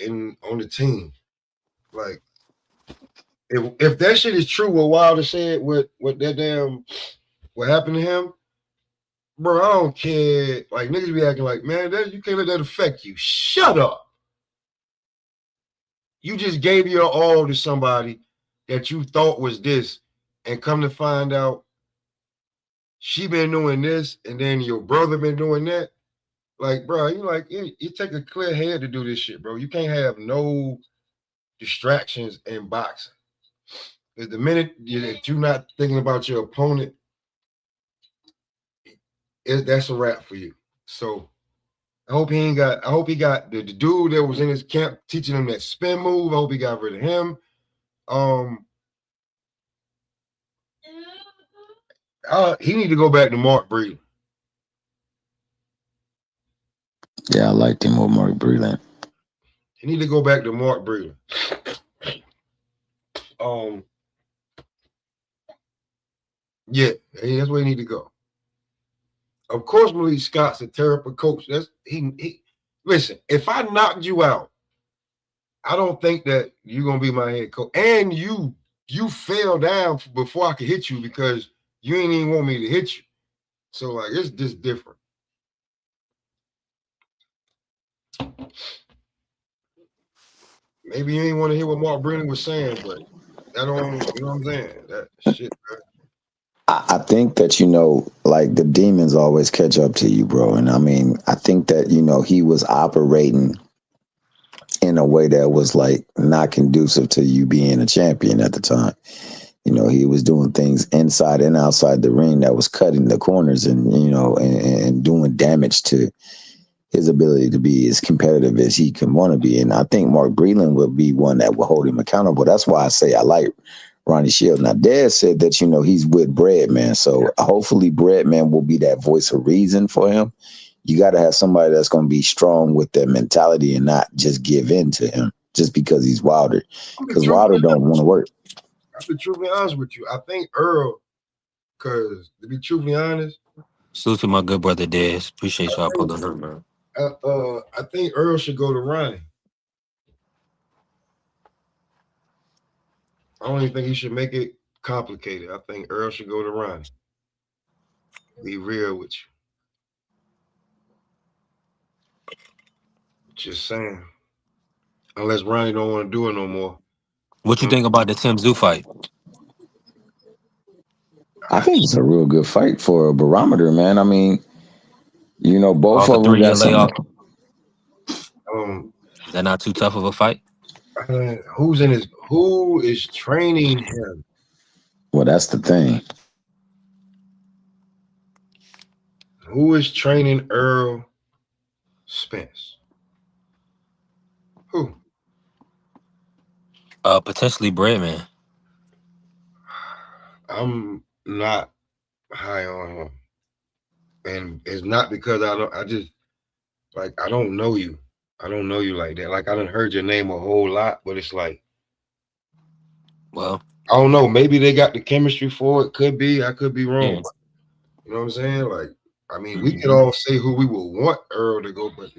S1: on the team, like if that shit is true, what Wilder said, what happened to him, bro, I don't care. Like niggas be acting like, man, you can't let that affect you. Shut up. You just gave your all to somebody that you thought was this, and come to find out she been doing this, and then your brother been doing that. Like, bro, you take a clear head to do this shit, bro. You can't have no distractions in boxing. Because the minute that you're not thinking about your opponent, that's a wrap for you. So I hope he got the dude that was in his camp teaching him that spin move. I hope he got rid of him. He need to go back to Mark Breland.
S5: Yeah, I liked him with Mark Breland.
S1: He need to go back to Mark Breland. Yeah, that's where he need to go. Of course, Malik Scott's a terrible coach. He listen, if I knocked you out, I don't think that you're gonna be my head coach. And you fell down before I could hit you because you ain't even want me to hit you. So like it's just different. Maybe you ain't want to hear what Mark Breland was saying, but that don't, you know what I'm saying? That shit, bro.
S5: I think that, like the demons always catch up to you, bro. And I mean, I think that, he was operating in a way that was like not conducive to you being a champion at the time. He was doing things inside and outside the ring that was cutting the corners and, and doing damage to his ability to be as competitive as he can want to be. And I think Mark Breland will be one that will hold him accountable. That's why I say I like Ronnie Shields. Now, Dad said that, he's with Breadman. So hopefully Breadman will be that voice of reason for him. You got to have somebody that's going to be strong with their mentality and not just give in to him just because he's Wilder. Because Wilder don't want to work.
S1: I'll be truthfully honest with you. I think Earl, because to be truthfully honest,
S4: Salute to my good brother Dez. Appreciate y'all pulling up, man.
S1: I think Earl should go to Ronnie. I don't even think he should make it complicated. I think Earl should go to Ronnie. Be real with you. Just saying. Unless Ronnie don't want to do it no more.
S4: What you think about the Tim Zoo fight?
S5: I think it's a real good fight for a barometer, man. I mean, both
S4: Off a
S5: of them
S4: 3-year
S5: got
S4: layoff.
S5: something.
S4: Is that not too tough of a fight?
S1: Who is training him?
S5: Well, that's the thing.
S1: Who is training Earl Spence? Who?
S4: Potentially Breadman.
S1: I'm not high on him. And it's not because I don't know you. I don't know you like that. Like I done heard your name a whole lot, but it's like,
S4: well,
S1: I don't know. Maybe they got the chemistry for it. Could be. I could be wrong.
S4: yeah.
S1: You know what I'm saying? Like, I mean, we could all say who we would want Earl to go, but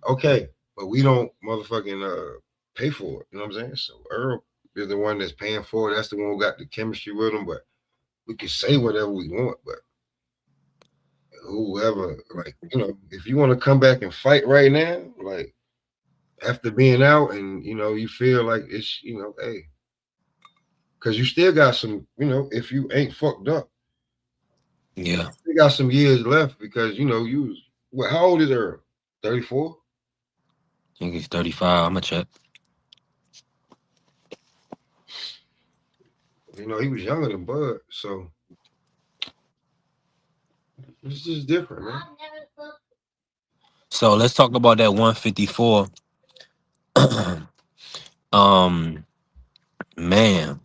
S1: okay, but we don't motherfucking pay for it. You know what I'm saying? So Earl is the one that's paying for it. That's the one who got the chemistry with him. But we can say whatever we want. But whoever, like, if you want to come back and fight right now, like after being out, and you feel like it's, hey, because you still got some, if you ain't fucked up,
S4: Yeah,
S1: you got some years left because how old is Earl? 34.
S4: I think he's 35. I'm gonna check.
S1: He was younger than Bud, so it's just different, man.
S4: So let's talk about that 154. Man.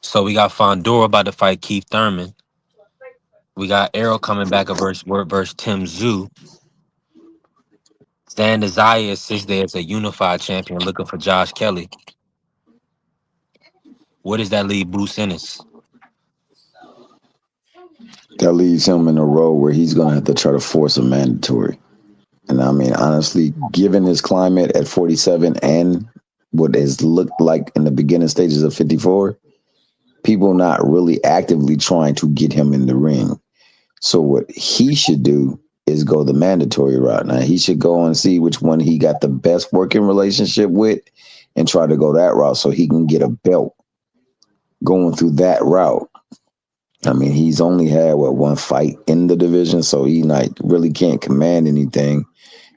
S4: So we got Fondora about to fight Keith Thurman. We got Errol coming back versus Tim Zoo. Stan Desire sits there as a unified champion looking for Josh Kelly. Where does that leave Bruce Ennis?
S5: That leaves him in a role where he's going to have to try to force a mandatory. And I mean, honestly, given his climate at 47 and what has looked like in the beginning stages of 54, people not really actively trying to get him in the ring. So what he should do is go the mandatory route. Now, he should go and see which one he got the best working relationship with and try to go that route so he can get a belt going through that route. I mean, he's only had, one fight in the division, so he really can't command anything.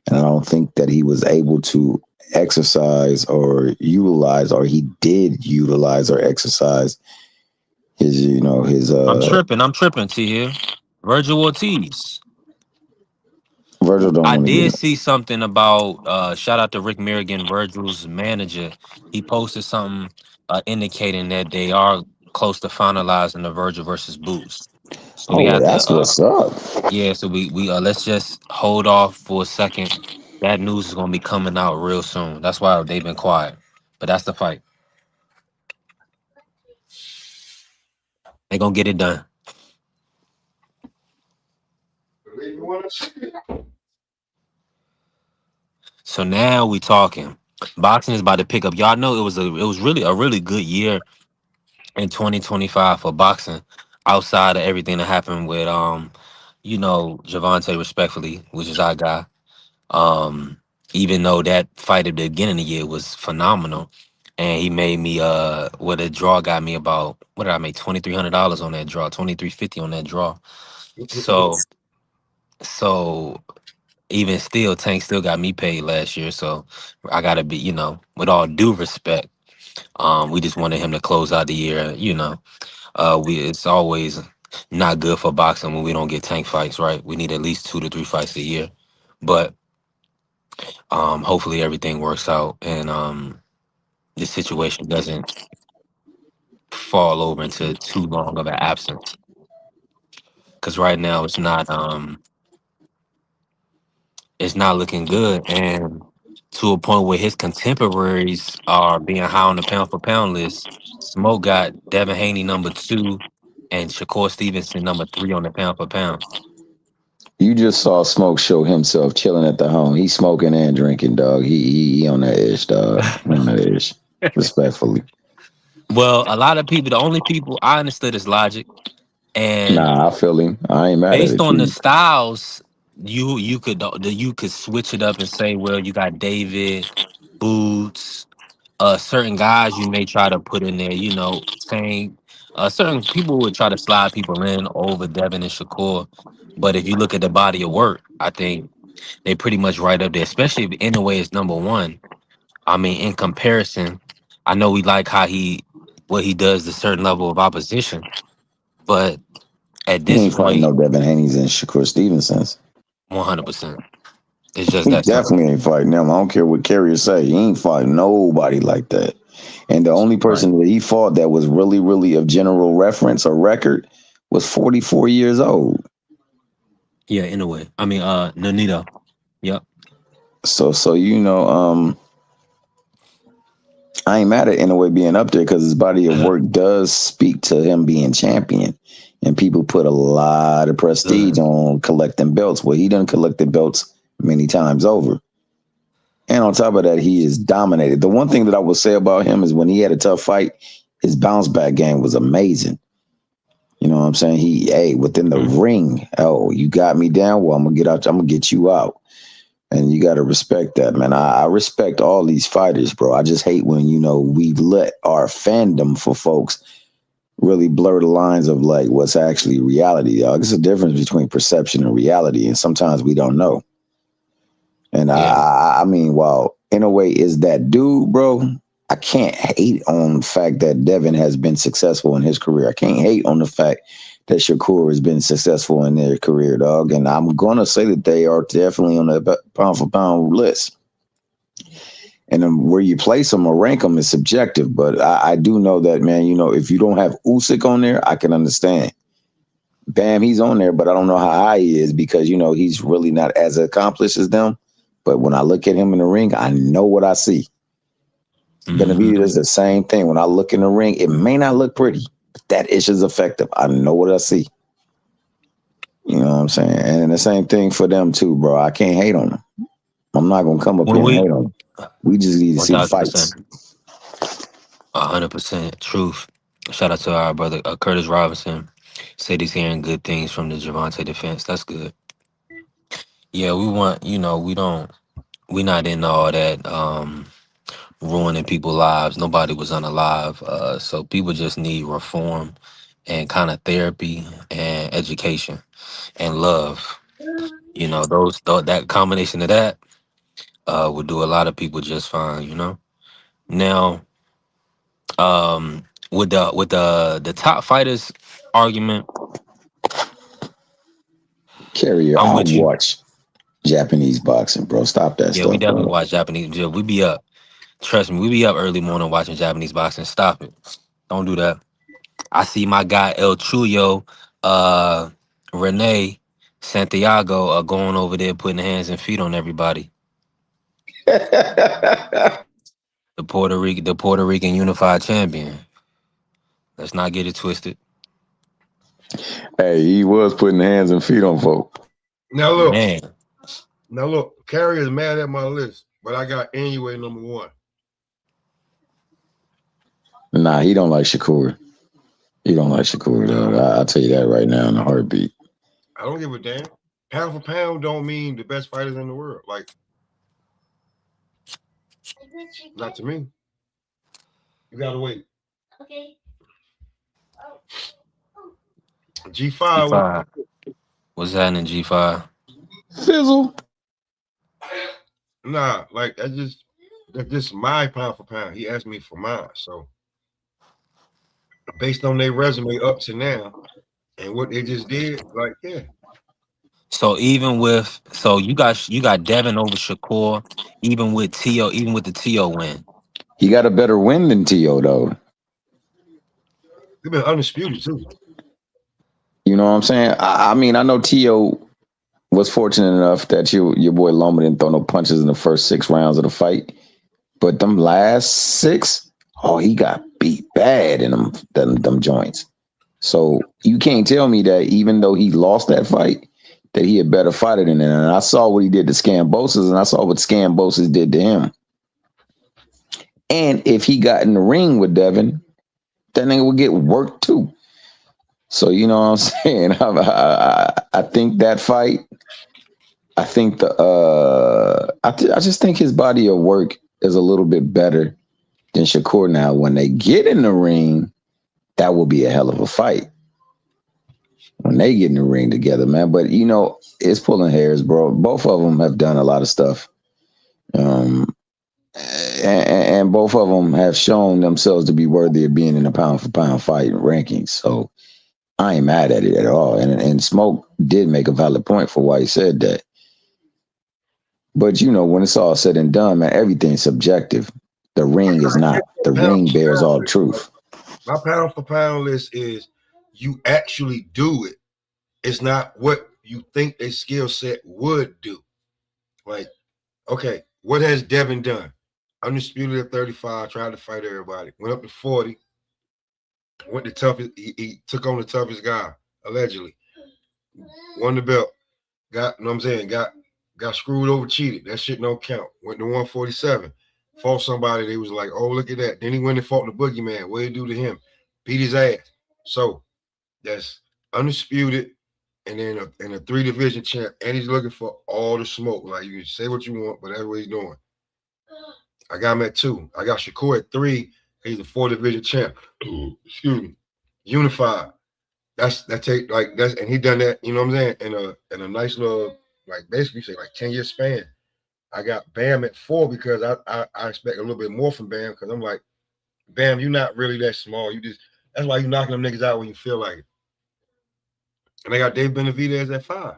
S5: And I don't think that he was able to exercise or utilize, or he did utilize or exercise his,
S4: I'm tripping, T here. Virgil Ortiz.
S5: Virgil don't
S4: I
S5: want to
S4: did
S5: get
S4: see something about shout out to Rick Merrigan, Virgil's manager. He posted something indicating that they are close to finalizing the Virgil versus Boots. So we
S5: Oh,
S4: have to
S5: that's what's up.
S4: yeah, so we let's just hold off for a second. That news is gonna be coming out real soon. That's why they've been quiet. But that's the fight. They're gonna get it done. So now we talking. Boxing is about to pick up. Y'all know it was really a really good year in 2025 for boxing, outside of everything that happened with Javante respectfully, which is our guy. Even though that fight at the beginning of the year was phenomenal, and he made me what a draw got me about what did I make $2,300 on that draw, 2,350 on that draw. So even still, Tank still got me paid last year. So I gotta be, with all due respect, we just wanted him to close out the year. It's always not good for boxing when we don't get Tank fights, right? We need at least 2 to 3 fights a year. But Hopefully everything works out and this situation doesn't fall over into too long of an absence. Because right now it's not looking good, and to a point where his contemporaries are being high on the pound for pound list. Smoke got Devin Haney #2 and Shakur Stevenson #3 on the pound for pound.
S5: You just saw Smoke show himself chilling at the home. He's smoking and drinking, dog. He on that ish, dog. He on that ish. Respectfully.
S4: Well, a lot of people, the only people I understood his logic, and
S5: Nah, I feel him. I ain't mad at
S4: based
S5: it.
S4: on the
S5: You
S4: styles, you could switch it up and say, well, you got David, Boots, certain guys you may try to put in there, saying certain people would try to slide people in over Devin and Shakur. But if you look at the body of work, I think they pretty much right up there, especially if Inouye is #1. I mean, in comparison, I know we like what he does to certain level of opposition, but at
S5: he
S4: this
S5: ain't fighting
S4: point,
S5: no Devin Haney's and Shakur Stevensons.
S4: 100%. It's just
S5: He
S4: that simple.
S5: definitely ain't fighting them. I don't care what Carrier say. He ain't fighting nobody like that. And the only
S4: Right.
S5: person that he fought that was really, really of general reference or record was 44 years old.
S4: Yeah, in a way. I mean, Nonito. Yep.
S5: So I ain't mad at Inoue being up there because his body of work does speak to him being champion. And people put a lot of prestige
S4: Good.
S5: on collecting belts. Well, he done collected belts many times over. And on top of that, he is dominated. The one thing that I will say about him is when he had a tough fight, his bounce back game was amazing. You know what I'm saying? Within the
S4: Mhm.
S5: ring, oh, you got me down. Well, I'm gonna get out. I'm gonna get you out. And you got to respect that, man. I respect all these fighters, bro. I just hate when, we let our fandom for folks really blur the lines of like what's actually reality, dog. There's a difference between perception and reality, and sometimes we don't know. And
S4: Yeah.
S5: I mean, while Inoue is that dude, bro, I can't hate on the fact that Devin has been successful in his career. I can't hate on the fact that Shakur has been successful in their career, dog. And I'm gonna say that they are definitely on the pound for pound list. And where you place them or rank them is subjective, but I do know that, man. If you don't have Usyk on there, I can understand. Bam, he's on there, but I don't know how high he is because he's really not as accomplished as them. But when I look at him in the ring, I know what I see. Benavidez
S4: Hmm.
S5: does the same thing. When I look in the ring, it may not look pretty, but that ish is effective. I know what I see. You know what I'm saying? And the same thing for them too, bro. I can't hate on them. I'm not gonna come up
S4: When
S5: here and
S4: we
S5: hate on them. We just need to see the
S4: 1000%,
S5: fights.
S4: 100% truth. Shout out to our brother Curtis Robinson. Said he's hearing good things from the Javante defense. That's good. Yeah, we want, we not in all that ruining people's lives. Nobody was unalive. So people just need reform and kind of therapy and education and love. That combination of that would do a lot of people just fine. Now, with the top fighters argument,
S5: Carrier,
S4: I'm
S5: I
S4: with you.
S5: watch Japanese boxing, bro. Stop that
S4: Yeah, we
S5: stuff,
S4: definitely
S5: dog.
S4: watch Japanese. Yeah, we be up. Trust me, we be up early morning watching Japanese boxing. Stop it. Don't do that. I see my guy El Chuyo, uh, Renee Santiago going over there putting hands and feet on everybody. The Puerto Rican unified champion. Let's not get it twisted.
S5: Hey, he was putting hands and feet on folk.
S1: Now look,
S4: Man,
S1: Carrier's mad at my list, but I got Inoue #1.
S5: Nah, he don't like Shakur. He don't like Shakur, dog. I'll tell you that right now in a heartbeat.
S1: I don't give a damn. Pound for pound don't mean the best fighters in the world. Like, not to me. You gotta wait. G5 was
S4: G5. What's happening, G5?
S5: Fizzle.
S1: nah, like that's just my pound for pound. He asked me for mine. So based on their resume up to now and what they just did, like, yeah.
S4: So you got Devin over Shakur, even with the T.O. win.
S5: He got a better win than T.O. though.
S1: They've been undisputed too.
S5: You know what I'm saying? I mean, I know T.O. was fortunate enough that your boy Loma didn't throw no punches in the first 6 rounds of the fight. But them last 6, oh, he got beat bad in them joints. So you can't tell me that even though he lost that fight, that he a better fighter than that. And I saw what he did to Scambosis, and I saw what Scambosis did to him. And if he got in the ring with Devin, that nigga would get worked too. So you know what I'm saying? I think that fight. I think I just think his body of work is a little bit better than Shakur. Now, when they get in the ring, that will be a hell of a fight. When they get in the ring together, man. But you know, it's pulling hairs, bro. Both of them have done a lot of stuff, and both of them have shown themselves to be worthy of being in a pound for pound fight rankings. So I ain't mad at it at all. And Smoke did make a valid point for why he said that. But you know, when it's all said and done, man, everything's subjective. The ring is not. The ring bears all truth.
S1: My pound for pound list is you actually do it. It's not what you think their skill set would do. Like, okay, what has Devin done? Undisputed at 35, tried to fight everybody. Went up to 40. Went the toughest. He took on the toughest guy, allegedly. Won the belt. Got, you know what I'm saying? Got screwed over, cheated. That shit don't count. Went to 147. Fought somebody. They was like, oh, look at that. Then he went and fought the boogeyman. What did he do to him? Beat his ass. So that's undisputed. And then a 3 division champ. And he's looking for all the smoke. Like, you can say what you want, but that's what he's doing. I got him at 2. I got Shakur at 3. He's a 4 division champ. Excuse me. Unified. And he done that, you know what I'm saying, in a nice little, like, basically say like 10-year span. I got Bam at 4 because I expect a little bit more from Bam, because I'm like, Bam, you're not really that small. That's why you knocking them niggas out when you feel like it. And I got Dave Benavidez at 5.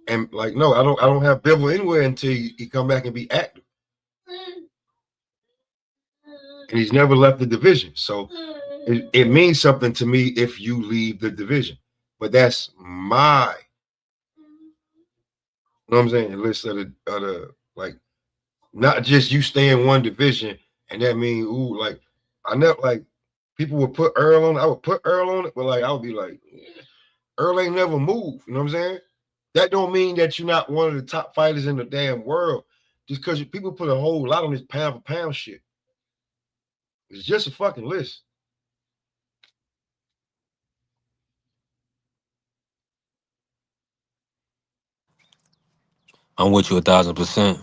S1: And like, no, I don't have Bivol anywhere until he come back and be active. And he's never left the division. So it means something to me if you leave the division. But that's my, you know what I'm saying, the list of the like, not just you stay in one division and that means, ooh, like, I never, like, people would put Earl on it. I would put Earl on it, but like, I would be like, Earl ain't never moved. You know what I'm saying? That don't mean that you're not one of the top fighters in the damn world. Just because people put a whole lot on this pound for pound shit. It's just a fucking list.
S4: I'm with you 1,000%.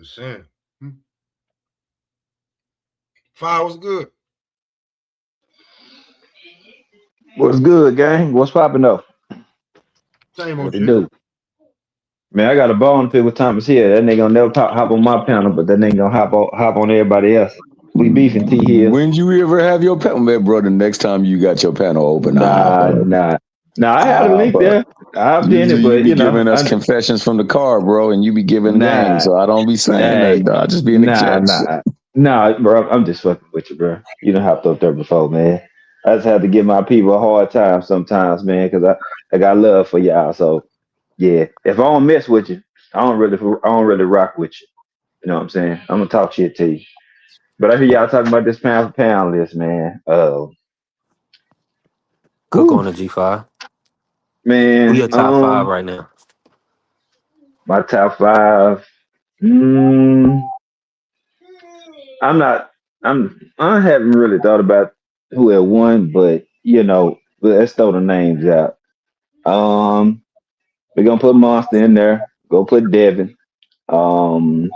S1: Just saying. 5 was good.
S7: What's good, gang? What's popping up?
S1: Same
S7: What
S1: old
S7: it
S1: shit.
S7: do? Man, I got a bone to pick with Thomas here. That nigga gonna never hop on my panel, but that nigga gonna hop on everybody else. We beefing T here.
S5: When you ever have your panel, man, bro? The next time you got your panel open,
S7: Nah. I had a link there. I hopped in it,
S5: Usually you
S7: but
S5: be giving us confessions from the car, bro, and you be giving
S7: nah,
S5: names, so I don't be saying that. Dog. I just be in the chat.
S7: nah, bro. I'm just fucking with you, bro. You done hopped up there before, man. I just have to give my people a hard time sometimes, man, because I got love for y'all. So yeah, if I don't mess with you, I don't really rock with you. You know what I'm saying? I'm gonna talk shit to you. But I hear y'all talking about this pound for pound list, man.
S4: Cook on the G5. Who
S7: Man,
S4: your top 5 right now?
S7: my top 5. I haven't really thought about who had won, but you know, let's throw the names out. We're gonna put Monster in there. Go put Devin. Um,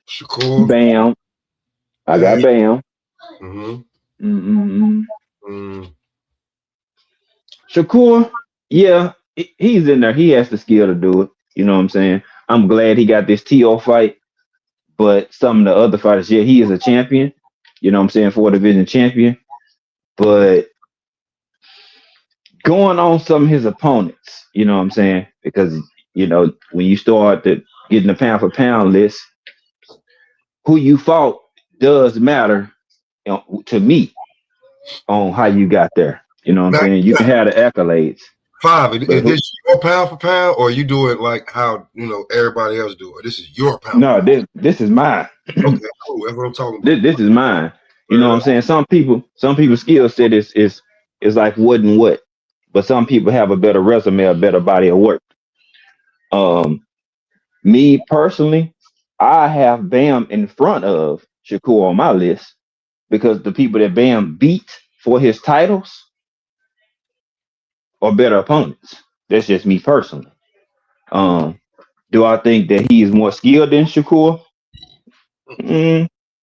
S1: Shakur.
S7: Bam. I got Bam. Shakur, yeah, he's in there. He has the skill to do it. You know what I'm saying? I'm glad he got this TO fight, but some of the other fighters, yeah, he is a champion. You know what I'm saying? 4 division champion. But going on some of his opponents, you know what I'm saying? Because when you start getting the pound for pound list, who you fought does matter, to me, on how you got there. You know what I'm
S1: Now,
S7: saying? You can have the accolades,
S1: Five,
S7: but
S1: is this your pound for pound, or you do it like how everybody else do it? This is your pound.
S7: no, this is mine.
S1: Okay, cool. That's what I'm talking about.
S7: This is mine. You know what
S1: Right.
S7: I'm saying? Some people's skill set is like what and what, but some people have a better resume, a better body of work. Um, Me personally, I have Bam in front of Shakur on my list because the people that Bam beat for his titles are better opponents. That's just me personally. Um, do I think that he's more skilled than Shakur?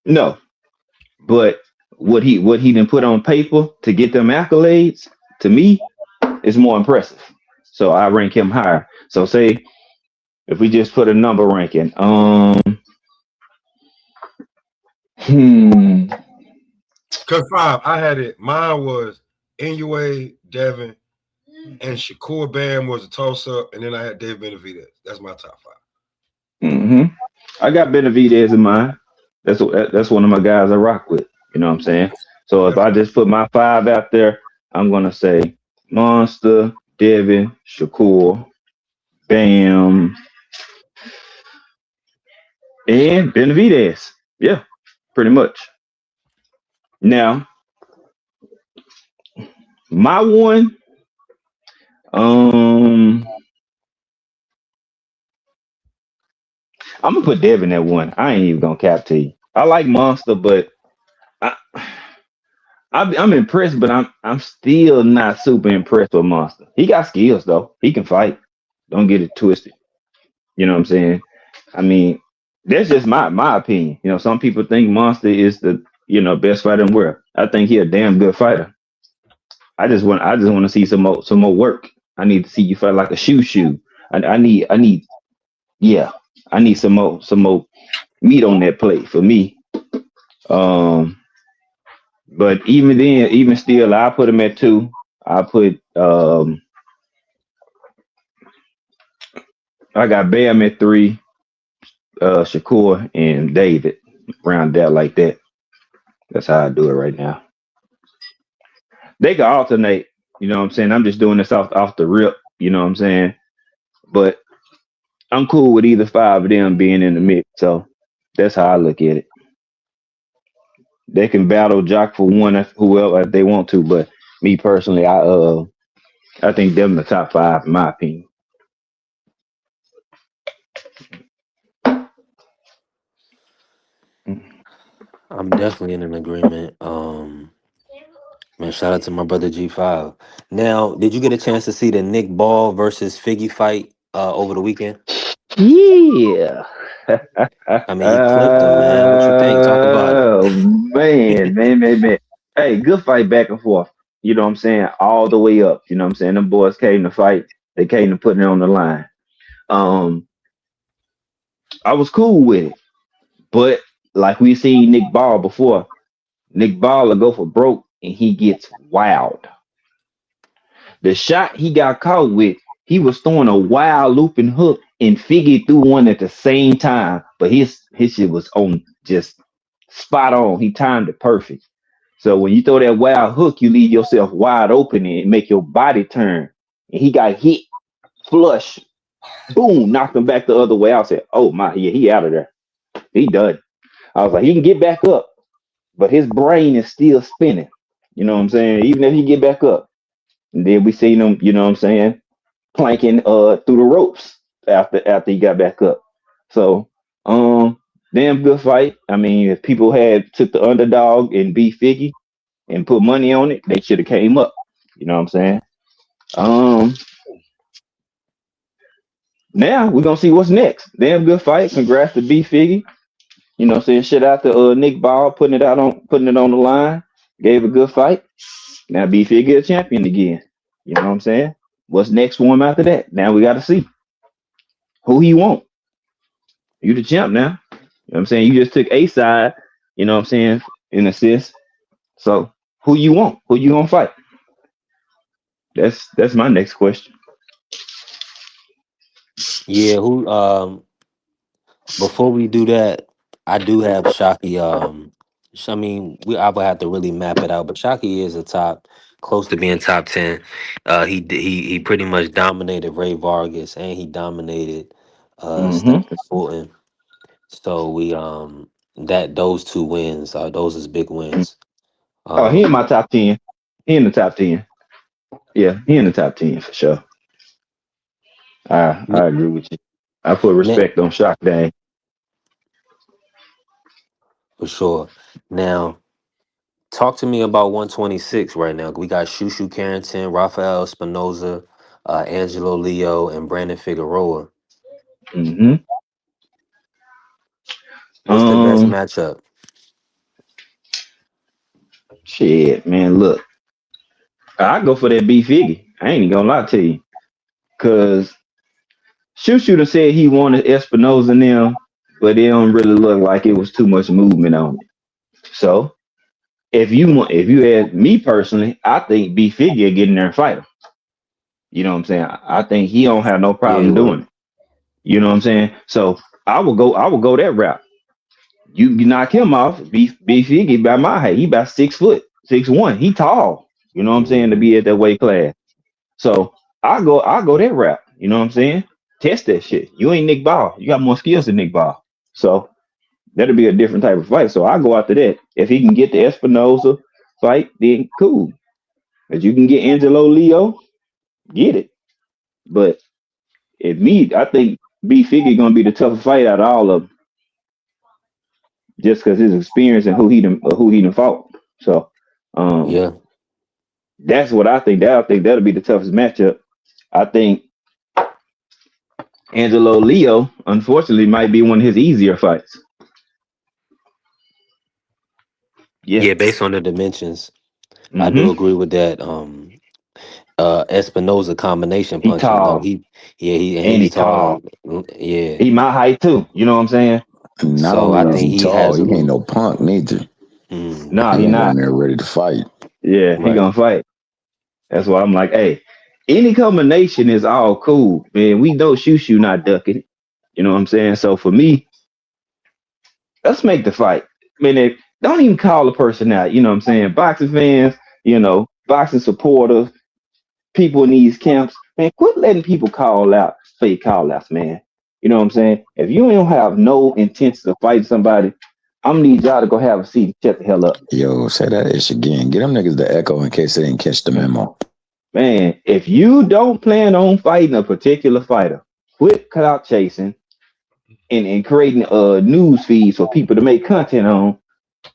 S7: No, but what he didn't put on paper to get them accolades, to me, is more impressive. So I rank him higher. So say if we just put a number ranking, hmm,
S1: Cause Five, I had it. Mine was Inouye, Devin, and Shakur Bam was a toss up, and then I had Dave Benavidez. That's my top five.
S7: hmm I got Benavidez in mind. That's one of my guys I rock with. You know what I'm saying? So if I just put my five out there, I'm gonna say Monster, Devin, Shakur, Bam, and Benavidez. Yeah, pretty much. Now, my one, um, I'm gonna put Devin at one. I ain't even gonna cap to you. I like Monster, but I, I'm impressed, but I'm still not super impressed with Monster. He got skills though. He can fight. Don't get it twisted. You know what I'm saying? I mean, that's just my opinion. Some people think Monster is the best fighter in the world. I think he a damn good fighter. I just want to see some more work. I need to see you fight like a shoe. I need yeah. I need some more meat on that plate for me. Um, but even then, even still, I put him at two. I got Bam at three, Shakur and David. Round that like that. That's how I do it right now. They can alternate. You know what I'm saying? I'm just doing this off the rip. You know what I'm saying? But I'm cool with either five of them being in the mix. So that's how I look at it. They can battle Jock for one, whoever if they want to. But me personally, I think them the top five in my opinion.
S4: I'm definitely in an agreement. Man, shout out to my brother G5. Now, did you get a chance to see the Nick Ball versus Figgy fight over the weekend?
S7: Yeah.
S4: I mean, he clipped him, man. What you think? Talk about
S7: Oh man. Hey, good fight back and forth. You know what I'm saying? All the way up. You know what I'm saying? Them boys came to fight. They came to put it on the line. Um, I was cool with it, but like we seen Nick Ball before, Nick Ball will go for broke and he gets wild. The shot he got caught with, he was throwing a wild looping hook and Figgy threw one at the same time, but his shit was on just spot on. He timed it perfect. So when you throw that wild hook, you leave yourself wide open and make your body turn. And he got hit flush, boom, knocked him back the other way. I said, "Oh my, yeah, he out of there. He done." I was like, he can get back up, but his brain is still spinning. You know what I'm saying? Even if he get back up, and then we seen him, you know what I'm saying, planking through the ropes after he got back up. So damn good fight. I mean, if people had took the underdog and beat Figgy and put money on it, they should have came up. You know what I'm saying? Um Now we're gonna see what's next. Damn good fight. Congrats to B Figgy. You know what I'm saying? Shit out to Nick Ball putting it on the line. Gave a good fight. Now B Figgy a champion again. You know what I'm saying? What's next for him after that? Now we gotta see who he want. You the champ now. You know what I'm saying? You just took a side, you know what I'm saying, in assist. So who you want? Who you gonna fight? That's my next question.
S4: Yeah, who before we do that, I do have Shockey. I mean, I would have to really map it out, but Shockey is a top, close to being top 10. He pretty much dominated Ray Vargas, and he dominated
S7: Hmm.
S4: Stephen Fulton. So we that those two wins, those is big wins.
S7: Oh, he in
S4: Um,
S7: my top 10. He in the top 10. Yeah, he in the top 10 for sure. I agree with you. I put
S4: ne-
S7: respect on Shock Day.
S4: for sure. Now, talk to me about 126 right now. We got Shushu Carrington, Rafael Espinoza, Angelo Leo, and Brandon Figueroa.
S7: Hmm.
S4: What's the best
S7: Um,
S4: matchup?
S7: shit, man. Look, I go for that B Figgy. I ain't even gonna lie to you, cause Shooter said he wanted Espinoza and them, but it don't really look like it was too much movement on it. So if you ask me personally, I think B Figgy get in there and fight him. You know what I'm saying? I think he don't have no
S4: Yeah, he
S7: problem doing
S4: would.
S7: it. You know what I'm saying? So I will go that route. You knock him off, B Figgy by my height. He about 6 foot, 6'1". He tall. You know what I'm saying, to
S4: Hmm.
S7: be at that weight class. So I go that route. You know what I'm saying? Test that shit. You ain't Nick Ball. You got more skills than Nick Ball. So that'll be a different type of fight. So I go after that. If he can get the Espinoza fight, then cool. If you can get Angelo Leo, get it. But if me, I think B Figure gonna be the toughest fight out of all of them, just because his experience and who he done fought. So um,
S4: Yeah,
S7: that's what I think. I think that'll be the toughest matchup. I think Angelo Leo, unfortunately, might be one of his easier fights. Yeah.
S4: yeah. Based on the dimensions, I do
S7: Mm-hmm.
S4: agree with that. Espinoza combination
S7: He
S4: punching though.
S7: tall
S4: And
S7: and
S4: he's
S7: he
S4: tall.
S7: tall.
S4: Yeah.
S7: He my height too. You know what I'm saying?
S5: Not
S4: So
S5: only
S4: I
S5: is
S4: think
S5: he
S4: he
S5: tall,
S4: has a
S5: he ain't
S4: little.
S5: no punk neither.
S4: Mm,
S7: No,
S5: He
S7: he
S5: gonna go in
S7: not.
S5: there ready to fight.
S7: Yeah, he
S4: right.
S7: gonna fight. That's why I'm like, hey, any combination is all cool, man. We know Shushu not ducking it. You know what I'm saying? So for me, let's make the fight. Man, don't even call a person out. You know what I'm saying? Boxing fans, boxing supporters, people in these camps, man, quit letting people call out fake call outs, man. You know what I'm saying? If you don't have no intention of fighting somebody, I'm gonna need y'all to go have a seat and shut the hell up.
S5: Yo, say that ish again. Get them niggas the echo in case they didn't catch the memo.
S7: Man, if you don't plan on fighting a particular fighter, quit clout chasing and creating news feeds for people to make content on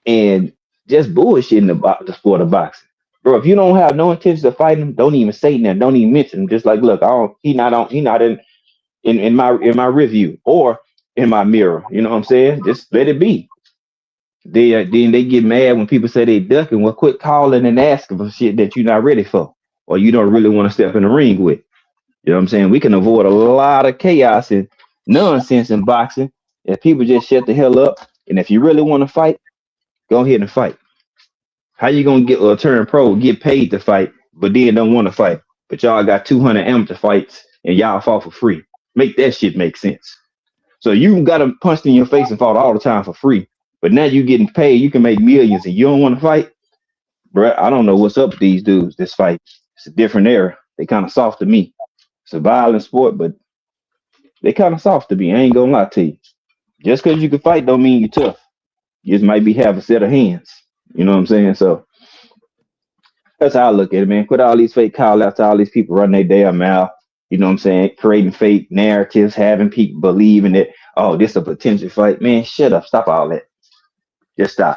S7: and just bullshitting about the sport of boxing. Bro, if you don't have no intention of fighting him, don't even say that. Don't even mention him. Just like, look, he not in my review or in my mirror. You know what I'm saying? Just let it be. Then they get mad when people say they ducking. Well, quit calling and asking for shit that you're not ready for, or you don't really want to step in the ring with. You know what I'm saying? We can avoid a lot of chaos and nonsense in boxing if people just shut the hell up. And if you really want to fight, go ahead and fight. How you gonna get a turn pro, get paid to fight, but then don't want to fight? But y'all got 200 amateur fights and y'all fought for free. Make that shit make sense. So you got them punched in your face and fought all the time for free. But now you getting paid, you can make millions and you don't want to fight? Bruh, I don't know what's up with these dudes. This fight, it's a different era. They kind of soft to me. It's a violent sport, but they kind of soft to me. I ain't gonna lie to you. Just because you can fight don't mean you're tough. You just might be have a set of hands. You know what I'm saying? So that's how I look at it, man. Quit all these fake call outs, all these people running their damn mouth. You know what I'm saying? Creating fake narratives, having people believing that, oh, this is a potential fight. Man, shut up. Stop all that. Just stop.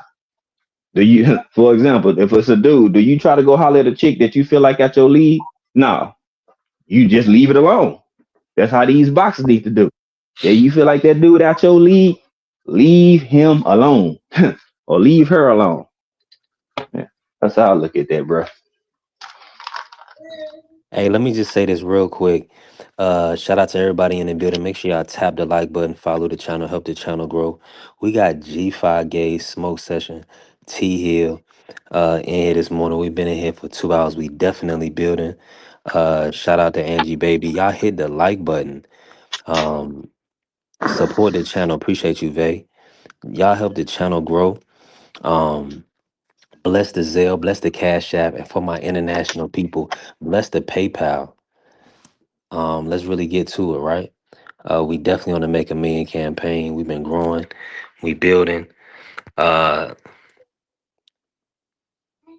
S7: Do you, for example, if it's a dude, do you try to go holler at a chick that you feel like got your lead? No, you just leave it alone. That's how these boxers need to do. Yeah, you feel like that dude out your league, leave him alone or leave her alone. Yeah, that's how I look at that, bro.
S4: Hey, let me just say this real quick. Shout out to everybody in the building. Make sure y'all tap the like button, follow the channel, help the channel grow. We got G5 Gay Smoke Session, T Hill, in here this morning. We've been in here for 2 hours. We definitely building. Shout out to Angie Baby. Y'all hit the like button. Um, support the channel. Appreciate you, Vay. Y'all help the channel grow. Um, bless the Zelle, bless the Cash App, and for my international people, bless the PayPal. Let's really get to it, right? We definitely on the Make a Million campaign. We've been growing, we building. Uh,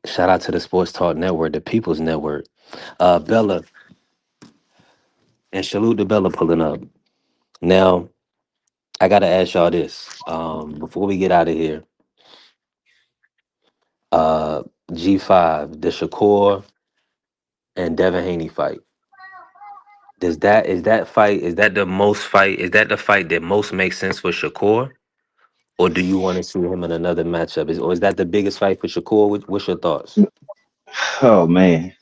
S4: shout out to the Sports Talk Network, the People's Network. Bella, and salute to Bella pulling up. Now, I gotta ask y'all this. Before we get out of here, uh, G5, the Shakur and Devin Haney fight. Is that the most fight? Is that the fight that most makes sense for Shakur? Or do you want to see him in another matchup? Or is that the biggest fight for Shakur? What's your thoughts?
S7: Oh man.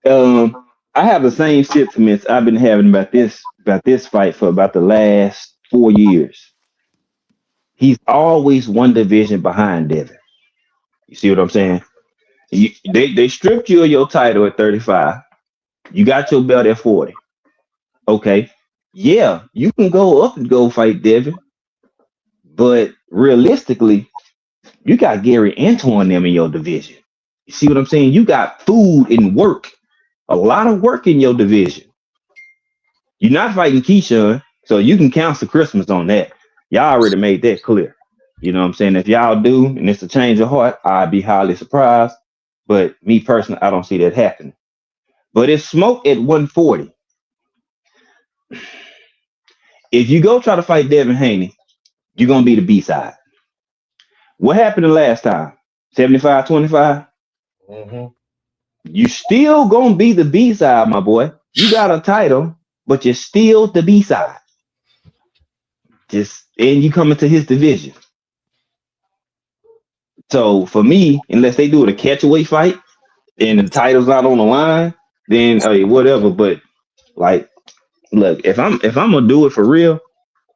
S7: I have the same sentiments I've been having about this fight for about the last 4 years. He's always one division behind Devin. You see what I'm saying? They stripped you of your title at 35. You got your belt at 40. Okay. Yeah, you can go up and go fight Devin, but realistically, you got Gary Antoine them in your division. You see what I'm saying? You got food and work, a lot of work in your division. You're not fighting Keyshawn, so you can cancel Christmas on that. Y'all already made that clear. You know what I'm saying? If y'all do, and it's a change of heart, I'd be highly surprised. But me personally, I don't see that happening. But it's smoke at 140. If you go try to fight Devin Haney, you're gonna be the B side. What happened the last time? 75-25?
S1: Mm-hmm.
S7: You still gonna be the B side, my boy. You got a title, but you're still the B side. And you come into his division. So for me, unless they do it a catchaway fight and the title's not on the line, then hey, whatever. But like, look, if I'm gonna do it for real,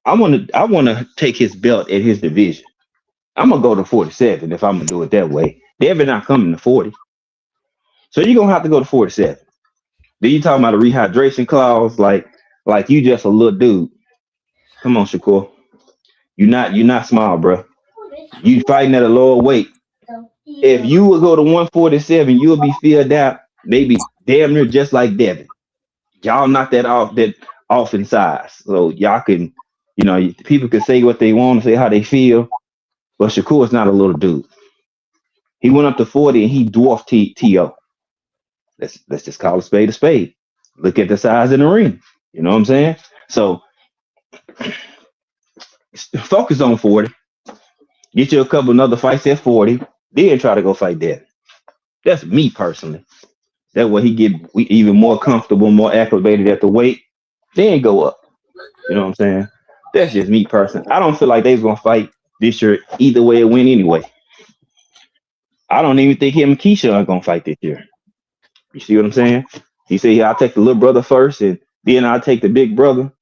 S7: I wanna take his belt at his division. I'm gonna go to 47 if I'm gonna do it that way. Devin not coming to 40, so you're gonna have to go to 47. Then you talking about a rehydration clause, like you just a little dude. Come on, Shakur, you're not small, bro. You fighting at a lower weight. If you would go to 147, you'll be filled out maybe damn near just like Devin. Y'all not that off in size. So y'all can, people can say what they want, say how they feel, but Shakur's not a little dude. He went up to 40 and he dwarfed T.O. Let's just call a spade a spade. Look at the size in the ring. You know what I'm saying? So focus on 40. Get you a couple another fights at 40. Then try to go fight Devin. That's me personally. That way he get even more comfortable, more acclimated at the weight. Then go up. You know what I'm saying? That's just me personally. I don't feel like they was gonna fight this year either way it went anyway. I don't even think him and Keisha are gonna fight this year. You see what I'm saying? He said, "I'll take the little brother first, and then I'll take the big brother."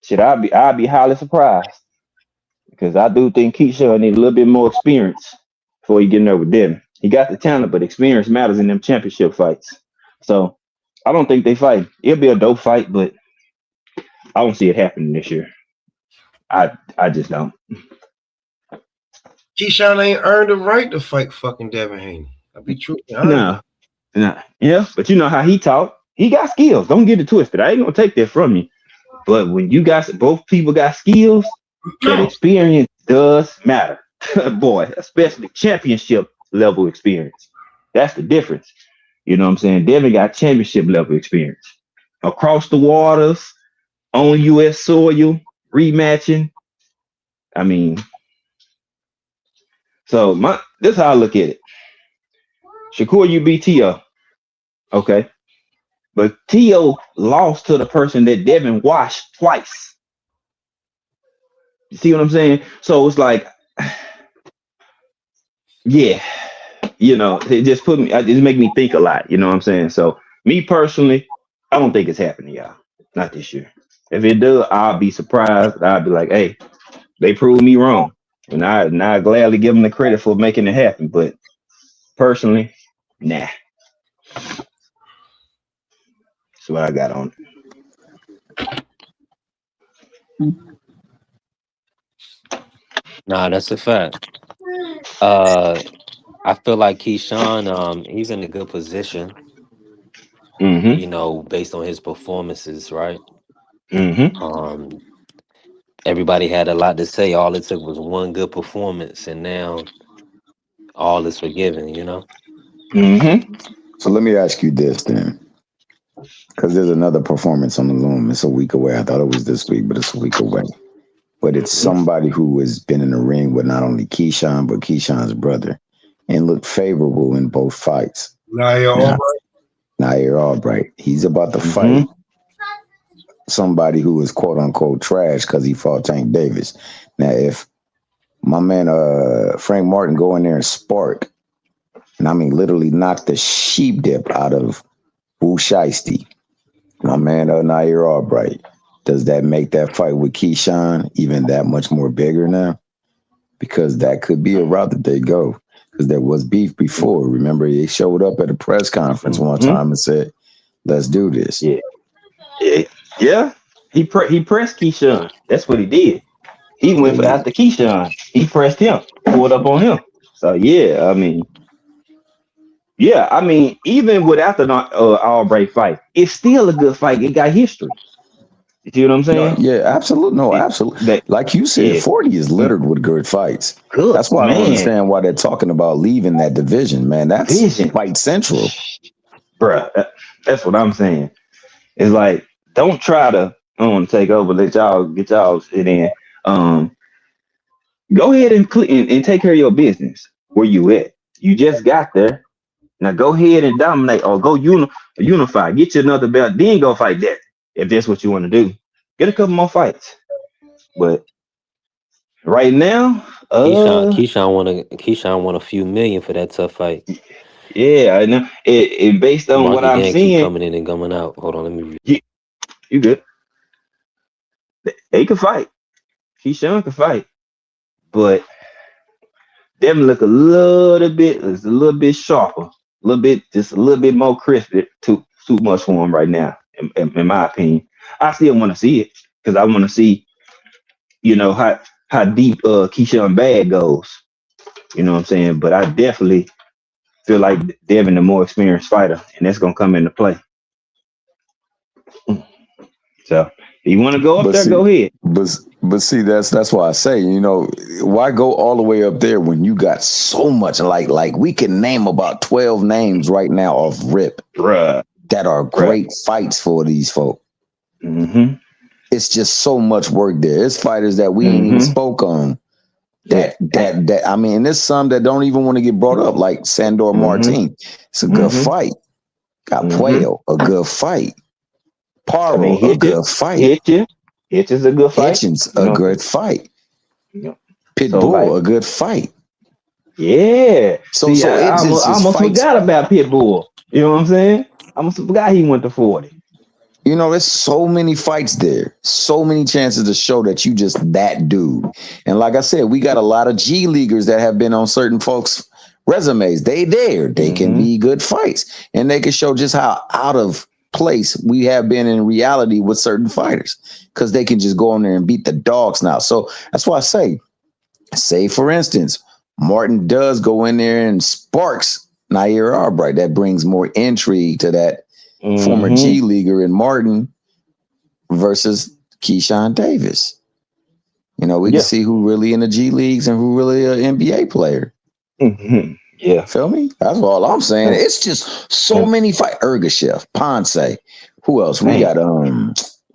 S7: Shit, I'd be highly surprised because I do think Keisha need a little bit more experience before he get in there with Devin. He got the talent, but experience matters in them championship fights. So I don't think they fight. It'll be a dope fight, but I don't see it happening this year. I just don't.
S1: Keyshawn ain't earned the right to fight fucking Devin Haney. I'll be true.
S7: No, yeah, but you know how he talk. He got skills. Don't get it twisted. I ain't gonna take that from you. But when you got both people got skills, that experience does matter, boy. Especially championship level experience. That's the difference. You know what I'm saying? Devin got championship level experience across the waters, on U.S. soil, rematching. I mean, so this is how I look at it. Shakur, you beat T.O. Okay. But T.O. lost to the person that Devin washed twice. You see what I'm saying? So it's like, yeah, it just it make me think a lot. You know what I'm saying? So me personally, I don't think it's happening, y'all. Not this year. If it does, I'll be surprised. I'll be like, hey, they proved me wrong. And I gladly give them the credit for making it happen. But personally, nah. what I got on.
S4: Nah, that's a fact. I feel like Keyshawn, he's in a good position,
S7: Mm-hmm.
S4: based on his performances, right?
S7: Mm-hmm.
S4: Um, Everybody had a lot to say. All it took was one good performance, and now all is forgiven.
S7: Mm-hmm.
S5: So let me ask you this then, because there's another performance on the loom. It's a week away. I thought it was this week, but it's a week away. But it's somebody who has been in the ring with not only Keyshawn, but Keyshawn's brother and looked favorable in both fights.
S1: Now,
S5: Nair Albright. He's about to
S7: Mm-hmm.
S5: fight somebody who is quote unquote trash because he fought Tank Davis. Now, if my man Frank Martin go in there and spark, and I mean literally knock the sheep dip out of Wu Shiesty, my man Nair Albright, does that make that fight with Keyshawn even that much more bigger now? Because that could be a route that they go. Because there was beef before. Remember, he showed up at a press conference one time and said, "Let's do this."
S7: Yeah. He pressed Keyshawn. That's what he did. He went for after Keyshawn. He pressed him, pulled up on him. So I mean, even without the Albright fight, it's still a good fight. It got history. You see what I'm saying?
S5: Yeah, absolutely. No, absolutely. Like you said, 40 is littered with good fights.
S7: Good,
S5: that's why I don't
S7: man.
S5: understand why they're talking about leaving that division, man. That's fight central.
S7: Bruh, that's what I'm saying. It's like, don't try to take over. Let y'all get y'all shit in. Go ahead and take care of your business. Where you at? You just got there. Now go ahead and dominate, or go unify. Get you another belt. Then go fight that. If that's what you want to do, get a couple more fights. But right now,
S4: Keyshawn won a few million for that tough fight.
S7: Yeah, I know. It based on
S4: Marky
S7: what I'm
S4: Dan
S7: seeing.
S4: keep coming in and coming out. Hold on, let me.
S7: You good? They can fight. Keyshawn can fight, but them look a little bit sharper, just a little bit more crisp. Too much for him right now, in my opinion. I still want to see it because I want to see, how deep Keyshawn bag goes. You know what I'm saying? But I definitely feel like Devin the more experienced fighter, and that's gonna come into play. So if you want to go up there, go ahead.
S5: But see, that's why I say, why go all the way up there when you got so much? Like we can name about 12 names right now off rip, that are great fights for these folk.
S7: Mm-hmm.
S5: It's just so much work there. It's fighters that we ain't even spoke on. That I mean, there's some that don't even want to get brought up, like Sandor Martin. It's a good fight. Got Puello, a good fight. Paro, a good fight.
S7: Hitchens a good fight.
S5: Hitchens, a good fight. Pitbull, a good fight.
S7: Yeah.
S5: So
S7: I almost forgot about Pitbull. You know what I'm saying? I almost forgot he went to 40.
S5: There's so many fights there, so many chances to show that you just that dude. And like I said, we got a lot of G leaguers that have been on certain folks' resumes. They can be good fights, and they can show just how out of place we have been in reality with certain fighters, because they can just go on there and beat the dogs now. So that's why I say for instance, Martin does go in there and sparks Nair Albright. That brings more intrigue to that former G leaguer in Martin versus Keyshawn Davis. We can see who really in the G leagues and who really an NBA player.
S7: Yeah.
S5: Feel me? That's all I'm saying. It's just so many fight. Ergashev, Ponce. Who else? We got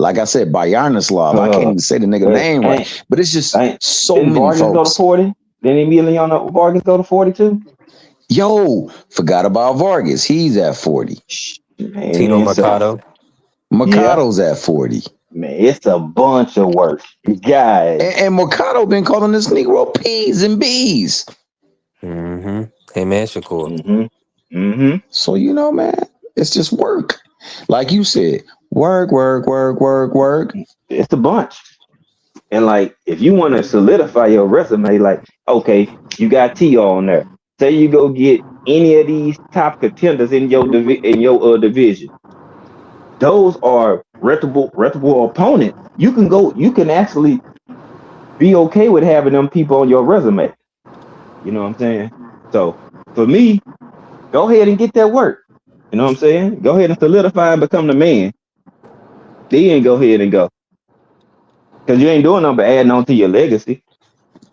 S5: like I said, Bayarnislav. I can't even say the nigga name right. But it's just so many
S7: Vargas
S5: folks.
S7: Go to 40? Didn't Emiliano Vargas go to 42?
S5: Yo, forgot about Vargas. He's at 40.
S7: Man,
S4: Tito Mercado.
S5: Mercado's at 40.
S7: Man, it's a bunch of work, guys.
S5: And Mercado been calling this Negro P's and B's.
S4: Mm-hmm. Hey man, Shakur.
S5: So man, it's just work. Like you said, work.
S7: It's a bunch. And like, if you want to solidify your resume, like, okay, you got T on there. Say you go get any of these top contenders in your division. those are reputable opponents. You can actually be okay with having them people on your resume. You know what I'm saying? So for me, go ahead and get that work. You know what I'm saying? Go ahead and solidify and become the man. Then go ahead and go. Because you ain't doing nothing but adding on to your legacy.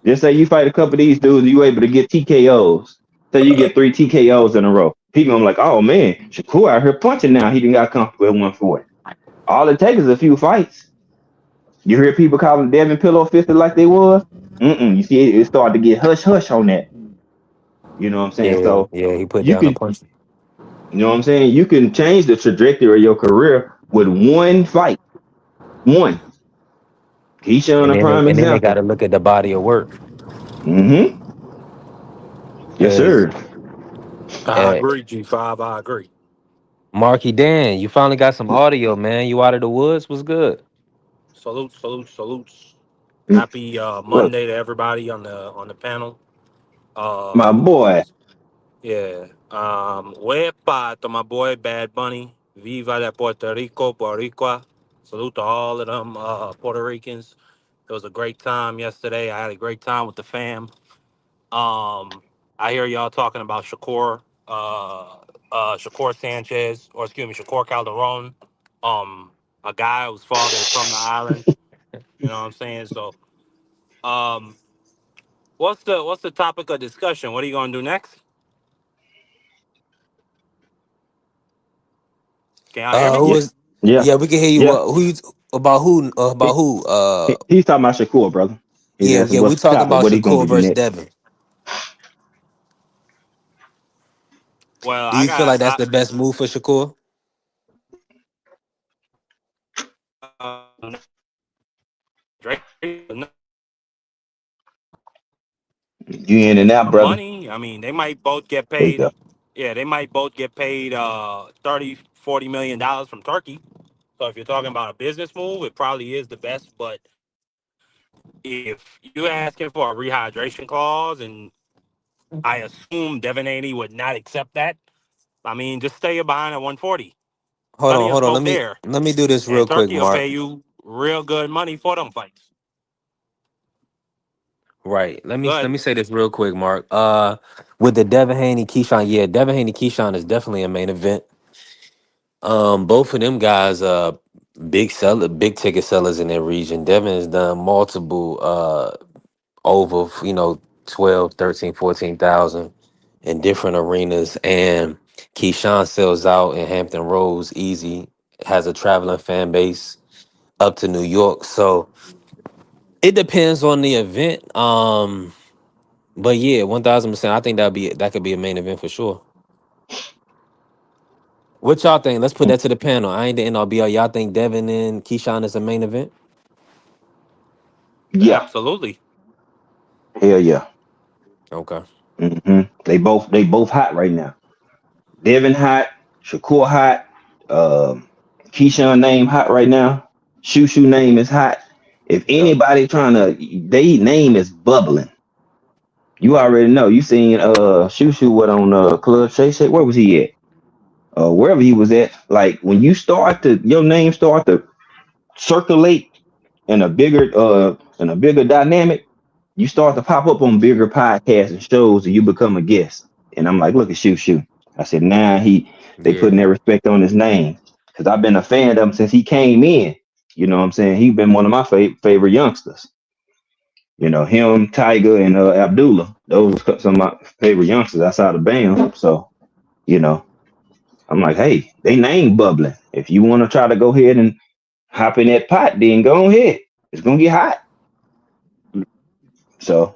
S7: Just say you fight a couple of these dudes, you able to get TKOs. Say you get 3 TKOs in a row. People gonna be like, oh man, Shakur out here punching now. He didn't got comfortable at 140. All it takes is a few fights. You hear people calling Devin Pillow fisted like they was? You see, it started to get hush hush on that. You know what I'm saying?
S4: Yeah,
S7: So
S4: yeah, he put
S7: you
S4: down a
S7: can,
S4: punch.
S7: you know what I'm saying? You can change the trajectory of your career with one fight. One. Keyshawn, a prime
S4: And then they got
S7: example.
S4: to look at the body of work.
S7: Mm-hmm. Yes,
S4: Cause
S7: sir.
S6: I
S4: uh,
S6: agree, G5. I agree.
S4: Marky Dan, you finally got some audio, man. You out of the woods? Was good.
S6: Salute, salute, salutes. Happy
S7: Look,
S6: Monday to everybody on the panel.
S7: my
S6: Um,
S7: boy.
S6: yeah. Wepa to my boy Bad Bunny. Viva de Puerto Rico, Boricua. Salute to all of them Puerto Ricans. It was a great time yesterday. I had a great time with the fam. I hear y'all talking about Shakur Sanchez, or excuse me, Shakur Calderon, a guy whose father is from the island. You know what I'm saying? So, um, what's the topic of discussion? What are you gonna do next? Can y'all hear me?
S4: Who
S7: Yeah.
S4: was?
S7: Yeah.
S4: Yeah, we can hear you.
S7: Yeah.
S4: Who you about? Who
S7: He,
S4: about who?
S7: he's talking about Shakur, brother. He's
S4: Yeah,
S7: asking
S4: yeah, we
S7: what's the
S4: talking
S7: topic,
S4: about
S7: what he gonna
S4: Shakur
S7: do
S4: versus
S7: next.
S4: Devin.
S6: Well,
S4: Do
S6: I
S4: you feel like
S6: got
S4: that's the best move for Shakur?
S6: Drake
S7: You in and out, brother.
S6: money. I mean, they might both get
S7: There you
S6: paid.
S7: go.
S6: Yeah, they might both get paid 30, $40 million from Turkey. So if you're talking about a business move, it probably is the best. But if you're asking for a rehydration clause, and I assume Devin Haney would not accept that, I mean, just stay behind at 140. Plenty of
S4: Hold on.
S6: smoke there.
S4: Let me do this real
S6: And
S4: quick,
S6: Turkey will
S4: Mark.
S6: pay you real good money for them fights.
S4: Right. Let
S6: Good.
S4: me say this real quick, Mark. With the Devin Haney Keyshawn, yeah, Devin Haney Keyshawn is definitely a main event. Both of them guys, big ticket sellers in their region. Devin has done multiple, over, 12, 13, 14,000 in different arenas, and Keyshawn sells out in Hampton Roads easy. Has a traveling fan base up to New York, so it depends on the event. But yeah, 1,000%. I think that could be a main event for sure. What y'all think? Let's put that to the panel. I ain't the end all be all. Y'all think Devin and Keyshawn is a main event?
S7: Yeah.
S6: Absolutely.
S7: Hell yeah.
S4: Okay.
S7: They both hot right now. Devin hot, Shakur hot, um, Keyshawn name hot right now. Shushu name is hot. If
S4: Yep.
S7: anybody trying to, they name is bubbling. You already know. You seen Shushu what on Club Shay Shay? Where was he at? Wherever he was at. Like when you start to your name start to circulate in a bigger dynamic, you start to pop up on bigger podcasts and shows, and you become a guest. And I'm like, look at Shushu. I said, now they
S4: Yeah.
S7: putting their respect on his name because I've been a fan of him since he came in. You know what I'm saying? He's been one of my favorite youngsters. You know, him, Tiger, and Abdullah. Those are some of my favorite youngsters outside of Bam. So, you know, I'm like, hey, they name bubbling. If you want to try to go ahead and hop in that pot, then go ahead. It's gonna get hot. So,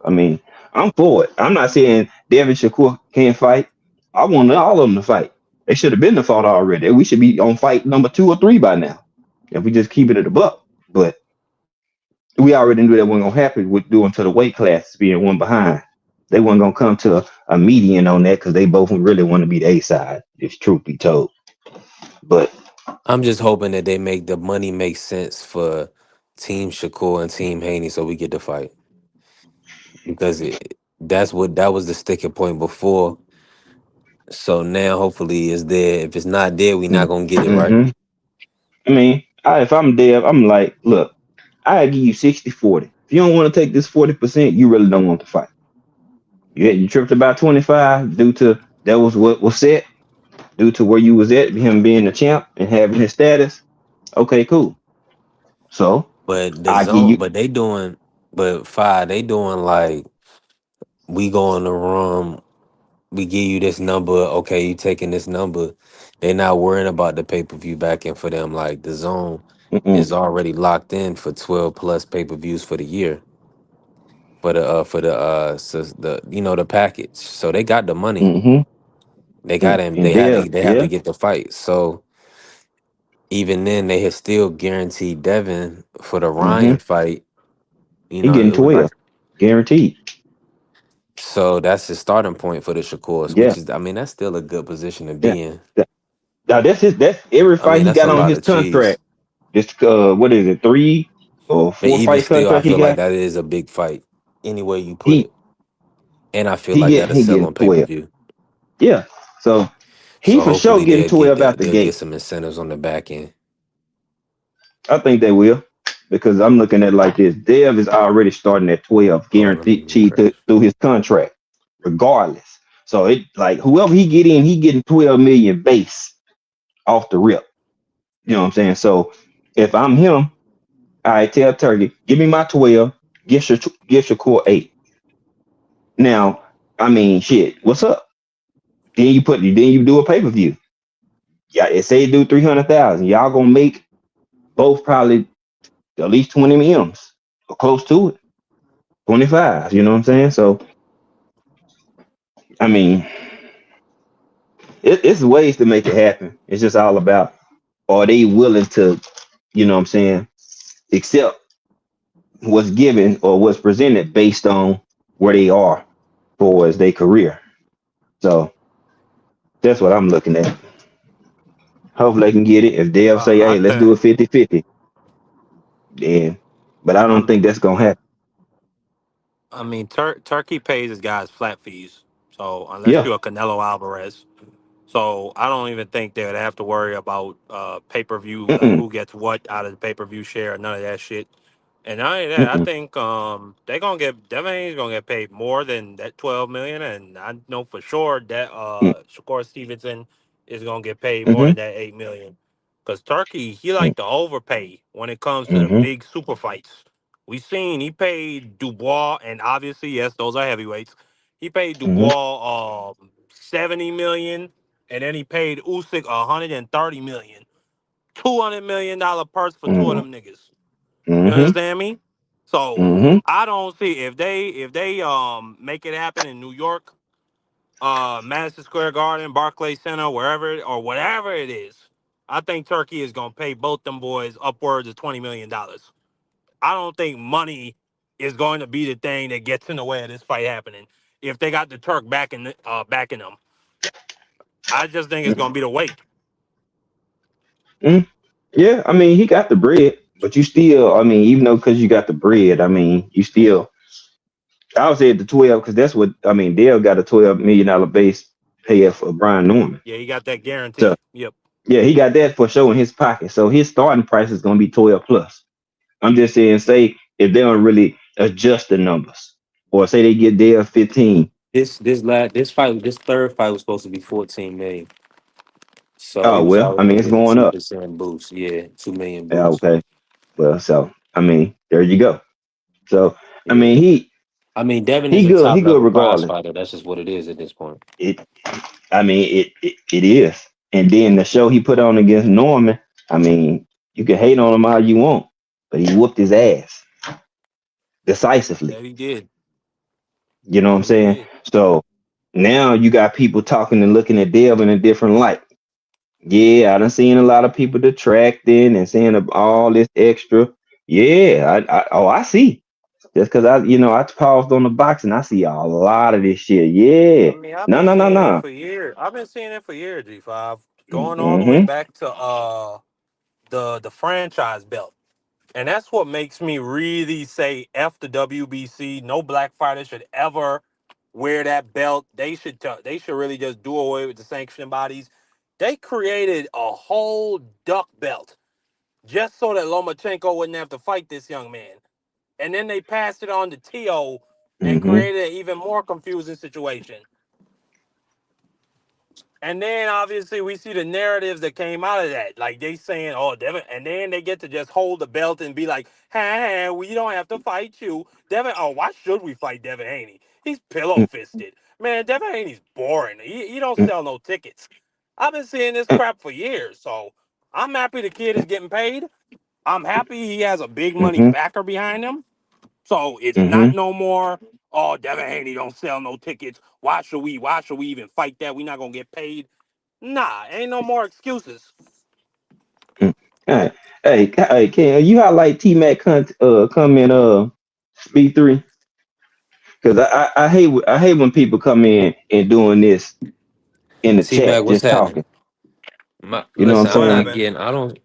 S7: I mean, I'm for it. I'm not saying Devin Shakur can't fight. I want all of them to fight. They should have been the fought already. We should be on fight number 2 or 3 by now. If we just keep it at a buck. But we already knew that wasn't gonna happen with doing to the weight classes being one behind. They weren't gonna come to a median on that because they both really want to be the A side, if truth be told. But
S4: I'm just hoping that they make the money make sense for Team Shakur and Team Haney so we get the fight. Because that was the sticking point before. So now hopefully it's there. If it's not there, we not gonna get it right.
S7: mm-hmm. I mean, if I'm Dev, I'm like, look, I give you 60-40. If you don't want to take this 40%, you really don't want to fight. You tripped about 25 due to that was what was set, due to where you was at, him being the champ and having his status. Okay, cool. So
S4: But the
S7: I give
S4: zone,
S7: you.
S4: but they doing, but five, they doing like we go in the room, we give you this number, okay, you taking this number. They not worrying about the pay per view backing for them. Like the zone
S7: Mm-mm,
S4: is already locked in for 12 plus pay per views for the year for the the package. So they got the money.
S7: mm-hmm.
S4: They got him.
S7: And Dev,
S4: They have to
S7: yeah.
S4: get the fight. So even then, they had still guaranteed Devin for the
S7: Mm-hmm.
S4: Ryan fight.
S7: He getting
S4: It was like
S7: 12, guaranteed.
S4: so that's the starting point for the Shakurs,
S7: Yeah,
S4: which is I mean that's still a good position to
S7: yeah.
S4: be in.
S7: Now that's every
S4: I
S7: fight
S4: mean
S7: he
S4: that's a
S7: got on
S4: lot
S7: his
S4: of cheese.
S7: contract. This what is it, 3 or 4
S4: Even
S7: fight
S4: still, I
S7: contract he
S4: feel like
S7: got?
S4: that is a big fight any way you put
S7: He
S4: it, and I feel
S7: he
S4: like
S7: get
S4: that'll
S7: he
S4: sell
S7: getting
S4: on pay per
S7: 12.
S4: view.
S7: Yeah. So he
S4: So
S7: for sure
S4: hopefully
S7: getting 12 out the
S4: they'll get
S7: gate.
S4: some incentives on the back end.
S7: I think they will. Because I'm looking at it like this. Dev is already starting at 12,
S4: Hold on, let me
S7: guaranteed
S4: refresh.
S7: through his contract, regardless. So it like whoever he get in, he getting 12 million base off the rip. You know what I'm saying? So if I'm him, I tell Turkey, give me my 12, give Shakur 8. Now, I mean, shit, what's up? Then you do a pay-per-view. Yeah, it say do 300,000. Y'all gonna make both probably at least 20 M's or close to it. 25, you know what I'm saying? So I mean, it's ways to make it happen. It's just all about are they willing to, you know what I'm saying, accept what's given or what's presented based on where they are for as their career. So that's what I'm looking at. Hopefully they can get it. If they'll say,
S8: I
S7: hey, let's do
S8: think
S7: it 50-50, then but I don't
S8: I'm.
S7: think that's gonna happen.
S8: I mean, Turkey pays his guys flat fees. So unless
S7: Yeah.
S8: you're a Canelo Alvarez, so I don't even think they would have to worry about pay per view, like
S7: Mm-mm.
S8: who gets what out of the pay per view share, none of that shit. And not only that, I
S7: Mm-mm.
S8: think they gonna get Devin gonna get paid more than that 12 million, and I know for sure that Shakur Stevenson is gonna get paid more
S7: Mm-hmm.
S8: than that 8 million. Cause Turkey, he like to overpay when it comes to the
S7: Mm-hmm.
S8: big super fights. We seen he paid Dubois, and obviously yes, those are heavyweights. He paid
S7: Mm-hmm.
S8: Dubois 70 million, and then he paid Usyk 130 million. $200 million purse for two of
S7: Mm-hmm.
S8: them niggas. You
S7: Mm-hmm.
S8: understand me? So
S7: Mm-hmm.
S8: I don't see if they make it happen in New York, Madison Square Garden, Barclays Center, wherever or whatever it is. I think Turkey is gonna pay both them boys upwards of $20 million. I don't think money is going to be the thing that gets in the way of this fight happening. If they got the Turk backing them, I just think it's gonna be the weight.
S7: Mm-hmm. Yeah, I mean, he got the bread, but you still, I mean, even though because you got the bread, I mean, you still, I would say at the 12 because that's what, I mean, Dale got a $12 million base pay for Brian Norman.
S8: Yeah, he got that
S7: So,
S8: guarantee. Yep.
S7: yeah, he got that for sure in his pocket. So his starting price is going to be 12 plus. I'm just saying, say, if they don't really adjust the numbers or say they get Dale 15.
S4: This third fight was supposed to be 14 million. So he
S7: Oh,
S4: was
S7: well, I
S4: already
S7: mean, it's
S4: getting
S7: going up.
S4: 2% boost. Yeah, 2 million
S7: Yeah,
S4: boost.
S7: okay. Well, so, I mean, there you go. So, I mean,
S4: Yeah. I mean, Devin is
S7: he
S4: a
S7: good.
S4: top
S7: He good
S4: level prize
S7: regardless.
S4: fighter. That's just what it is at this point.
S7: It I mean, it is. And then the show he put on against Norman, I mean, you can hate on him all you want, but he whooped his ass decisively.
S8: That he did.
S7: You know what I'm
S8: That he
S7: saying?
S8: did.
S7: So now you got people talking and looking at Dev in a different light. Yeah, I done seen a lot of people detracting and saying all this extra. Yeah, I see. Just because I paused on the box and I see a lot of this shit.
S8: I
S7: Yeah.
S8: mean, I've
S7: No,
S8: been
S7: no, no,
S8: seeing it
S7: no.
S8: for years. I've been seeing it for years, G5. Going all the way
S7: Mm-hmm.
S8: back to the franchise belt. And that's what makes me really say F the WBC. No black fighter should ever wear that belt. They should really just do away with the sanction bodies. They created a whole duck belt. just so that Lomachenko wouldn't have to fight this young man. And then they passed it on to Tio and
S7: Mm-hmm.
S8: created an even more confusing situation. And then obviously we see the narratives that came out of that. Like they saying, oh, Devin, and then they get to just hold the belt and be like, hey, we don't have to fight you. Devin, oh, why should we fight Devin Haney? He's pillow fisted. Man, Devin Haney's boring. He don't sell no tickets. I've been seeing this crap for years. So I'm happy the kid is getting paid. I'm happy he has a big money
S7: Mm-hmm.
S8: backer behind him. So it's
S7: Mm-hmm.
S8: not no more, oh, Devin Haney don't sell no tickets. Why should we even fight that? We not gonna get paid. Nah, ain't no more excuses.
S7: Mm. Hey, hey, can you highlight T Mac come in B3? Because I hate when people come in and doing this in the
S4: T Mac,
S7: chat
S4: what's
S7: just
S4: happening?
S7: talking. You know what
S4: Listen,
S7: I'm
S4: I'm
S8: What
S7: saying?
S4: not
S8: happened?
S4: getting. I don't.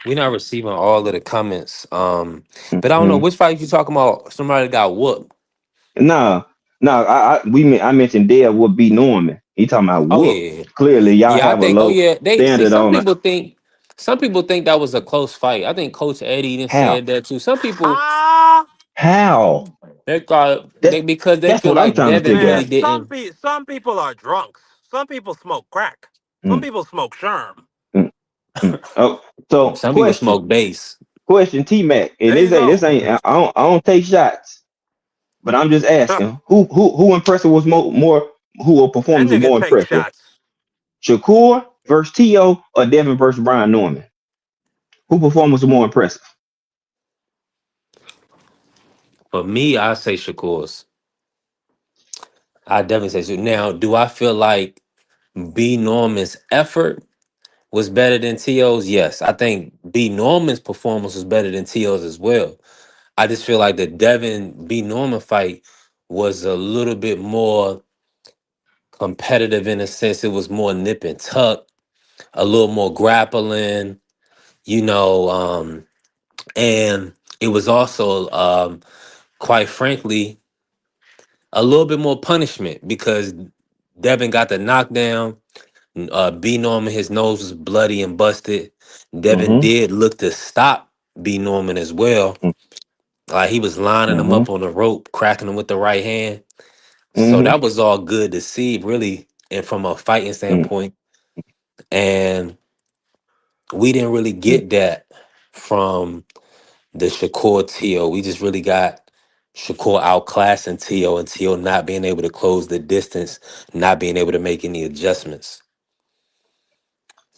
S4: We're not receiving all of the comments. But I don't know
S7: Mm-hmm.
S4: which fight you talking about. Somebody got whooped.
S7: No, no, I mentioned Dale would be Norman. He talking about
S4: Oh
S7: whoop.
S4: yeah,
S7: Clearly, y'all
S4: yeah. I
S7: have a
S4: think. Oh
S7: low
S4: yeah. They see.
S7: standard
S4: Some
S7: on it.
S4: people think. Some people think that was a close fight. I think Coach Eddie even
S7: How?
S4: said that too. Some people
S8: Ah,
S7: How?
S4: they thought
S7: That's
S4: they because they
S7: that's
S4: feel
S7: what I'm
S4: like
S7: trying to
S4: Devin
S7: figure
S4: really
S8: man,
S7: out.
S8: some
S4: didn't.
S8: some people are drunks. Some people smoke crack. Some
S7: Mm,
S8: people smoke sherm.
S7: mm, mm. Oh, so
S4: Some people smoke bass.
S7: question, T Mac, and
S8: There you
S7: this
S8: go.
S7: ain't I don't take shots, but I'm just
S8: that
S7: asking who impressive was more who performance was
S8: nigga
S7: more
S8: take
S7: impressive,
S8: shots.
S7: Shakur versus T.O. or Devin versus Brian Norman? Who performance was more impressive?
S4: For me, I say Shakur's. I definitely say so. Now, do I feel like B Norman's effort was better than T.O.'s? Yes. I think B Norman's performance was better than T.O.'s as well. I just feel like the Devin B Norman fight was a little bit more competitive in a sense. It was more nip and tuck, a little more grappling, you know, and it was also, quite frankly, a little bit more punishment because Devin got the knockdown. B Norman, his nose was bloody and busted. Devin
S7: Mm-hmm.
S4: did look to stop B Norman as well. Like he was lining him
S7: Mm-hmm.
S4: up on the rope, cracking him with the right hand. So
S7: Mm-hmm.
S4: that was all good to see, really, and from a fighting standpoint. And we didn't really get that from the Shakur Tio. We just really got Shakur outclassing Tio and Tio not being able to close the distance, not being able to make any adjustments.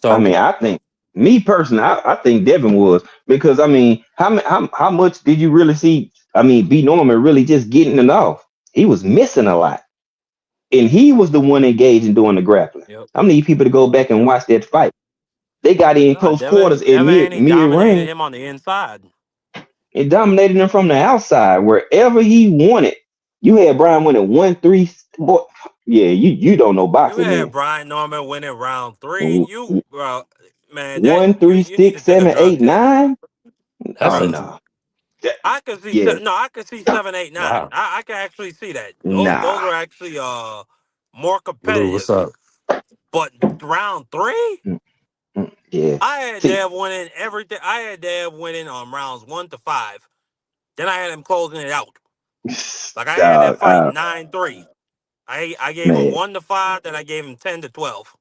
S7: I
S4: So
S7: mean, I think me personally, I think Devin was because I mean, how much did you really see? I mean, B Norman really just getting it off. He was missing a lot, and he was the one engaged in doing the grappling.
S8: Yep.
S7: I need people to go back and
S8: Yep.
S7: watch that fight. They got in
S8: Nah,
S7: close quarters in
S8: Devin Haney
S7: mid
S8: dominated
S7: ring
S8: him on the inside.
S7: and dominated him from the outside wherever he wanted. You had Brian winning 1-3. Boy, yeah, you don't know
S8: You
S7: boxing
S8: had
S7: then.
S8: Brian Norman winning round three.
S7: W-
S8: You,
S7: w-
S8: bro, man, that
S7: One, three,
S8: you need to
S7: six,
S8: take a
S7: seven,
S8: drug
S7: eight,
S8: test.
S7: 9.
S4: that's
S7: Oh
S4: a
S7: no.
S8: I could see
S7: Yeah,
S8: no, I could see 7, 8, 9.
S4: wow.
S8: I can actually see that. Those
S7: nah.
S8: are actually more
S4: Blue, what's
S8: competitive.
S4: up?
S8: But round three,
S7: Mm, yeah.
S8: I had
S7: See,
S8: Dev winning everything. I had Dev winning on rounds 1 to 5. Then I had him closing it out. Like I had that
S7: dog,
S8: fight 9-3. I gave him
S7: man,
S8: 1 to 5. Then I gave him 10 to 12.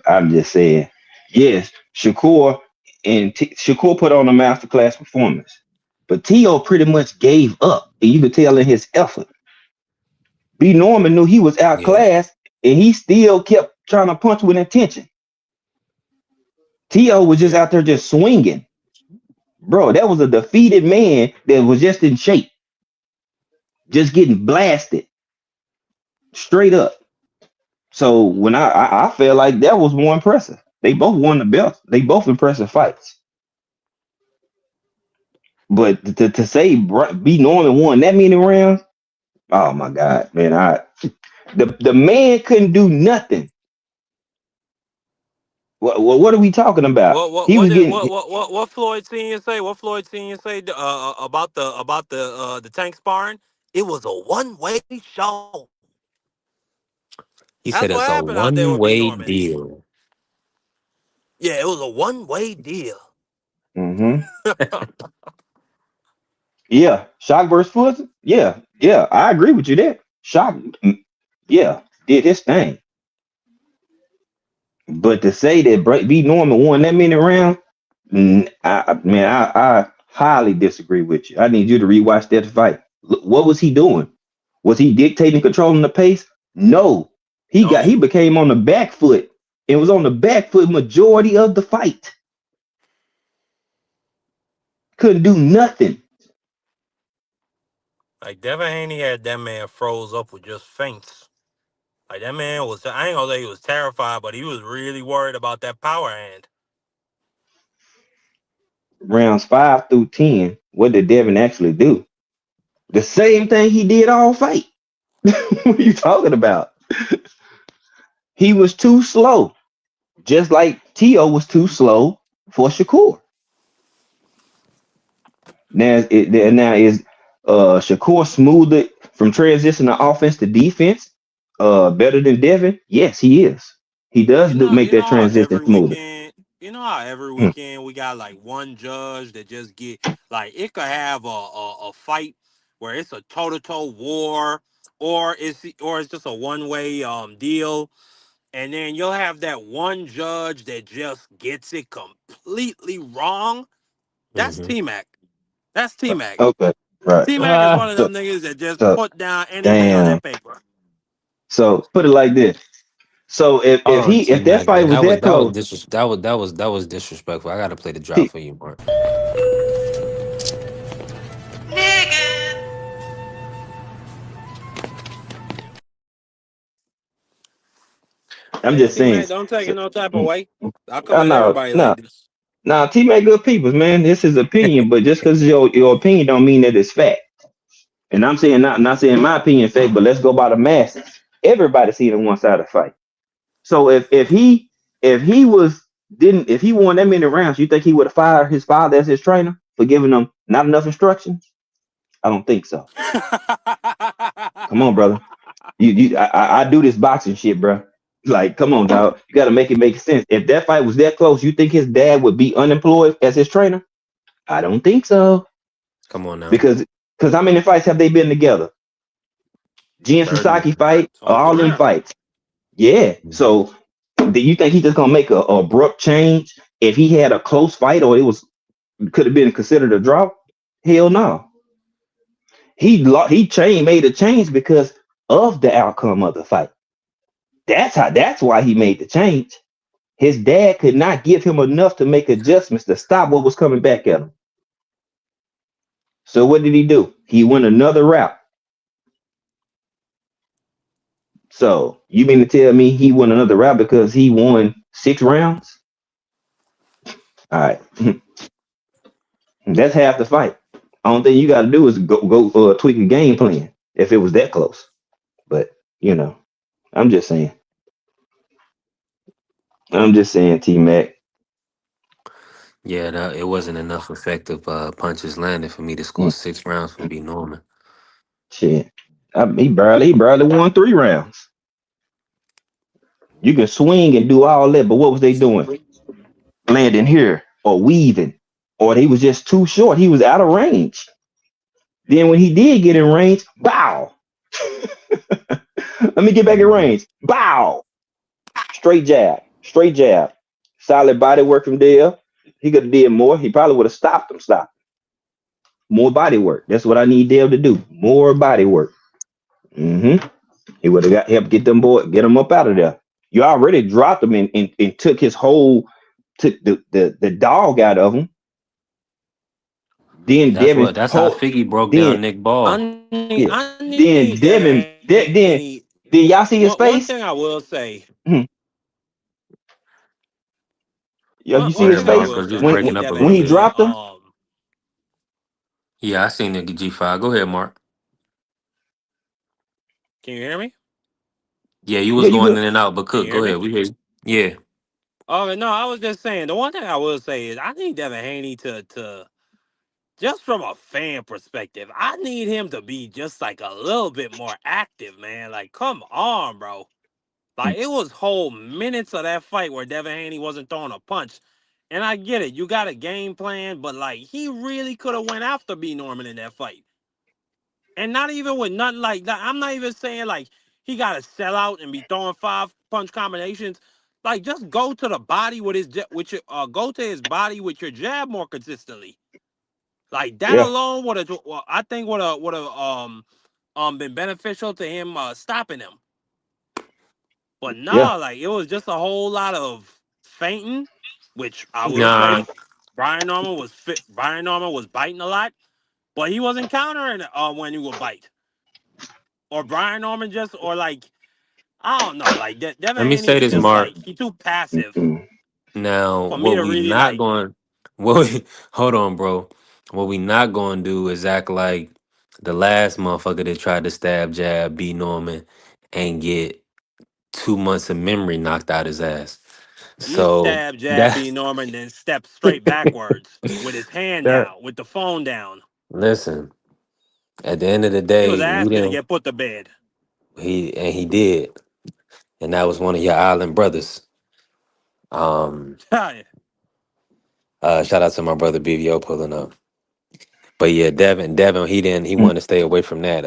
S7: I'm just saying. Yes, Shakur Shakur put on a masterclass performance, but Tio pretty much gave up, and you could tell in his effort. B Norman knew he was
S4: Yeah.
S7: outclassed, and he still kept trying to punch with intention. Tio was just
S8: Yeah.
S7: out there just swinging, bro. That was a defeated man that was just in shape, just getting blasted straight up. So when I felt like that was more impressive. They both won the belt. They both impressive fights. But to say B Norman won that many rounds, oh my God, man! The man couldn't do nothing. What are we talking about? He was getting
S8: What Floyd Senior say? What Floyd Senior say about the tank sparring? It was a one-way show.
S4: He
S8: That's
S4: said
S8: what
S4: it's a
S8: happened out there with B
S4: one-way
S8: Norman.
S4: deal.
S8: Yeah, it was a one-way deal.
S7: Mm-hmm. Yeah, Shock versus Fulton. Yeah, yeah, I agree with you there. Shock, yeah, did his thing. But to say that B Norman won that many rounds, I highly disagree with you. I need you to rewatch that fight. What was he doing? Was he dictating, controlling the pace? No, he
S8: No.
S7: became on the back foot and was on the back foot majority of the fight. Couldn't do nothing.
S8: Like Devin Haney had that man froze up with just feints. Like that man was, I ain't gonna say he was terrified, but he was really worried about that power hand.
S7: Rounds 5 through 10. What did Devin actually do? The same thing he did all fight. What are you talking about? He was too slow, just like T.O. was too slow for Shakur. Now is Shakur smoother from transition to offense to defense better than Devin? Yes, he is. He does make
S8: You
S7: that
S8: know how
S7: transition smoother.
S8: every
S7: Mm,
S8: weekend we got like one judge that just get like it could have a fight where it's a toe to toe war, or it's just a one way deal, and then you'll have that one judge that just gets it completely wrong. That's
S4: Mm-hmm.
S8: T Mac. That's T Mac.
S7: okay, right.
S8: T Mac is one of
S7: So,
S8: them niggas that just
S7: so
S8: put down anything on
S7: damn.
S8: that paper.
S7: So put it like this. So
S4: Oh, T
S7: if that
S4: Mac,
S7: fight
S4: man,
S7: was that close,
S4: that was disrespectful. I gotta play the drop
S7: T,
S4: for you, Mark.
S7: I'm
S8: Hey,
S7: just
S8: T
S7: saying.
S8: Mac, don't take
S7: So,
S8: it no type of
S7: mm,
S8: way. I come
S7: I
S8: at
S7: know,
S8: everybody
S7: no.
S8: like this.
S7: Now, T Mac good peoples, man. This is opinion, but just because your opinion don't mean that it's fact. And I'm saying not saying my opinion fact, but let's go by the masses. Everybody seen a one sided fight. So if he was didn't if he won that many rounds, you think he would have fired his father as his trainer for giving him not enough instructions? I don't think so. Come on, brother. I do this boxing shit, bro. Like, come on, dog. You got to make it make sense. If that fight was that close, you think his dad would be unemployed as his trainer? I don't think so.
S4: Come on now.
S7: Because how many fights have they been together? Jen
S8: 30.
S7: Sasaki fight,
S8: Something
S7: all them
S8: around.
S7: fights. Yeah. So do you think he's just gonna make a abrupt change if he had a close fight or it was could have been considered a draw? Hell no. He made a change because of the outcome of the fight. That's why he made the change. His dad could not give him enough to make adjustments to stop what was coming back at him. So what did he do? He went another route. So you mean to tell me he went another route because he won 6 rounds? All right, that's half the fight. Only thing you got to do is go tweak a game plan if it was that close. But you know, I'm just saying. I'm just saying, T Mac.
S4: Yeah, it wasn't enough effective punches landed for me to score 6 rounds from B Norman.
S7: Shit, he barely won 3 rounds. You can swing and do all that, but what was they doing? Landing here or weaving, or he was just too short. He was out of range. Then when he did get in range, bow. Let me get back in
S4: Mhm.
S7: range. Bow. Straight jab. Straight jab. Solid body work from there. He could have did more. He probably would have stopped him. Stop. More body work. That's what I need Dale to do. More body work. hmm He would have got help get them up out of there. You already dropped him and took took the dog out of him. Then Devin
S4: That's how
S7: hold
S4: Figgy broke
S7: then
S4: down Nick Ball.
S7: yeah.
S8: I need
S7: Then
S8: Devin
S7: Devin
S8: Haney.
S7: then y'all see his
S8: One
S7: face?
S8: thing I will say.
S7: Mhm. Yo, you
S4: Go
S7: see
S8: One
S7: his
S4: ahead,
S8: thing I
S7: face
S4: Mark.
S8: will
S4: I'm
S8: say.
S4: just
S8: I
S7: when
S4: breaking
S8: need
S4: up a
S8: Devin
S4: little
S7: when he
S4: bit.
S8: Haney.
S7: dropped him?
S4: Yeah, I seen the G5. Go ahead, Mark.
S8: Can you hear me?
S4: Yeah, you
S7: Yeah,
S4: was
S7: you
S4: going
S7: good.
S4: in and out, but
S8: Can you
S4: Cook,
S8: hear
S4: go
S8: me?
S4: ahead. We hear you. Yeah.
S8: Oh no, I was just saying. The one thing I will say is I need Devin Haney to just from a fan perspective, I need him to be just like a little bit more active, man. Like, come on, bro. Like, it was whole minutes of that fight where Devin Haney wasn't throwing a punch, And I get it, you got a game plan, but like he really could have went after B Norman in that fight. And not even with nothing like that. I'm not even saying like he got to sell out and be throwing 5-punch combinations. Like just go to the body with go to his body with your jab more consistently. Like that
S7: Yeah,
S8: alone would have, I think would have been beneficial to him stopping him. But
S7: yeah,
S8: nah, like it was just a whole lot of feinting, which I will
S4: Nah,
S8: say, Brian Norman was biting a lot, but he wasn't countering when he would bite. Or Brian Norman just, or like I don't know, like Devin
S4: let me say
S8: Haney's
S4: this,
S8: just
S4: Mark.
S8: like he too passive
S7: mm-mm.
S4: Now,
S8: for me
S4: what
S8: to
S4: we
S8: really
S4: not
S8: like.
S4: going, what we, hold on, bro. What we not going to do is act like the last motherfucker that tried to stab jab B Norman and get 2 months of memory knocked out his ass.
S8: He
S4: So
S8: stabbed jab
S4: that
S8: B Norman, then stepped straight backwards with his hand
S4: that
S8: down, with the phone down.
S4: listen. At the end of the
S8: He was
S4: day, we
S8: asking to
S4: didn't.
S8: get put to bed.
S4: He did, and that was one of your island brothers. Um, shout out to my brother BVO pulling up. But yeah, Devin, he wanted to stay away from that.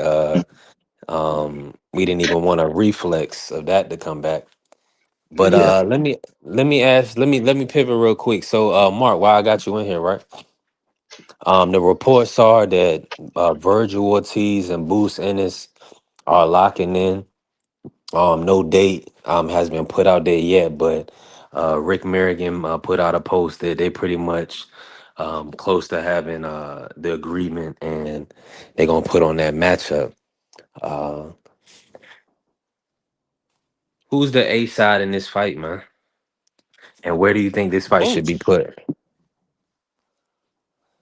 S4: We didn't even want a reflex of that to come back. But
S7: Yeah.
S4: let me pivot real quick. So Mark, while I got you in here, right? The reports are that Virgil Ortiz and Boost Ennis are locking in. No date has been put out there yet, but Rick Merrigan put out a post that they pretty much close to having the agreement, and they're gonna put on that matchup. Uh, who's the A side in this fight, man? And where do you think this fight should be
S8: Boots.
S4: put?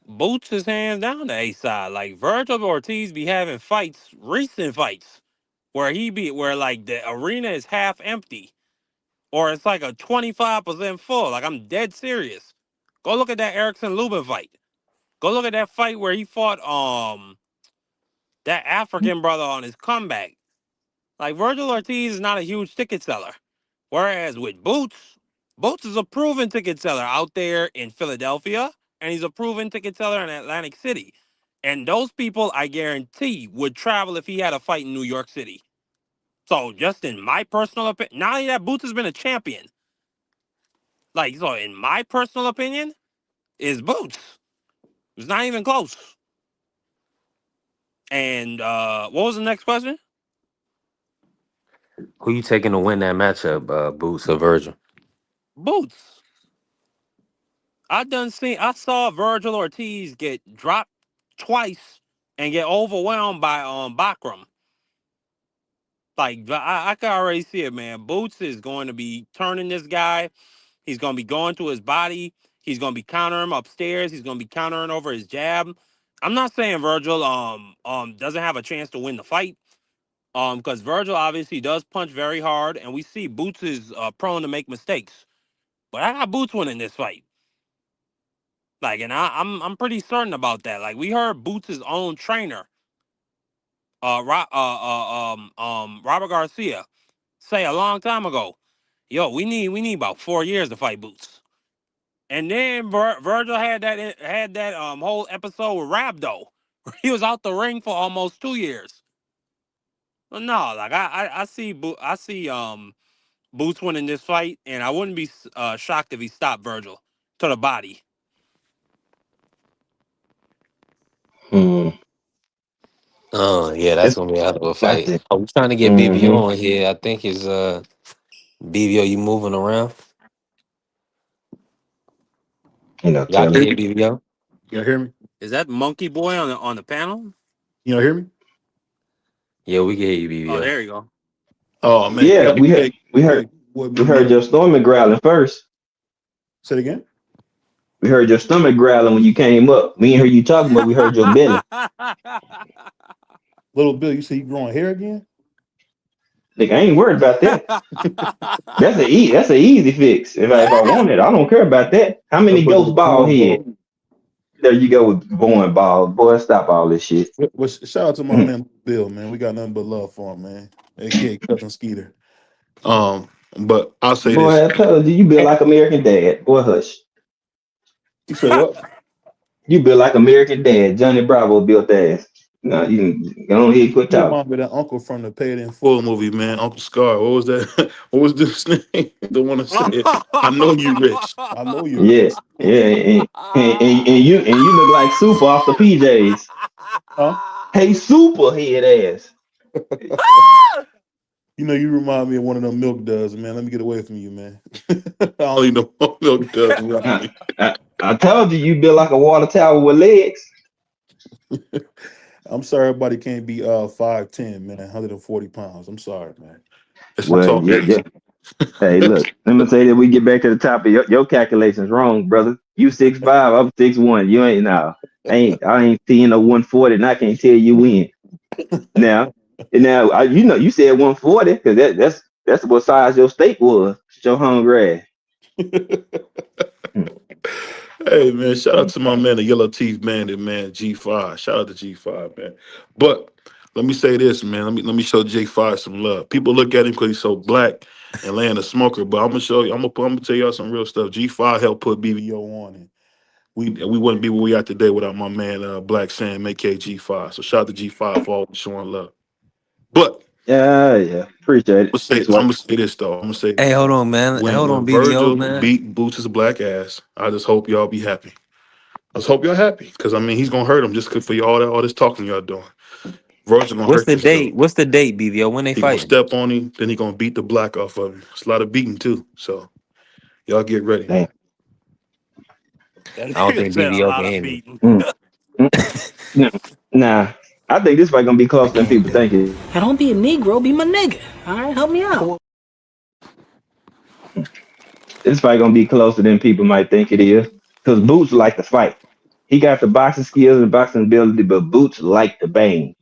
S8: Boots is hands down the A side. Like Virgil Ortiz be having fights, recent fights, where like the arena is half empty. Or it's like a 25% full. Like I'm dead serious. Go look at that Erickson Lubin fight. Go look at that fight where he fought that African brother on his comeback. Like Virgil Ortiz is not a huge ticket seller. Whereas with Boots, Boots is a proven ticket seller out there in Philadelphia, and he's a proven ticket seller in Atlantic City. And those people, I guarantee, would travel if he had a fight in New York City. So just in my personal opinion, not only that Boots has been a champion, like so in my personal opinion, is Boots. It's not even close. And what was the next question?
S4: Who you taking to win that matchup, Boots or Virgil?
S8: Boots. I saw Virgil Ortiz get dropped twice and get overwhelmed by Bakram. Like I can already see it, man. Boots is going to be turning this guy. He's going to be going to his body. He's going to be countering him upstairs. He's going to be countering over his jab. I'm not saying Virgil doesn't have a chance to win the fight. Because Virgil obviously does punch very hard, and we see Boots is prone to make mistakes. But I got Boots winning this fight. Like, and I'm pretty certain about that. Like, we heard Boots' own trainer, Robert Garcia, say a long time ago, "Yo, we need about 4 years to fight Boots." And then Virgil had that whole episode with Rabdo. He was out the ring for almost 2 years. But no, like I see Boots winning this fight, and I wouldn't be shocked if he stopped Virgil to the body.
S7: Hmm.
S4: Oh yeah, that's
S7: That's
S4: gonna be a hell of a
S7: that's
S4: fight.
S7: it.
S4: I'm trying to get BVO
S7: Mm-hmm.
S4: on here. I think is BVO, you moving around?
S7: You know,
S4: Y'all
S7: tell
S4: can
S7: me.
S4: hear BVO?
S9: You hear me?
S8: Is that Monkey Boy on the panel?
S9: You hear me?
S4: Yeah, we can hear you,
S8: Oh,
S4: BVO.
S8: there you go.
S9: Oh man,
S7: Yeah, we heard we
S9: yeah,
S7: heard
S9: boy,
S7: we
S9: man,
S7: heard
S9: man.
S7: your stomach growling first.
S9: Say it again.
S7: We heard your stomach growling when you came up. We ain't heard you talking, but we heard your belly.
S9: Little Bill, you say you growing hair again?
S7: Nigga, I ain't worried about that. That's a easy fix. If I want it, I don't care about that. How
S9: That
S7: many
S9: brother
S7: ghost
S9: was
S7: ball
S9: born
S7: head?
S9: bald.
S7: There you go with born ball. Boy, stop all this shit.
S9: Well, shout out to my man Bill, man. We got nothing but love for him, man. AKA Cousin Skeeter. But I'll say this.
S7: Boy, I told you, you build like American Dad. Boy, hush.
S9: You said what?
S7: You built like American Dad. Johnny Bravo built ass. No, you can go on here and quit
S9: You
S7: talking.
S9: remind me of that uncle from the Paid in Full movie, man. Uncle Scar. What was that? What was this name? The one that said, "I know you rich. I know you're
S7: Yeah,
S9: rich."
S7: yeah, and you look like Super off the PJs.
S9: Huh?
S7: Hey, Super head ass.
S9: You know, you remind me of one of them milk duds, man. Let me get away from you, man. I don't even know what milk duds around
S7: I,
S9: me.
S7: I told you built like a water tower with legs.
S9: I'm sorry, everybody can't be 5'10", man, 140 pounds. I'm sorry, man. It's a
S7: Well,
S9: tall
S7: yeah,
S9: man.
S7: yeah. Hey, look, let me say that we get back to the top of your calculations wrong, brother. You 6'5", I'm 6'1". You ain't now. I ain't seeing no 140, and I can't tell you when. Now, you said 140 because that's what size your steak was. Your hungry ass.
S9: Hey man, shout out to my man, the Yellow Teeth Bandit, man, G5. Shout out to G5, man. But let me say this, man. Let me show J5 some love. People look at him because he's so black and laying a smoker, but I'm gonna show you. I'm gonna tell y'all some real stuff. G5 helped put BBO on, and we wouldn't be where we are today without my man, Black Sam, aka G5. So shout out to G5 for always showing love. But
S7: Yeah. Appreciate it.
S9: I'm
S7: Thanks, what?
S9: gonna say this though. I'm gonna say
S4: Hey,
S9: this.
S4: hold on, man.
S9: When
S4: Hold on,
S9: when
S4: BBO,
S9: Virgil
S4: man.
S9: beat Boots' black ass, I just hope y'all be happy. I just hope y'all happy because I mean he's gonna hurt him just for all this talking y'all doing. Virgil gonna
S4: What's
S9: hurt
S4: the
S9: this
S4: date?
S9: dude.
S4: What's the date, BBO? When they
S9: He gonna
S4: fighting?
S9: step on him, then he gonna beat the black off of him. It's a lot of beating too. So y'all get ready,
S7: Damn.
S9: man.
S8: That
S4: I don't
S8: nigga
S4: think
S8: said a
S4: BBO
S8: lot
S4: can
S8: of
S4: hear me.
S8: beating.
S7: Mm, mm, no, nah, I think this fight gonna be closer than people think it.
S3: Now don't be a Negro, be my nigga. All right, help me out.
S7: This fight gonna be closer than people might think it is. Cause Boots like to fight. He got the boxing skills and boxing ability, but Boots like to bang.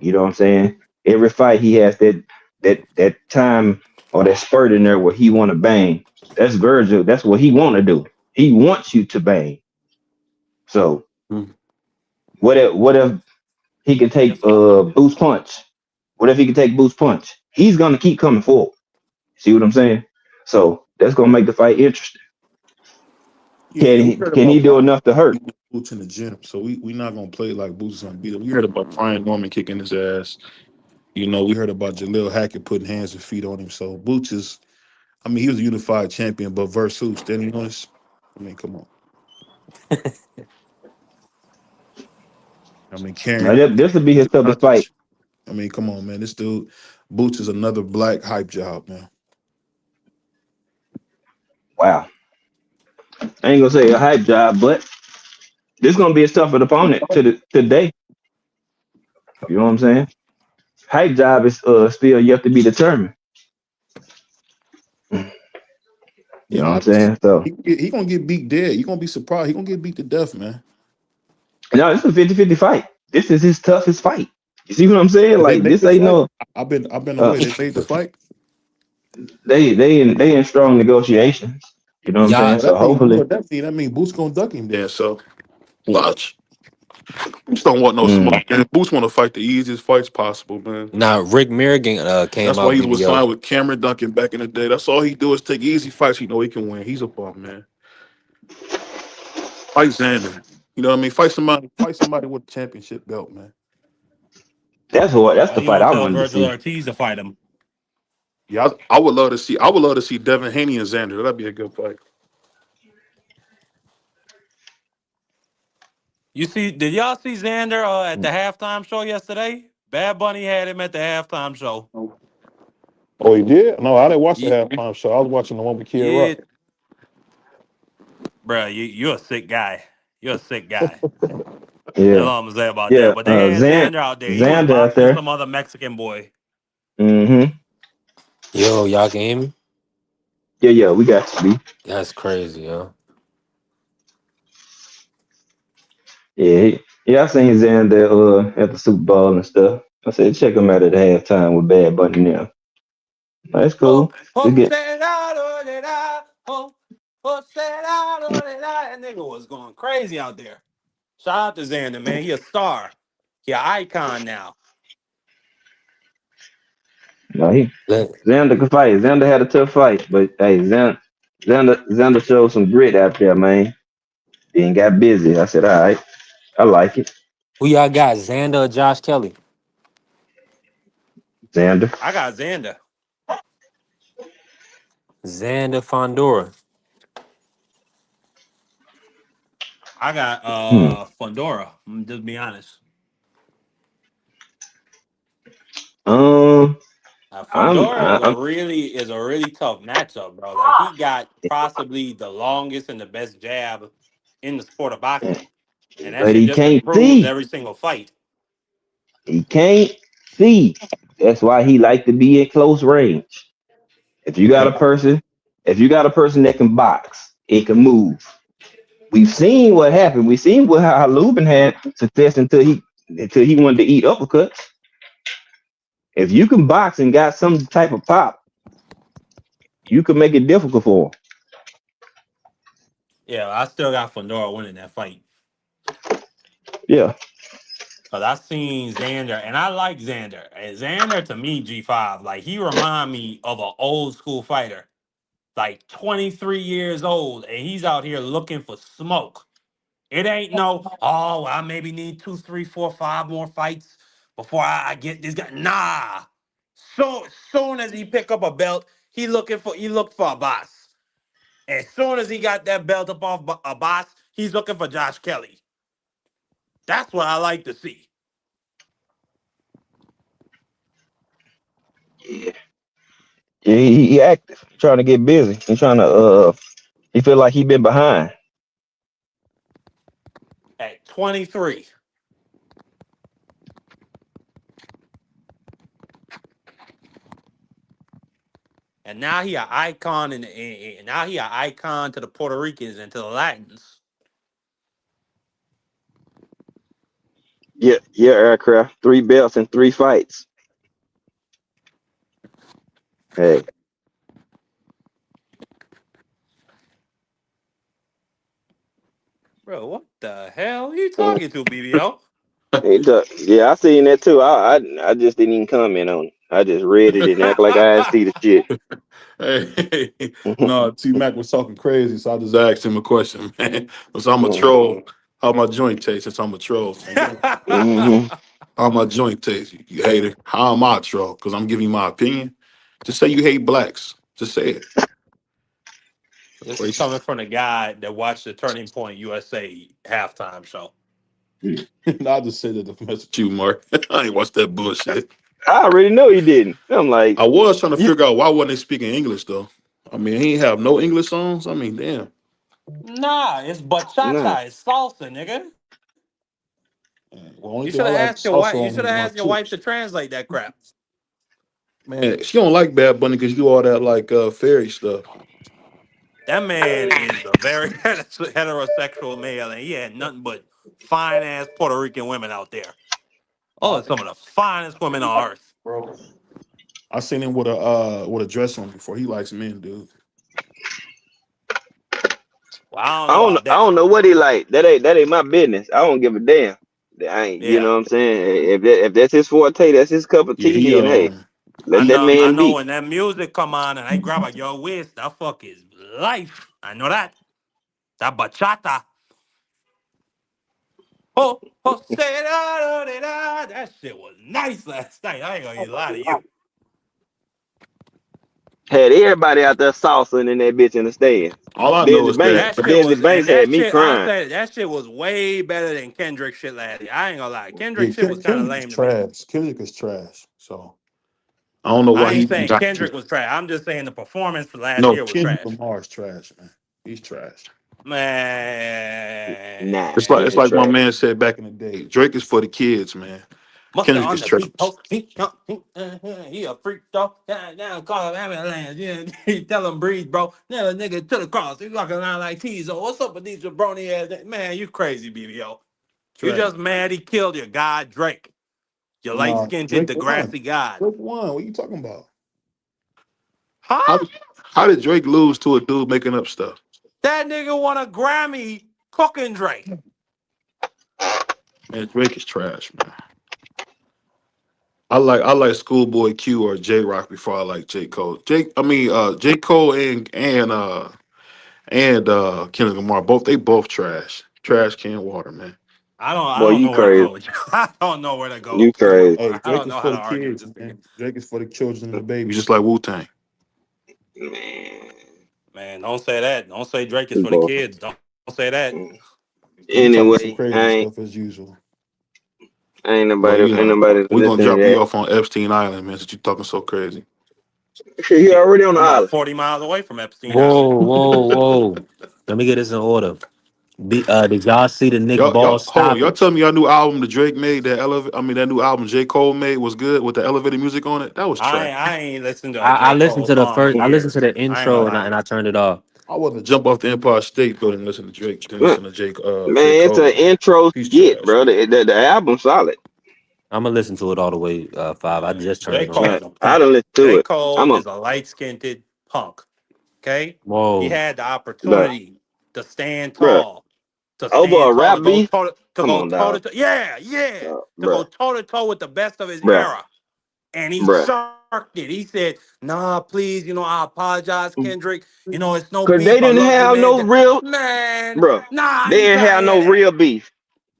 S7: You know what I'm saying? Every fight he has that time or that spurt in there where he want to bang. That's Virgil. That's what he want to do. He wants you to bang. So
S9: Mm.
S7: what if he can take Boots punch? What if he can take Boots punch? He's gonna keep coming forward. See what I'm saying? So that's gonna make the fight interesting.
S9: Yeah,
S7: Can
S9: we
S7: he
S9: heard
S7: can he
S9: about
S7: do enough to hurt?
S9: beating Boots in the gym, so we not gonna play like Boots is gonna beat him. We heard about Brian Norman kicking his ass. You know, we heard about Jaleel Hackett putting hands and feet on him. So Boots is, I mean, he was a unified champion, but versus who? Standing on this? I mean, come on. I mean,
S7: Now,
S9: carrying
S7: this will be his toughest fight.
S9: advantage. I mean, come on, man. This dude, Boots is another black hype job, man.
S7: Wow. I ain't gonna say a hype job, but this gonna be a tougher opponent to today. You know what I'm saying? Hype job is still yet to be determined. You
S9: Yeah,
S7: know what I'm
S9: honestly,
S7: saying? So
S9: he gonna get beat dead. You gonna be surprised. He gonna get beat to death, man.
S7: no, this is a 50-50 fight. This is his toughest fight. You see what I'm saying?
S9: They
S7: Like
S9: made
S7: this
S9: the
S7: ain't
S9: fight.
S7: no
S9: I've been
S7: uh
S9: away. They made the fight.
S7: they in strong negotiations. You know what I'm
S4: Y'all,
S7: saying?
S9: Well,
S7: So
S9: that mean you know
S7: hopefully
S9: what that mean. That mean Boots gonna duck him then. So watch. Boots don't want no
S7: mm,
S9: smoke. Man. Boots want to fight the easiest fights possible, man.
S4: now Rick Mirrigan came
S9: That's why
S4: out,
S9: he was
S4: BBO.
S9: signed with Cameron Duncan back in the day. That's all he do is take easy fights. You know he can win. He's a bum, man. Fight Xander. You know what I mean? Fight somebody. Fight somebody with a championship belt, man.
S7: that's
S8: Why
S7: the
S8: you
S7: fight
S8: don't
S7: I
S8: tell
S7: wanted to
S8: Virgil
S7: see.
S8: Ortiz to fight him?
S9: Yeah, I would love to see. I would love to see Devin Haney and Xander. That'd be a good fight.
S8: Did y'all see Xander at the halftime show yesterday? Bad Bunny had him at the halftime show.
S9: Oh, he did? No, I didn't watch the
S8: Yeah,
S9: halftime show. I was watching the one with Kid
S8: yeah,
S9: Rock.
S8: bro, you're a sick guy. You're a sick guy. That's
S7: Yeah,
S8: all I'm gonna say about
S7: yeah.
S8: that. But they had
S7: Xan
S8: Xander out there. He was
S7: Xander out
S8: boxing
S7: there.
S8: some other Mexican boy.
S7: Mm-hmm.
S4: Yo, y'all can hear me?
S7: Yeah. We got to be.
S4: That's crazy, yo.
S7: Yeah, I seen Xander at the Super Bowl and stuff. I said check him out at halftime with Bad Bunny now. That's
S8: Oh,
S7: cool. We get
S8: that nigga was going crazy out there. Shout out to Xander, man. He a star. He an icon now.
S7: no he
S4: Look,
S7: Xander could fight. Xander had a tough fight, but hey, Xander showed some grit out there, man. Then got busy. I said, all right, I like it.
S4: Who y'all got, Xander or Josh Kelly?
S7: Xander.
S8: I got Xander.
S4: Xander Fondora.
S8: I got
S7: Hmm.
S8: Fondora. Just be honest.
S7: Um,
S8: Fondora
S7: I'm
S8: is a really tough matchup, bro. Like he got possibly the longest and the best jab in the sport of boxing, and that
S7: but
S8: shit
S7: he
S8: just
S7: can't
S8: improves
S7: see.
S8: every single fight.
S7: He can't see. That's why he like to be in close range. If you got a person, if you got a person that can box, it can move. We've seen what happened. We've seen what how Lubin had success until he wanted to eat uppercuts. If you can box and got some type of pop, you can make it difficult for him.
S8: Yeah, I still got Fondora winning that fight.
S7: Yeah.
S8: Cause I seen Xander, and I like Xander. And Xander to me, G5, like he remind me of an old school fighter, like 23 years old, and he's out here looking for smoke. It ain't no, oh, I maybe need 2, 3, 4, 5 more fights before I get this guy. Nah. So soon as he pick up a belt, he looked for a boss. As soon as he got that belt up off a boss, he's looking for Josh Kelly. That's what I like to see.
S7: Yeah. Yeah, he active. He trying to get busy. He trying to he feel like he been behind.
S8: At 23. And now he an icon and now he an icon to the Puerto Ricans and to the Latins.
S7: Yeah, yeah, aircraft. 3 belts and 3 fights. Hey.
S8: Bro, what the hell are you talking to, BBO?
S7: Yeah, I seen that too. I just didn't even comment on it. I just read it and act like I didn't see the shit.
S9: Hey, no, T Mac was talking crazy, so I just asked him a question, man. So I'm a troll. How my joint taste? Since I'm a troll, man.
S7: Hmm.
S9: How my joint taste? You hater. How am I a troll? Because I'm giving you my opinion. Just say you hate blacks. Just say it.
S8: This is
S9: Racist.
S8: coming from the guy that watched the Turning Point USA halftime show.
S9: No, I just said that to mess with you, Mark. I ain't watched that bullshit.
S7: I already know he didn't. I'm like,
S9: I was trying to
S7: you
S9: figure out why wasn't they speaking English though. I mean, he ain't have no English songs. I mean, damn.
S8: Nah, it's
S7: nah.
S8: bachata, it's salsa, nigga.
S9: Well, only
S8: You
S9: thing
S8: should
S9: I
S8: have
S9: like
S8: asked your wife.
S9: salsa
S8: You
S9: on
S8: should
S9: is
S8: have
S9: my
S8: asked your wife
S9: chips.
S8: to translate that crap.
S9: Man, she don't like Bad Bunny because you do all that like fairy stuff.
S8: That man is a very heterosexual male, and he had nothing but fine ass Puerto Rican women out there. Oh, some of the finest women on earth.
S9: Bro, I seen him with a dress on before. He likes men, dude.
S8: Well, I don't know about
S7: I
S8: that.
S7: don't know what he like. That ain't my business. I don't give a damn. I ain't, you
S8: Yeah,
S7: know what I'm saying? If that's his forte, that's his cup of
S9: Yeah,
S7: tea,
S9: he
S7: then hey,
S8: I
S7: let that
S8: know. I
S7: man
S8: know
S7: be.
S8: when that music come on and I grab a yo whiz, that fuck is life. I know that. That bachata. Oh, oh, say da, da, da, da. That shit was nice last night. I ain't gonna even lie to you.
S7: Had everybody out there saucing in that bitch in the stands.
S9: all I know
S7: Denzy
S9: is
S7: Banks,
S9: that
S8: That
S7: but
S8: shit
S7: Denzy
S8: was,
S7: Banks
S8: and
S7: had
S8: that
S7: me
S8: shit, I
S7: crying.
S8: said that shit was way better than Kendrick shit last year. I ain't gonna lie.
S9: yeah,
S8: Kendrick shit was kind of
S9: Kendrick is
S8: lame to me.
S9: trash. Kendrick is trash. So I don't know
S8: I
S9: why he
S8: ain't
S9: even
S8: saying
S9: got
S8: Kendrick
S9: to.
S8: was trash. I'm just saying the performance for last
S9: No,
S8: year was
S9: Kendrick
S8: trash.
S9: Lamar's trash, man. He's trash.
S8: Man,
S7: Nah,
S8: man,
S7: he
S9: It's
S7: ain't
S9: like my
S7: trash.
S9: man said back in the day. Drake is for the kids, man.
S8: must have
S9: Kendrick
S8: on
S9: is
S8: the
S9: trash.
S8: beat post. He a freak though. Down, call him ambulance. Yeah, he tell him breathe, bro. Nail a nigga to the cross. He walking around like Tizo. What's up with these jabroni ass? Man, you crazy, BBO. You
S9: Trash.
S8: just mad he killed your guy, Drake. Your light
S9: Nah,
S8: skinned
S9: Drake won.
S8: Degrassi God.
S9: Drake won. What are you talking about? How
S8: Huh?
S9: did, how did Drake lose to a dude making up stuff?
S8: That nigga won a Grammy cooking Drake.
S9: Man, Drake is trash, man. I like Schoolboy Q or J Rock before I like J Cole. J Cole and Kendrick Lamar. They both trash. Trash can water, man.
S8: I
S7: Boy,
S8: don't
S7: you
S8: know where to
S7: crazy.
S8: go with you. I don't know where to go
S7: You
S8: with Kendrick
S7: crazy.
S9: Hey,
S8: Lamar. I
S9: Drake
S8: don't
S9: is
S8: know how
S9: for
S8: to
S9: the
S8: argue with
S9: kids,
S8: this nigga.
S9: man. Drake is for the children and the
S8: Mm.
S9: babies.
S7: Mm.
S9: Just like Wu Tang.
S7: Man.
S8: Man, don't say that. Don't say Drake is for the
S7: Boy.
S8: kids. Don't say that.
S7: Mm.
S9: You talking some
S7: Anyway,
S9: crazy stuff as usual. Well,
S7: ain't nobody
S9: we're gonna
S7: listening to
S9: drop you
S7: that.
S9: off on Epstein Island, man, since you talking so crazy.
S7: Shit, he
S8: Shit,
S7: already on the
S8: I'm about
S7: island.
S8: 40 miles away from Epstein Island.
S4: Whoa. Let me get this in order. Did y'all see the Nick Ball
S9: Y'all hold on. Y'all tell
S4: stoppage?
S9: me y'all new album the Drake made, that new album J. Cole made was good with the elevated music on it. That was trash.
S8: I ain't listened to a
S4: I
S8: J.
S4: listened
S8: Cole
S4: to the
S8: song in
S4: first. I listened to
S8: years.
S4: the
S8: I ain't
S4: intro
S8: gonna
S4: and
S8: lie.
S4: I turned it off.
S9: I want to jump off the Empire State Building and listen to Drake, then
S7: Man,
S9: listen to J.
S7: it's an
S9: Cole, man.
S7: intro
S9: He's
S7: skit,
S9: trash,
S7: bro.
S9: man.
S7: The album solid.
S4: I'm gonna listen to it all the way. Five. I just turned
S8: J.
S4: it on.
S8: Cole
S7: Man,
S8: is a
S7: I
S8: punk.
S7: done listened to
S8: J.
S7: it.
S8: Cole
S7: I'm a
S8: is a light-skinned punk. Okay? He
S4: Whoa.
S8: had the
S7: dog,
S8: opportunity to stand
S7: bro.
S8: tall, to
S7: Over
S8: stand
S7: a
S8: tall,
S7: rap beef. Come on, dog.
S8: to go
S7: Bruh,
S8: toe to toe with the best of his
S7: bruh,
S8: era. And he
S7: bruh.
S8: sharked it. He said, "Nah, please, I apologize, Kendrick. It's no
S7: Cause they
S8: beef. I
S7: didn't
S8: love you,
S7: have
S8: man.
S7: no real,
S8: Man,
S7: bruh.
S8: nah, I
S7: They
S8: ain't
S7: didn't
S8: trying to
S7: have
S8: hear
S7: no
S8: that.
S7: real beef.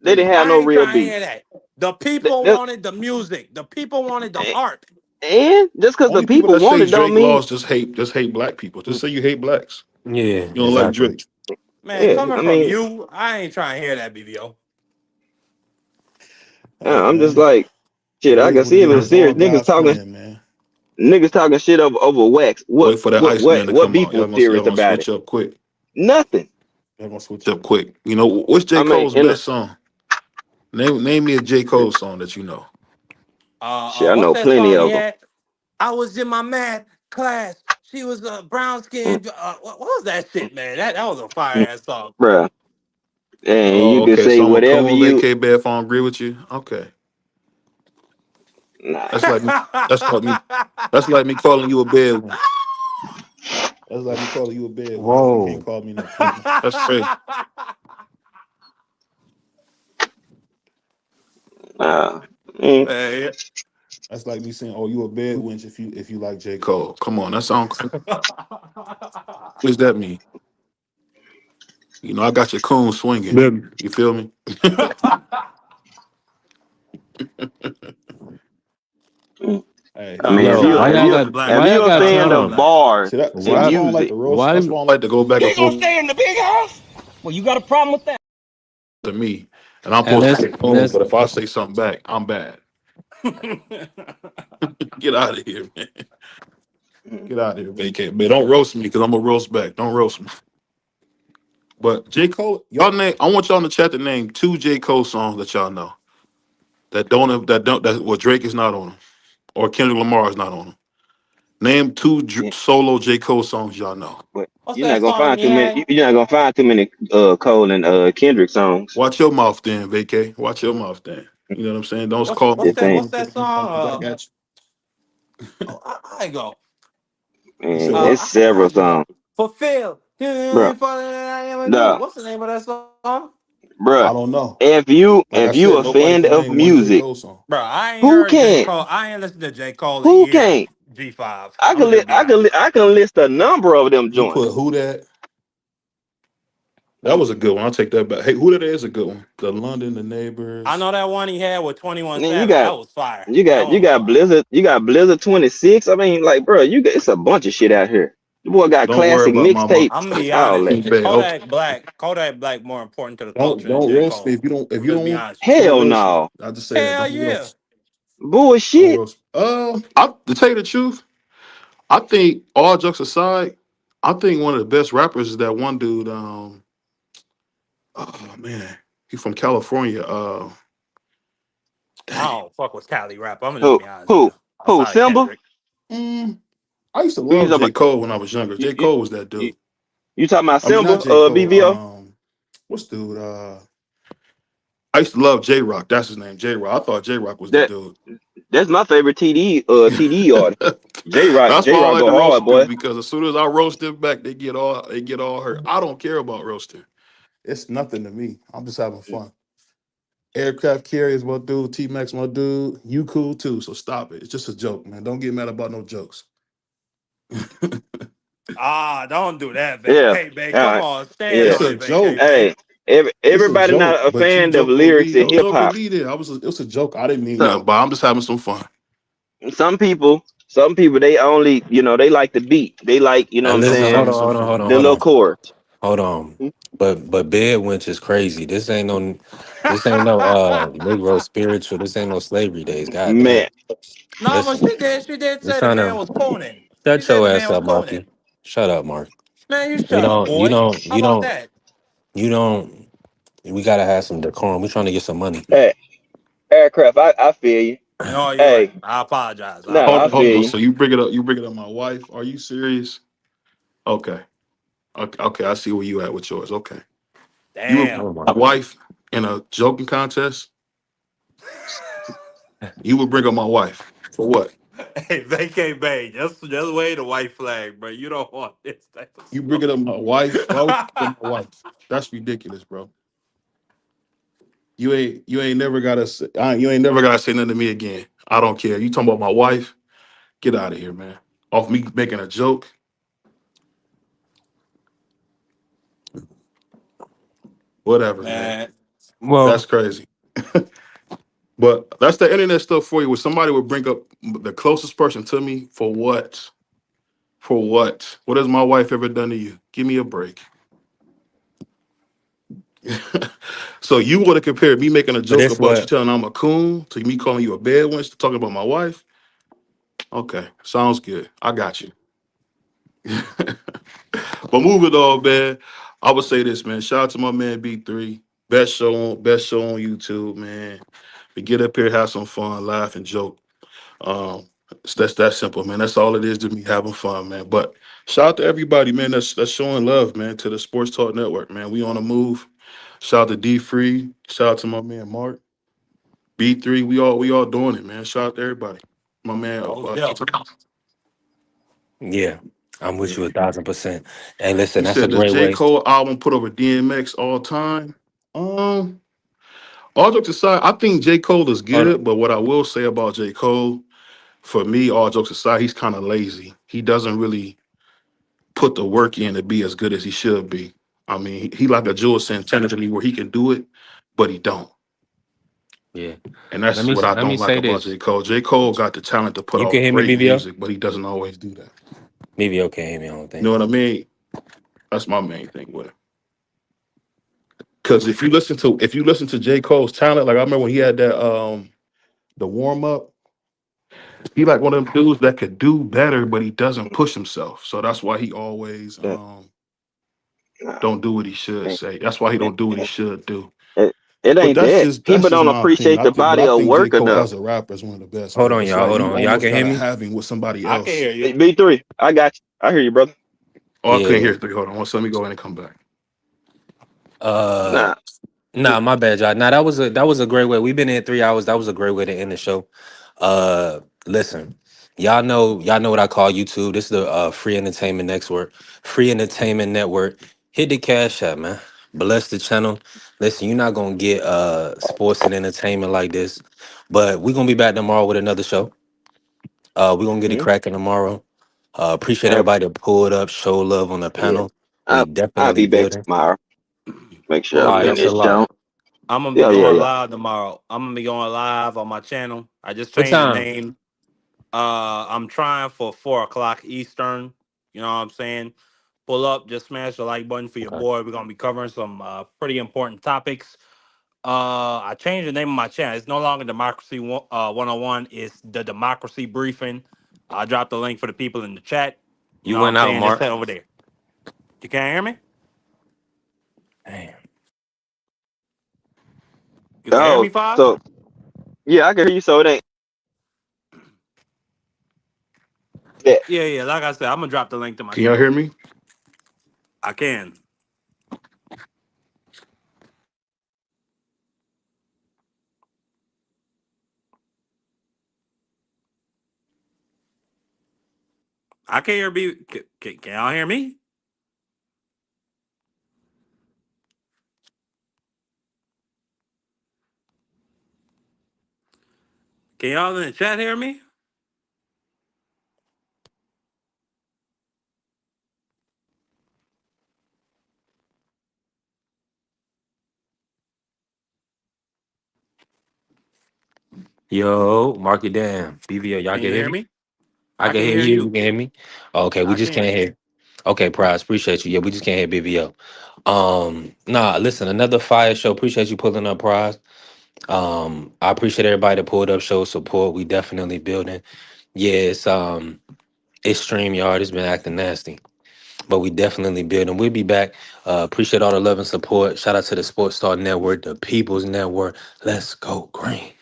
S7: They didn't have
S8: I
S7: no
S8: ain't
S7: real
S8: trying to
S7: beef.
S8: hear that. The people
S7: That-
S8: wanted the music. The people wanted the
S7: that-
S8: art.
S7: and just cause the
S9: Only people
S7: people
S9: that
S7: want
S9: say
S7: it don't
S9: Drake
S7: mean,
S9: laws just hate black people. Just say you hate blacks.
S4: Yeah.
S9: You don't like
S4: Exactly.
S9: Drake.
S8: Man,
S7: yeah.
S8: coming
S7: I
S8: from
S7: mean,
S8: you, I ain't trying to hear that, BBO.
S9: Hey
S7: I'm just
S9: man,
S7: like, shit.
S9: it
S7: I
S9: is
S7: can
S9: what it
S7: see if
S9: is.
S7: it's
S9: It's all
S7: serious.
S9: God's plan, man.
S7: Niggas talking shit over wax.
S9: Wait for that Iceman to
S7: What
S9: come
S7: beef
S9: out.
S7: was serious
S9: Y'all gonna
S7: about it?
S9: switch up quick.
S7: Nothing.
S9: Y'all gonna switch up quick. You know what's J.
S7: I mean,
S9: Cole's best song? Name me a J. Cole song that you know.
S7: shit. I
S8: What's
S7: know
S8: that
S7: plenty
S8: song he
S7: of them,
S8: had? I was in my math class. She was a brown skinned. What was that shit, man? That was a fire ass song.
S7: bruh. And you
S9: Oh,
S7: can
S9: okay.
S7: say
S9: So I'm a
S7: whatever
S9: cool
S7: you.
S9: vacay bad if I don't agree with you. Okay.
S7: Nah.
S9: That's like that's like me that's like me calling you a bad one. That's like me calling you a bad one. You can't
S4: Whoa.
S9: call me nothing. That's crazy.
S7: Nah. Mm.
S8: Man,
S9: That's like me saying, "Oh, you a bad wench if you like J. Cole." Come on, that sound. What does that mean? I got your coon swinging.
S4: Yeah.
S9: You feel me? Hey,
S7: I
S8: nah,
S7: mean,
S8: but
S7: if
S4: Yo,
S8: shout
S7: you
S8: out,
S7: if
S8: shout
S7: you
S8: out to Black
S7: if
S4: why
S8: though.
S7: you
S4: y'all
S8: Shout
S4: got
S8: out,
S7: understand
S8: shout out
S7: the
S8: to
S4: time?
S8: Black.
S7: bars
S9: see
S7: in
S9: that's why I don't like
S7: music,
S9: the roast. That's why I don't like to go back and forth
S3: Stay in the big house? Well, you got a problem with that?
S9: to me, and I'm
S4: And
S9: supposed to
S4: let's
S9: say coon.
S4: let's
S9: But if I say something back, I'm bad. Get out of here, man. Get out of here, vacate. Man, don't roast me because I'm gonna roast back. Don't roast me. But J. Cole, y'all name. I want y'all in the chat to name two J. Cole songs that y'all know that Drake is not on them or Kendrick Lamar is not on them. Name two
S7: yeah,
S9: solo J. Cole songs y'all know.
S7: but
S8: What's
S7: you're not
S8: that
S7: gonna
S8: song
S7: find
S8: he
S7: too many.
S8: had?
S7: You're not gonna find too many Cole and Kendrick songs.
S9: Watch your mouth, then, vacay. Watch your mouth, then. You know what I'm saying? Don't call me
S7: This ain't.
S8: What's that song?
S9: back at you.
S8: I go.
S9: You said
S7: It's
S9: what?
S7: several
S8: I can
S7: songs,
S8: go. Fulfill.
S7: bruh. Duh,
S8: What's the name of that song?
S7: bruh.
S9: I don't know.
S7: If
S9: Like I
S7: you
S9: said,
S7: a
S9: nobody
S7: fan
S9: can
S7: of
S9: name one J.
S7: music,
S9: Cole song.
S8: Bro, I ain't
S7: who
S8: heard J.
S7: can't?
S8: Cole. I ain't listened to J. Cole in
S7: Who
S8: years.
S7: can't?
S8: G5. I'm
S7: Li-
S8: just being honest.
S7: I can list a number of them
S9: You put
S7: joints.
S9: who that? That was a good one. I'll take that back. Hey, who that is a good one? The London, the
S8: I
S9: neighbors.
S8: know that one he had with 21
S7: And then
S8: Savage. That was fire. That
S7: you
S8: one was
S7: got
S8: fire.
S7: Blizzard, 26. I mean, like, bro, it's a bunch of shit out here. The boy got
S9: Don't worry
S7: classic
S9: about my mom.
S8: I'm
S7: mixtapes,
S8: gonna be
S7: all
S8: honest.
S7: that.
S9: Okay.
S8: Kodak Black more important to the
S9: Don't
S8: culture than
S9: don't
S8: J.
S9: roast me
S8: Cole.
S9: if you don't if
S8: I'm
S9: you
S8: just being
S9: don't
S8: honest with you.
S9: don't
S7: Hell
S9: roast me.
S7: no.
S9: I just say that.
S8: Hell
S9: Don't
S8: yeah.
S9: roast. Don't
S7: Bullshit.
S9: roast. To tell you the truth, I think all jokes aside, I think one of the best rappers is that one dude. Oh man, he's from California.
S8: I
S9: Dang.
S8: don't fuck with Cali rap. I'm gonna just
S7: Who
S8: be honest with
S7: who
S8: you.
S7: who
S8: Outside of
S7: Simba?
S8: Kendrick.
S9: Mm, I used to
S7: Who you
S9: love
S7: talking
S9: J.
S7: about?
S9: Cole when I was younger.
S7: You,
S9: J.
S7: you,
S9: Cole was that
S7: you,
S9: dude.
S7: you talking about
S9: I mean, not
S7: Simba?
S9: J. Cole.
S7: BBO?
S9: What's dude? I used to love J. Rock. That's his name, J. Rock. I thought J. Rock was the
S7: That
S9: dude.
S7: that's my favorite TD artist.
S9: That's
S7: J
S9: why I
S7: Rock
S9: like to
S7: go
S9: roast
S7: hard,
S9: people
S7: boy.
S9: because as soon as I roast them back, they get all hurt. I don't care about roasting. It's nothing to me. I'm just having fun. Aircraft carrier is my dude. T Max my dude. You cool too. So stop it. It's just a joke, man. Don't get mad about no jokes.
S8: Don't do that,
S7: Yeah.
S8: vacate, babe. Come
S7: Uh,
S8: on, stand
S7: yeah.
S9: It's
S8: on
S9: a
S8: it, vacate,
S9: joke.
S8: babe.
S7: Hey,
S9: It's a
S7: everybody not
S9: joke,
S7: a
S9: but you
S7: fan of
S9: joke on
S7: lyrics
S9: me.
S7: in
S9: Don't
S7: hip hop.
S9: believe it. It was a joke. I didn't mean
S7: So
S9: nothing, but I'm just having some fun.
S7: some people they only they like the beat. They like
S4: Now
S9: I'm
S4: listen,
S9: just
S7: saying
S4: hold
S9: having
S4: on,
S9: some
S4: hold on, hold
S9: fun,
S4: on,
S7: the
S9: man.
S4: hold
S7: little
S4: on,
S7: chords.
S4: hold on. But bed wench is crazy. This ain't no Negro spiritual. This ain't no slavery days. God damn.
S7: Man,
S8: No, but
S4: Listen,
S8: she did
S4: we
S8: say the
S4: trying
S8: man
S4: to
S8: was cooning. She
S4: shut
S8: said
S4: your
S8: the man
S4: ass
S8: was
S4: up,
S8: cooning.
S4: Marky. Shut up, Mark.
S8: Man, you
S4: You
S8: shut up,
S4: don't, you
S8: boy.
S4: don't,
S8: How
S4: you
S8: about
S4: don't,
S8: that?
S4: you don't. We gotta have some decorum. We trying to get some money.
S7: hey, aircraft. I feel you.
S8: No, you're right.
S7: Hey,
S8: I apologize. I
S7: no, I
S9: Hold
S7: feel
S9: on.
S8: apologize.
S7: you.
S9: So you bring it up. You bring it up. My wife. Are you serious? Okay. Okay. I see where you at with yours. Okay. You would
S8: Damn.
S4: Oh my
S9: my
S4: god.
S9: wife in a joking contest. You would bring up my wife for what?
S8: Hey, vacate, babe. Just wave the white flag, bro. You don't want this type of
S9: You bring it up my wife. Why would you bring up my
S8: stuff.
S9: wife? That's ridiculous, bro. You ain't never gotta say, you ain't never gotta say nothing to me again. I don't care. You talking about my wife? Get out of here, man. Off me making a joke. Whatever, man.
S8: Man,
S9: That's
S4: Well,
S9: crazy. But that's the internet stuff for you. Where somebody would bring up the closest person to me for what? For what? What has my wife ever done to you? Give me a break. So you want to compare me making a
S4: but
S9: joke
S4: it's
S9: about you
S4: what.
S9: telling I'm a coon to me calling you a bad wench to talking about my wife? Okay, sounds good. I got you. But moving on, man. I would say this, man. Shout out to my man B3. Best show on YouTube, man. We get up here, have some fun, laugh and joke. That's that simple, man. That's all it is to me, having fun, man. But shout out to everybody, man. That's showing love, man, to the Sports Talk Network, man. We on the move. Shout out to D Free. Shout out to my man Mark. B3. We all doing it, man. Shout out to everybody. My man.
S8: no doubt.
S4: Yeah, I'm with
S9: Yeah.
S4: you 1,000%. Hey, listen,
S9: You
S4: that's a
S9: said the
S4: great
S9: J.
S4: way.
S9: Cole album put over DMX all time. Um, all jokes aside, I think J. Cole is
S4: Hold on.
S9: good, but what I will say about J. Cole, for me, all jokes aside, he's kind of lazy. He doesn't really put the work in to be as good as he should be. I mean, he like a Jules Santana to me where he can do it, but he don't.
S4: Yeah.
S9: And
S4: Let
S9: that's
S4: me
S9: what I
S4: let me
S9: don't like
S4: say
S9: about J.
S4: this.
S9: Cole. J. Cole got the talent to put
S4: You can
S9: out
S4: hear me,
S9: great
S4: BBO?
S9: music, but he doesn't always do that.
S4: BBO can't hear me, I don't
S9: You know
S4: think.
S9: what I mean? That's my main thing with him. Because if you listen to J. Cole's talent, like I remember when he had that the warm up, he like one of them dudes that could do better, but he doesn't push himself. So that's why he always
S7: That, nah,
S9: don't do what he should
S7: it,
S9: say. That's why he
S7: it,
S9: don't do what he should do.
S7: it
S9: But
S7: ain't that.
S9: that's
S7: People
S9: just
S7: don't
S9: my opinion.
S7: appreciate the
S9: But
S7: body
S9: I
S7: of
S9: think J.
S7: work
S9: Cole
S7: enough.
S9: as a rapper is one of the best,
S4: Hold
S9: man.
S4: on,
S9: It's
S4: y'all.
S9: like
S4: Hold
S9: you
S4: on. Y'all
S9: almost
S4: can hear
S9: gotta
S4: me?
S9: have him with somebody
S8: I can
S9: else.
S8: hear you.
S7: Hey, B3, I got you. I hear you, brother.
S9: Oh, I couldn't
S4: Yeah.
S9: hear three. Hold on. Let me go in and come back.
S4: Uh
S7: Nah,
S4: nah, my bad, y'all. Nah, that was a great way. We've been in 3 hours. That was a great way to end the show. Listen, y'all know what I call YouTube. This is the free entertainment network. Free entertainment network. Hit the cash app, man. Bless the channel. Listen, you're not gonna get sports and entertainment like this. But we're gonna be back tomorrow with another show. We're gonna get it
S7: hmm
S4: cracking tomorrow. Appreciate
S7: I,
S4: everybody that pulled up, show love on the
S7: yeah,
S4: panel. We
S7: I, I'll
S4: definitely
S7: be back
S4: building.
S7: tomorrow. Make sure
S8: No
S7: I'm
S4: All right,
S7: in
S8: doubt.
S7: this
S4: inshallah.
S7: jump.
S8: I'm gonna be
S7: Yeah, yeah,
S8: going
S7: yeah.
S8: live tomorrow. I'm gonna be going live on my channel. I just
S4: What
S8: changed the
S4: time?
S8: name. I'm trying for 4 o'clock Eastern. You know what I'm saying? Pull up, just smash the like button for your
S4: Okay.
S8: boy. We're gonna be covering some pretty important topics. I changed the name of my channel. It's no longer Democracy 101. It's the Democracy Briefing. I dropped the link for the people in the chat. You
S4: You
S8: know what I'm
S4: went out,
S8: saying? Just
S4: Mark.
S8: head over there. You can't hear me?
S4: Damn.
S8: You can hear
S7: Oh,
S8: me, Five?
S7: so yeah, I can hear you. So it ain't that.
S8: Yeah, yeah. Like I said, I'm gonna drop the link to my
S9: Can y'all
S8: channel.
S9: hear me?
S8: I can. I can hear me. Can y'all hear me? Can y'all in the chat hear me?
S4: Yo, mark it down. BVO, y'all
S8: Can
S4: can
S8: you
S4: hear
S8: hear
S4: me?
S8: me?
S4: I
S8: I
S4: can
S8: can
S4: hear
S8: hear
S4: you.
S8: you.
S4: You can hear me? Okay, we
S8: I
S4: just
S8: can.
S4: can't hear. Okay, Prize, appreciate you. Yeah, we just can't hear BVO. Nah, listen, another fire show. Appreciate you pulling up, Prize. I appreciate everybody that pulled up, show support. We definitely building. Yeah, it's StreamYard. It's been acting nasty. But we definitely building. We'll be back. Appreciate all the love and support. Shout out to the Sports Star Network, the People's Network. Let's go green.